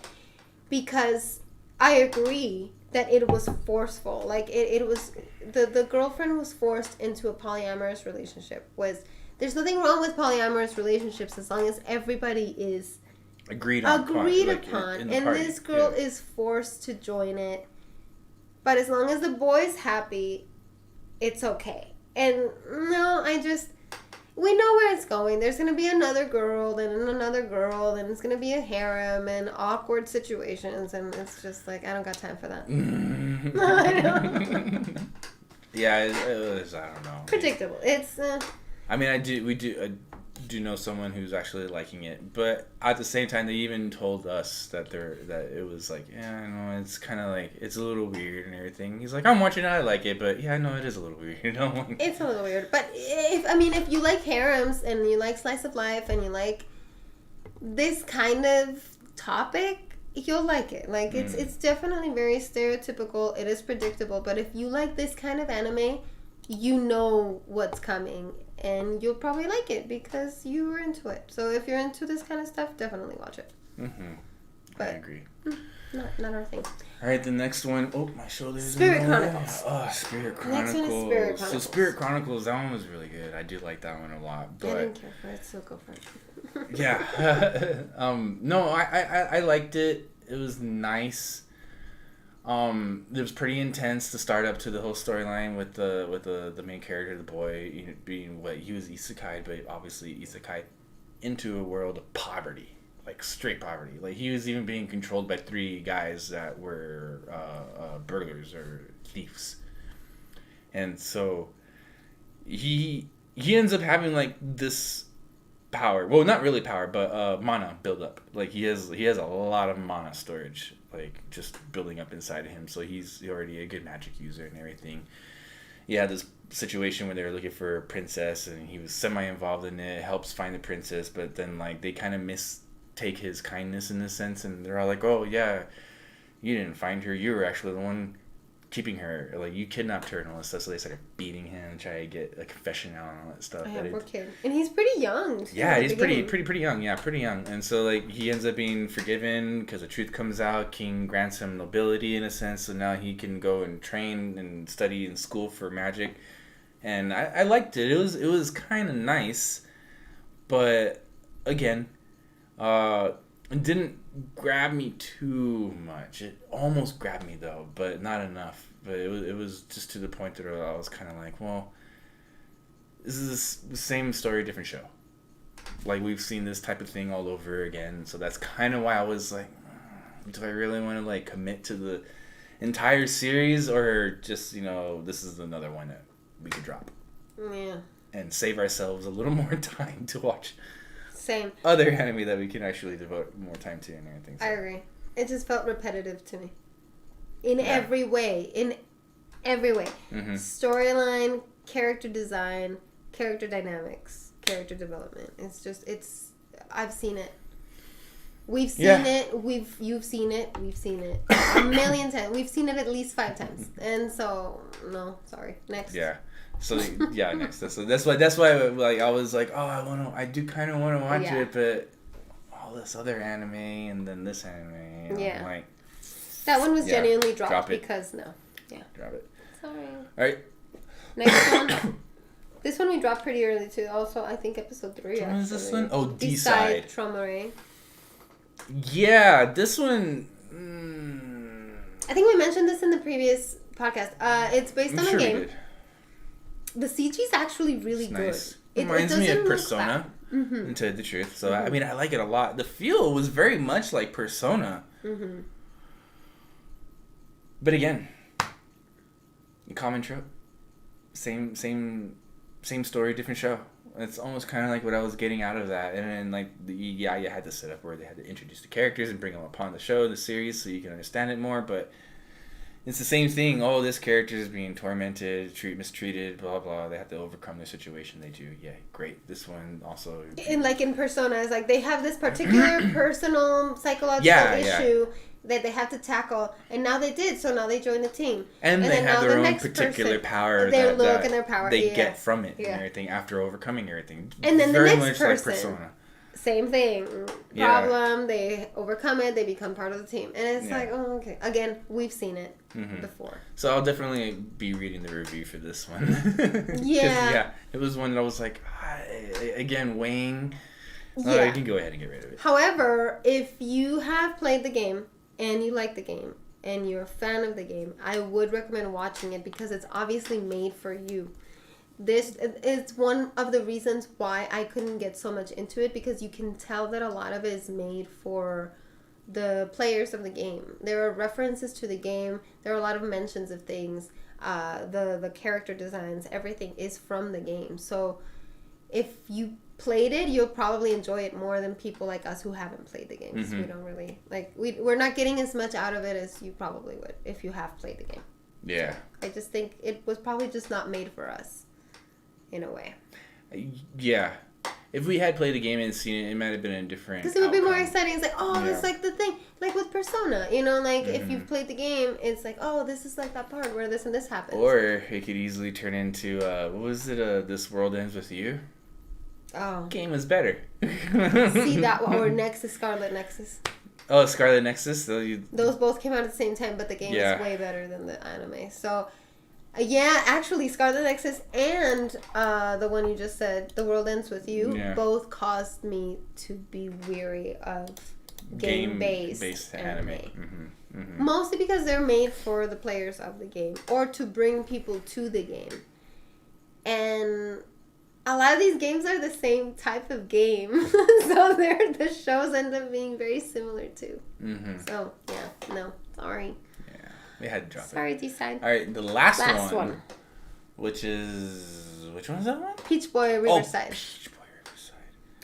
Speaker 2: Because I agree that it was forceful. Like, it was... The girlfriend was forced into a polyamorous relationship. There's nothing wrong with polyamorous relationships as long as everybody is...
Speaker 1: Agreed upon.
Speaker 2: And this girl is forced to join it. But as long as the boy's happy, it's okay. And no, we know where it's going. There's going to be another girl, then another girl, then it's going to be a harem and awkward situations. And it's just like, I don't got time for that. I don't.
Speaker 1: Yeah, it was, I don't know.
Speaker 2: Predictable. It's...
Speaker 1: I mean, I do know someone who's actually liking it, but at the same time, they even told us that it was like, yeah, I know, it's kind of like, it's a little weird and everything. He's like, I'm watching it, I like it, but yeah, I know it is a little weird, you know?
Speaker 2: It's a little weird, but if you like harems and you like slice of life and you like this kind of topic, you'll like it. Like, it's definitely very stereotypical, it is predictable, but if you like this kind of anime, you know what's coming. And you'll probably like it because you were into it. So if you're into this kind of stuff, definitely watch it.
Speaker 1: Mm-hmm.
Speaker 2: But
Speaker 1: I agree.
Speaker 2: Not our thing.
Speaker 1: All right, the next one. Oh, my shoulders.
Speaker 2: Spirit Chronicles.
Speaker 1: Oh, Spirit Chronicles.
Speaker 2: Next one is Spirit Chronicles.
Speaker 1: So Spirit Chronicles, that one was really good. I do like that one a lot. But
Speaker 2: I didn't care for it, so go for it.
Speaker 1: Yeah. No, I liked it. It was nice. It was pretty intense to start up to the whole storyline with the main character, the boy, you know, being what he was isekai, but obviously isekai into a world of poverty, like straight poverty. Like he was even being controlled by 3 guys that were burglars or thieves, and so he ends up having like this power. Well, not really power, but mana build up. Like he has a lot of mana storage, like just building up inside of him. So he's already a good magic user and everything. Yeah, this situation where they were looking for a princess and he was semi-involved in it, helps find the princess, but then like they kind of mistake his kindness in this sense, and they're all like, oh yeah, you didn't find her, you were actually the one keeping her, like you kidnapped her and all this stuff. So they started beating him and try to get a confession out and all that stuff.
Speaker 2: Poor kid. And he's pretty young too,
Speaker 1: yeah, he's pretty young. Yeah, pretty young. And so like he ends up being forgiven because the truth comes out. King grants him nobility in a sense, so now he can go and train and study in school for magic. And I liked it. It was kind of nice, but again, it didn't grab me too much. It almost grabbed me though, but not enough. But it was just to the point that I was kind of like, well, this is the same story, different show. Like we've seen this type of thing all over again. So that's kind of why I was like, do I really want to like commit to the entire series, or just, you know, this is another one that we could drop.
Speaker 2: Yeah. And
Speaker 1: save ourselves a little more time to watch.
Speaker 2: Same.
Speaker 1: Other anime that we can actually devote more time to and everything. So.
Speaker 2: I agree. It just felt repetitive to me. In every way. Mm-hmm. Storyline, character design, character dynamics, character development. I've seen it. We've seen it. You've seen it. We've seen it a million times. We've seen it at least 5 times. And so, no, sorry. Next.
Speaker 1: Yeah. So yeah, next. That's why like I was like, oh, I do kind of want to watch it, but all this other anime and then this anime, I'm like,
Speaker 2: that one was genuinely dropped because no,
Speaker 1: drop it.
Speaker 2: Sorry.
Speaker 1: All right.
Speaker 2: Next one. This one we dropped pretty early too. Also, I think episode 3.
Speaker 1: What is this one? Oh, Decide.
Speaker 2: Tromare.
Speaker 1: Yeah, this one.
Speaker 2: I think we mentioned this in the previous podcast. It's based on a game. The CG is actually really good.
Speaker 1: It reminds me of Persona, to tell you the truth. So, I mean, I like it a lot. The feel was very much like Persona. Mm-hmm. But again, common trope. Same story, different show. It's almost kind of like what I was getting out of that. And then, like, you had the setup where they had to introduce the characters and bring them upon the show, the series, so you can understand it more. But it's the same thing. Oh, this character is being tormented, mistreated, blah blah. They have to overcome their situation. They do. Yeah, great. This one also.
Speaker 2: And like in Persona, it's like they have this particular personal psychological issue that they have to tackle, and now they did. So now they join the team,
Speaker 1: and they have their own particular power.
Speaker 2: Their look and their power
Speaker 1: they get from it and everything after overcoming everything.
Speaker 2: And then
Speaker 1: very
Speaker 2: the next
Speaker 1: much
Speaker 2: person,
Speaker 1: like Persona.
Speaker 2: Same thing. Problem. They overcome it. They become part of the team, and it's like, oh, okay. Again, we've seen it before.
Speaker 1: So I'll definitely be reading the review for this one. Yeah, it was one that I was like, again, weighing. You can go ahead and get rid of it.
Speaker 2: However, if you have played the game and you like the game and you're a fan of the game, I would recommend watching it because it's obviously made for you. This is one of the reasons why I couldn't get so much into it, because you can tell that a lot of it is made for the players of the game. There are references to the game. There are a lot of mentions of things. The character designs, everything is from the game. So if you played it, you'll probably enjoy it more than people like us who haven't played the game. We don't really we're not getting as much out of it as you probably would if you have played the game.
Speaker 1: Yeah.
Speaker 2: So I just think it was probably just not made for us. In a way.
Speaker 1: Yeah. If we had played the game and seen it, it might have been a different
Speaker 2: Because it would be more exciting. It's like, oh, it's like the thing. Like with Persona, you know, like if you've played the game, it's like, oh, this is like that part where this and this happens.
Speaker 1: Or it could easily turn into, what was it, This World Ends With You?
Speaker 2: Oh.
Speaker 1: Game was better.
Speaker 2: See that one. Or Nexus, Scarlet Nexus.
Speaker 1: Oh, Scarlet Nexus?
Speaker 2: Those both came out at the same time, but the game is way better than the anime. So... yeah, actually, Scarlet Nexus and the one you just said, The World Ends With You, both caused me to be weary of game-based anime. Mostly because they're made for the players of the game, or to bring people to the game. And a lot of these games are the same type of game, so the shows end up being very similar too. So, yeah, no, sorry.
Speaker 1: We had to drop
Speaker 2: Sorry, D-side.
Speaker 1: All right, the last one. Which one is that one?
Speaker 2: Peach Boy Riverside.
Speaker 1: Oh, Peach Boy Riverside.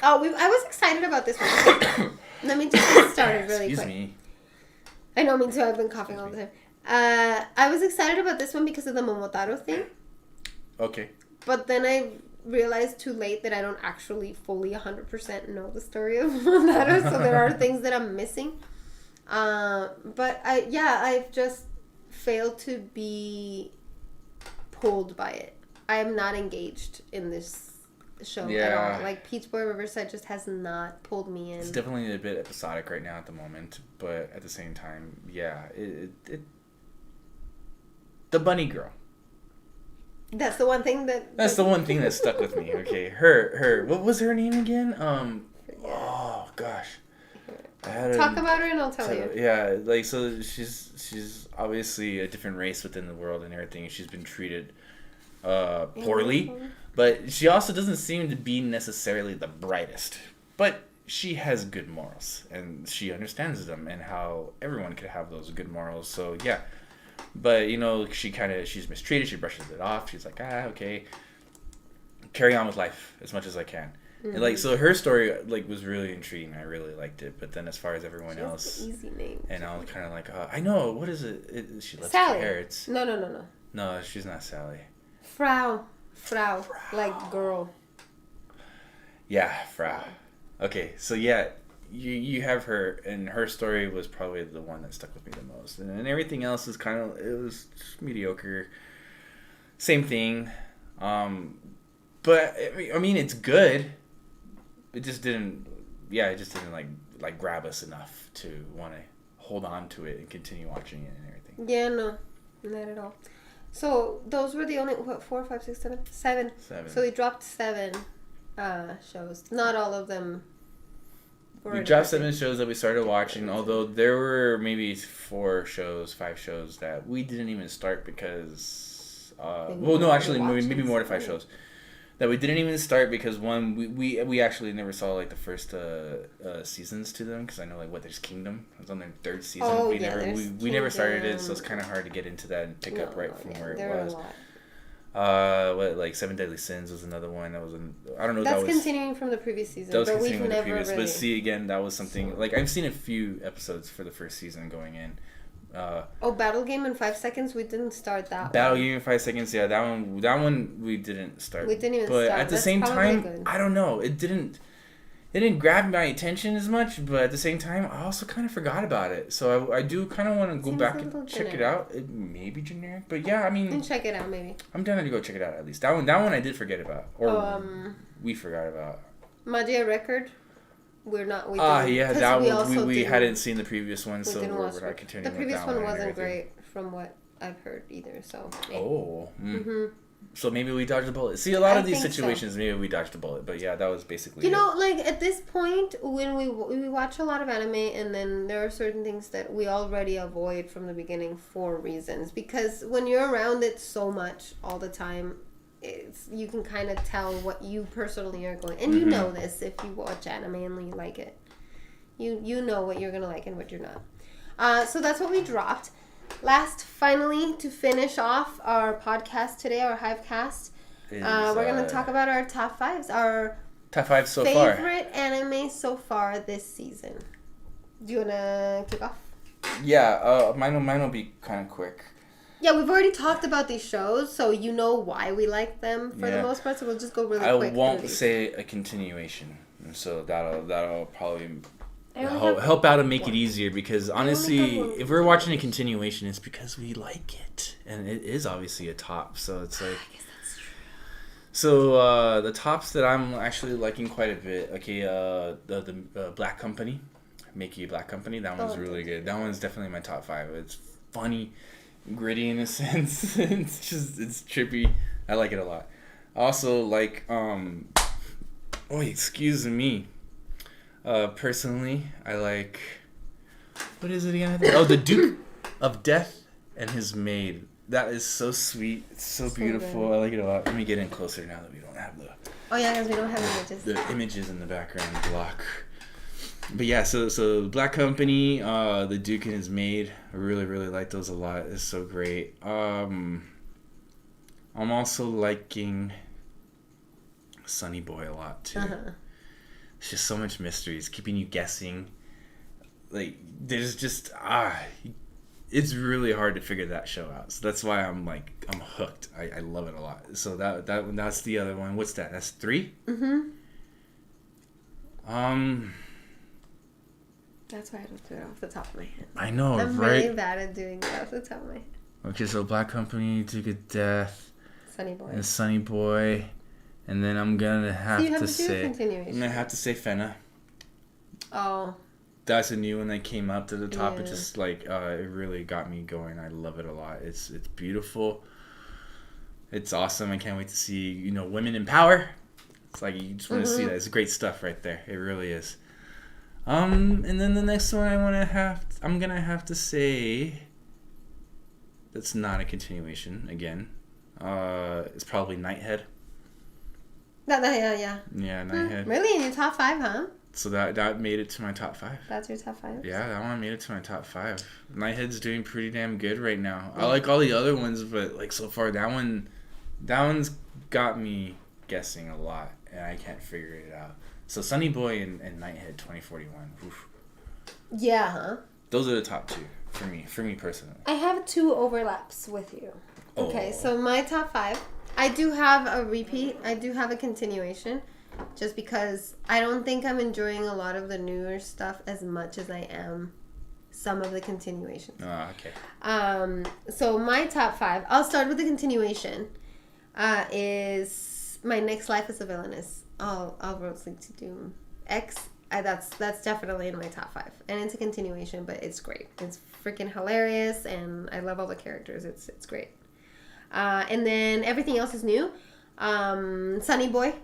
Speaker 2: Oh, I was excited about this one. Let me just get started really quick.
Speaker 1: Excuse me.
Speaker 2: I know, me too. I've been coughing all the time. I was excited about this one because of the Momotaro thing.
Speaker 1: Okay.
Speaker 2: But then I realized too late that I don't actually fully 100% know the story of Momotaro, so there are things that I'm missing. But I've just failed to be pulled by it. I am not engaged in this show at all. Like, Peach Boy Riverside just has not pulled me in.
Speaker 1: It's definitely a bit episodic right now at the moment, but at the same time, the bunny girl.
Speaker 2: That's the one thing that...
Speaker 1: That's the one thing that stuck with me. Okay, her what was her name again? Oh gosh.
Speaker 2: Talk about her and I'll tell you.
Speaker 1: Yeah, like, so she's obviously a different race within the world and everything. She's been treated poorly, but she also doesn't seem to be necessarily the brightest. But she has good morals, and she understands them and how everyone could have those good morals. So yeah, but you know, she's mistreated. She brushes it off. She's like, okay, carry on with life as much as I can. And like, so her story was really intriguing. I really liked it. But then as far as everyone else,
Speaker 2: easy name.
Speaker 1: And I was kind of like, I know, what is it? She lets
Speaker 2: Sally.
Speaker 1: carrots.
Speaker 2: No.
Speaker 1: No, she's not Sally.
Speaker 2: Frau, like girl.
Speaker 1: Yeah, Frau. Okay, so yeah, you have her, and her story was probably the one that stuck with me the most. And everything else is it was just mediocre. Same thing. But I mean, it's good. It just didn't like grab us enough to want to hold on to it and continue watching it and everything.
Speaker 2: Yeah, no, not at all. So those were the only 4, 5, 6, 7, 7. So we dropped 7 shows. Not all of them.
Speaker 1: We dropped 7 shows that we started watching. Although there were maybe 4 shows, 5 shows that we didn't even start because. Maybe more than 5 shows. That we didn't even start because one, we actually never saw like the first seasons to them, because I know there's Kingdom. It was on their 3rd season.
Speaker 2: Oh,
Speaker 1: we never started it, so it's kind of hard to get into that and pick up right from where it was. Like 7 Deadly Sins was another one that was I don't know.
Speaker 2: That's continuing from the previous season.
Speaker 1: That was continuing from the previous. Really... But see, again, that was something like I've seen a few episodes for the first season going in,
Speaker 2: Battle Game in 5 Seconds. We didn't start that.
Speaker 1: Battle Game in 5 Seconds. Yeah, that one we didn't start.
Speaker 2: We didn't even
Speaker 1: but
Speaker 2: start.
Speaker 1: But at the same time, I don't know. It didn't grab my attention as much. But at the same time, I also kind of forgot about it. So I do kind of want to go back and check it out. It may be generic, but yeah, I mean.
Speaker 2: And check it out, maybe.
Speaker 1: I'm down to go check it out at least. That one I did forget about, or we forgot about.
Speaker 2: Magia Record. We
Speaker 1: hadn't seen the previous one, so we're not continuing.
Speaker 2: The previous one wasn't great from what I've heard either. So.
Speaker 1: So maybe we dodged a bullet. See, a lot of these situations, maybe we dodged a bullet, but yeah, that was basically.
Speaker 2: Like at this point, when we watch a lot of anime, and then there are certain things that we already avoid from the beginning for reasons, because when you're around it so much all the time. You can kind of tell what you personally are going, and you know this if you watch anime and you like it. You know what you're gonna like and what you're not. So that's what we dropped. Finally, to finish off our podcast today, our Hivecast, we're gonna talk about our top 5s, our
Speaker 1: top 5 so far.
Speaker 2: Favorite anime so far this season. Do you wanna kick off?
Speaker 1: Yeah, mine will be kind of quick.
Speaker 2: Yeah, we've already talked about these shows, so you know why we like them for the most part, so we'll just go really quick.
Speaker 1: I won't say a continuation, so that'll probably help out and make it easier, because honestly, if we're watching a continuation, it's because we like it, and it is obviously a top, so it's like...
Speaker 2: I guess that's true.
Speaker 1: So, the tops that I'm actually liking quite a bit, the Black Company, Meikyuu Black Company, that one's really good. That one's definitely my top 5. It's funny, gritty in a sense. it's trippy. I like it a lot. I also like excuse me. Personally, I like, what is it again? The Duke of Death and his Maid. That is so sweet. It's so beautiful. Good. I like it a lot. Let me get in closer now that we don't have
Speaker 2: because we don't have images.
Speaker 1: The images in the background block. But yeah, so Black Company, the Duke and his Maid, I really, really like those a lot. It's so great. I'm also liking Sonny Boy a lot too. It's just so much mysteries, keeping you guessing. Like, there's just it's really hard to figure that show out. So that's why I'm hooked. I love it a lot. So that's the other one. What's that? That's 3?
Speaker 2: That's why I don't do it off the top of my head.
Speaker 1: I know,
Speaker 2: I'm
Speaker 1: right?
Speaker 2: really bad at doing it off the top of my head.
Speaker 1: Okay, so Black Company, Duke of Death,
Speaker 2: Sonny Boy,
Speaker 1: and Sonny Boy, and then I'm gonna have to say,
Speaker 2: I'm
Speaker 1: gonna have to say Fena.
Speaker 2: Oh.
Speaker 1: That's a new one that came up to the top. Yeah. It just it really got me going. I love it a lot. It's beautiful. It's awesome. I can't wait to see women in power. It's like you just want to see that. It's great stuff right there. It really is. And then the next one I'm gonna have to say that's not a continuation again. It's probably Nighthead.
Speaker 2: Yeah.
Speaker 1: Yeah, Nighthead.
Speaker 2: Really? In your top 5, huh?
Speaker 1: So that made it to my top 5.
Speaker 2: That's your top 5?
Speaker 1: Yeah, that one made it to my top 5. Nighthead's doing pretty damn good right now. I like all the other ones, but so far that one's got me guessing a lot, and I can't figure it out. So Sonny Boy and Nighthead 2041. Oof.
Speaker 2: Yeah, huh?
Speaker 1: Those are the top 2 for me personally.
Speaker 2: I have 2 overlaps with you. Okay, so my top 5. I do have a repeat. I do have a continuation. Just because I don't think I'm enjoying a lot of the newer stuff as much as I am some of the continuations.
Speaker 1: Oh, okay.
Speaker 2: So my top 5, I'll start with the continuation, is My Next Life as a Villainess. I'll Road Sleep to Doom. That's definitely in my top 5. And it's a continuation, but it's great. It's freaking hilarious, and I love all the characters. It's great. And then everything else is new. Sonny Boy.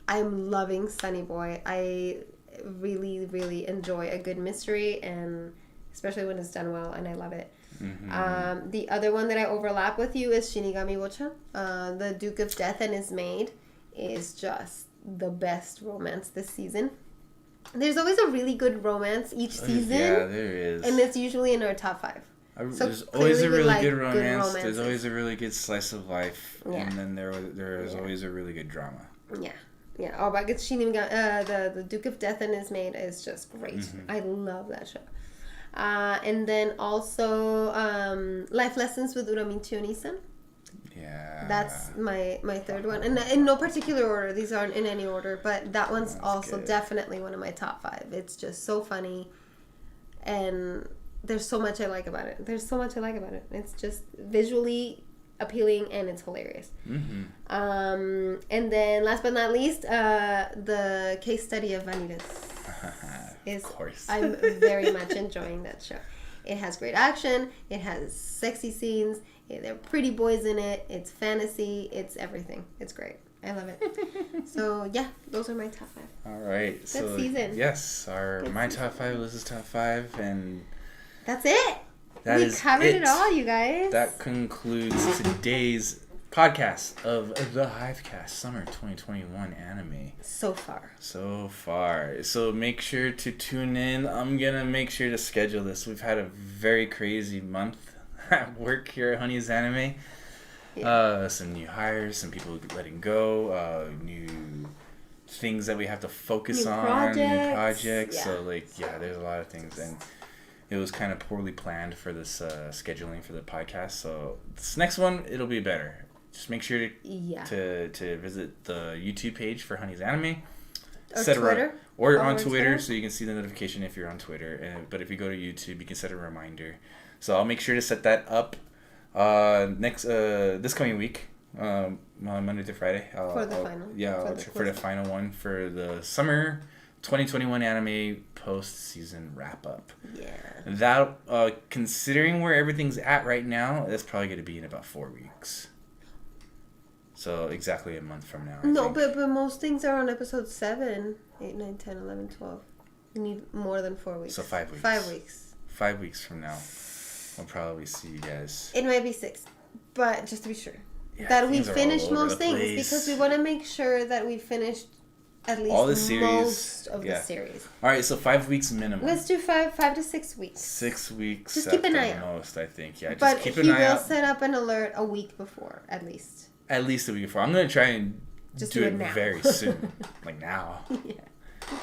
Speaker 2: I'm loving Sonny Boy. I really, really enjoy a good mystery, and especially when it's done well, and I love it. The other one that I overlap with you is Shinigami Bocchan. The Duke of Death and his Maid is just the best romance this season. There's always a really good romance each season. Yeah,
Speaker 1: there is.
Speaker 2: And it's usually in our top 5.
Speaker 1: There's always a really good romance. There's always a really good slice of life. Yeah. And then there is always a really good drama.
Speaker 2: Yeah. Yeah. Oh, but it's Shinigami, the Duke of Death and his Maid is just great. I love that show. And then also Life Lessons with Uramichi Oniisan.
Speaker 1: Yeah.
Speaker 2: That's my third one. And in no particular order. These aren't in any order. But that one's
Speaker 1: That's
Speaker 2: also
Speaker 1: good.
Speaker 2: definitely one of my top 5. It's just so funny. And there's so much I like about it. It's just visually appealing and it's hilarious.
Speaker 1: Mm-hmm.
Speaker 2: And then last but not least, the case study of Vanitas.
Speaker 1: Of course.
Speaker 2: I'm very much enjoying that show. It has great action. It has sexy scenes. There are pretty boys in it. It's fantasy. It's everything. It's great. I love it. So yeah, those are my top 5.
Speaker 1: All right.
Speaker 2: Good season.
Speaker 1: Yes, my top 5, Liz's top 5, and
Speaker 2: that's it.
Speaker 1: That
Speaker 2: we
Speaker 1: is
Speaker 2: covered it all, you guys.
Speaker 1: That concludes today's podcast of the Hivecast Summer 2021 anime.
Speaker 2: So far.
Speaker 1: So make sure to tune in. I'm going to make sure to schedule this. We've had a very crazy month at work here at Honey's Anime. Yeah. Some new hires, some people letting go, new things that we have to focus on, new projects. Yeah. So, there's a lot of things. And it was kind of poorly planned for this scheduling for the podcast. So this next one, it'll be better. Just make sure to visit the YouTube page for Honey's Anime.
Speaker 2: Or Twitter.
Speaker 1: Or on Twitter, so you can see the notification if you're on Twitter. But if you go to YouTube, you can set a reminder. So I'll make sure to set that up this coming week, Monday to Friday.
Speaker 2: For the final.
Speaker 1: Yeah, for the final one for the summer 2021 anime post-season wrap-up.
Speaker 2: Yeah.
Speaker 1: That, considering where everything's at right now, that's probably going to be in about 4 weeks. So exactly a month from now.
Speaker 2: No, but most things are on episode 7, 8, 9, 10, 11, 12. You need more than 4 weeks.
Speaker 1: So 5 weeks.
Speaker 2: 5 weeks.
Speaker 1: 5 weeks from now, we'll probably see you guys.
Speaker 2: It might be 6, but just to be sure. That we finished most things because we want to make sure that we finished at least
Speaker 1: all the series,
Speaker 2: most of the series.
Speaker 1: All right, so 5 weeks minimum.
Speaker 2: Let's do 5 to 6 weeks.
Speaker 1: 6 weeks.
Speaker 2: Just keep an eye out.
Speaker 1: Most, I think. Yeah,
Speaker 2: but
Speaker 1: just keep an eye out.
Speaker 2: He will set up an alert a week before, at least.
Speaker 1: At least a week before. I'm gonna try and
Speaker 2: just
Speaker 1: do it very soon, like now.
Speaker 2: Yeah.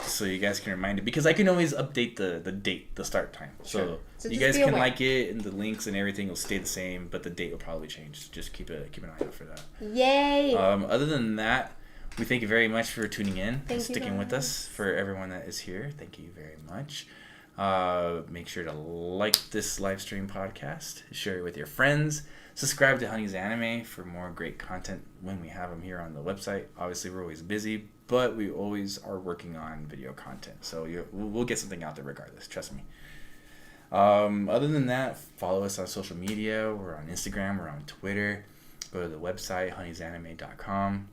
Speaker 1: So you guys can remind it because I can always update the date, the start time.
Speaker 2: Sure.
Speaker 1: So you guys can like it, and the links and everything will stay the same, but the date will probably change. Just keep an eye out for that.
Speaker 2: Yay!
Speaker 1: Other than that, we thank you very much for tuning in and sticking with
Speaker 2: guys.
Speaker 1: us. For everyone that is here, thank you very much. Make sure to like this live stream podcast, share it with your friends, subscribe to Honey's Anime for more great content when we have them here on the website. Obviously, we're always busy, but we always are working on video content, so we'll get something out there regardless. Trust me. Other than that, follow us on social media. We're on Instagram. We're on Twitter. Go to the website honeysanime.com.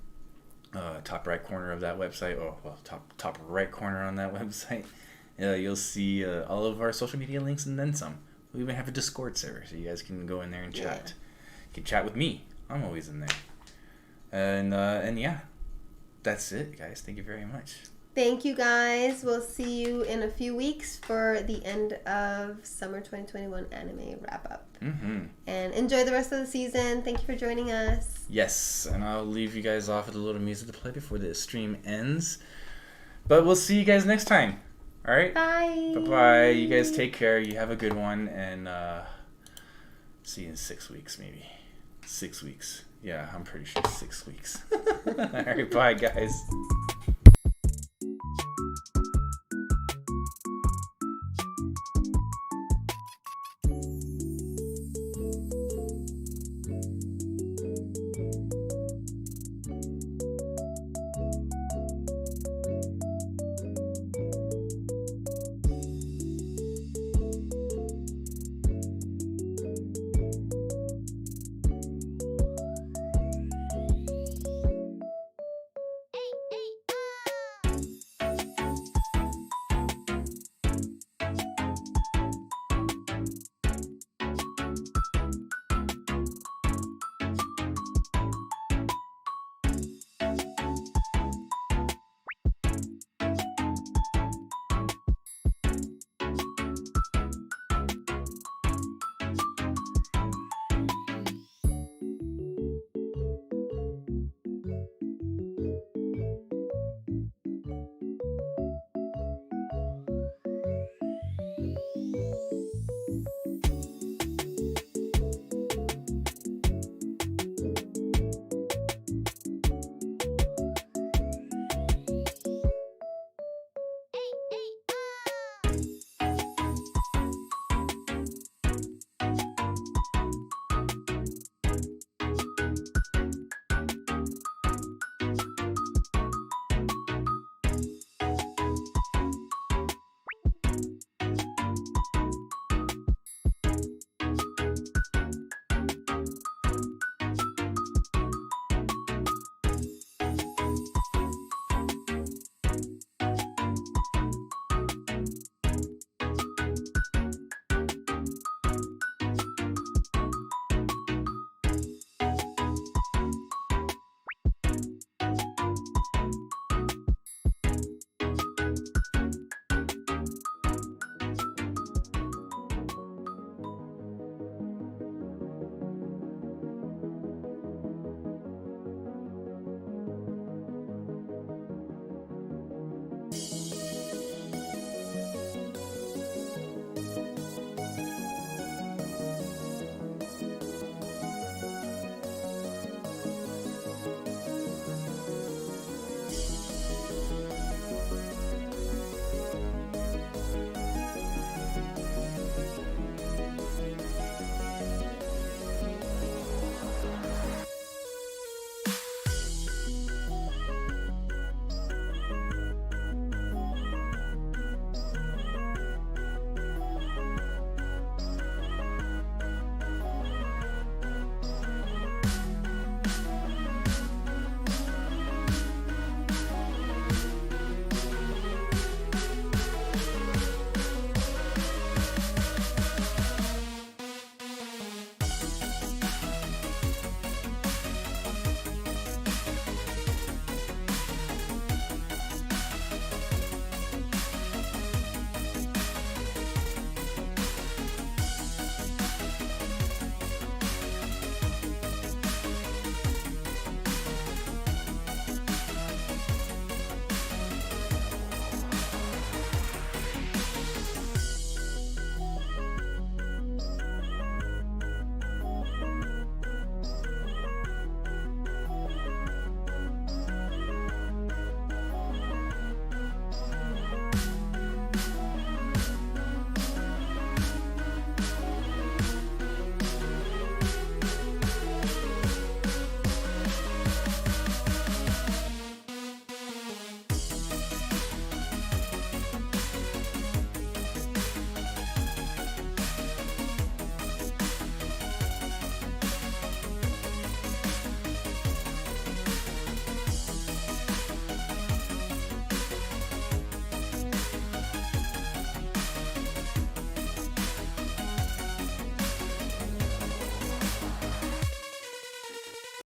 Speaker 1: Top right corner of that website. Top right corner on that website. You'll see all of our social media links and then some. We even have a Discord server, so you guys can go in there and chat.
Speaker 2: Yeah.
Speaker 1: You can chat with me. I'm always in there. And yeah, that's it, guys. Thank you very much.
Speaker 2: Thank you, guys. We'll see you in a few weeks for the end of Summer 2021 anime wrap-up.
Speaker 1: Mm-hmm.
Speaker 2: And enjoy the rest of the season. Thank you for joining us.
Speaker 1: Yes, and I'll leave you guys off with a little music to play before the stream ends. But we'll see you guys next time. All right?
Speaker 2: Bye.
Speaker 1: Bye-bye. You guys take care. You have a good one. And see you in 6 weeks, maybe. 6 weeks. Yeah, I'm pretty sure 6 weeks. All right, bye, guys.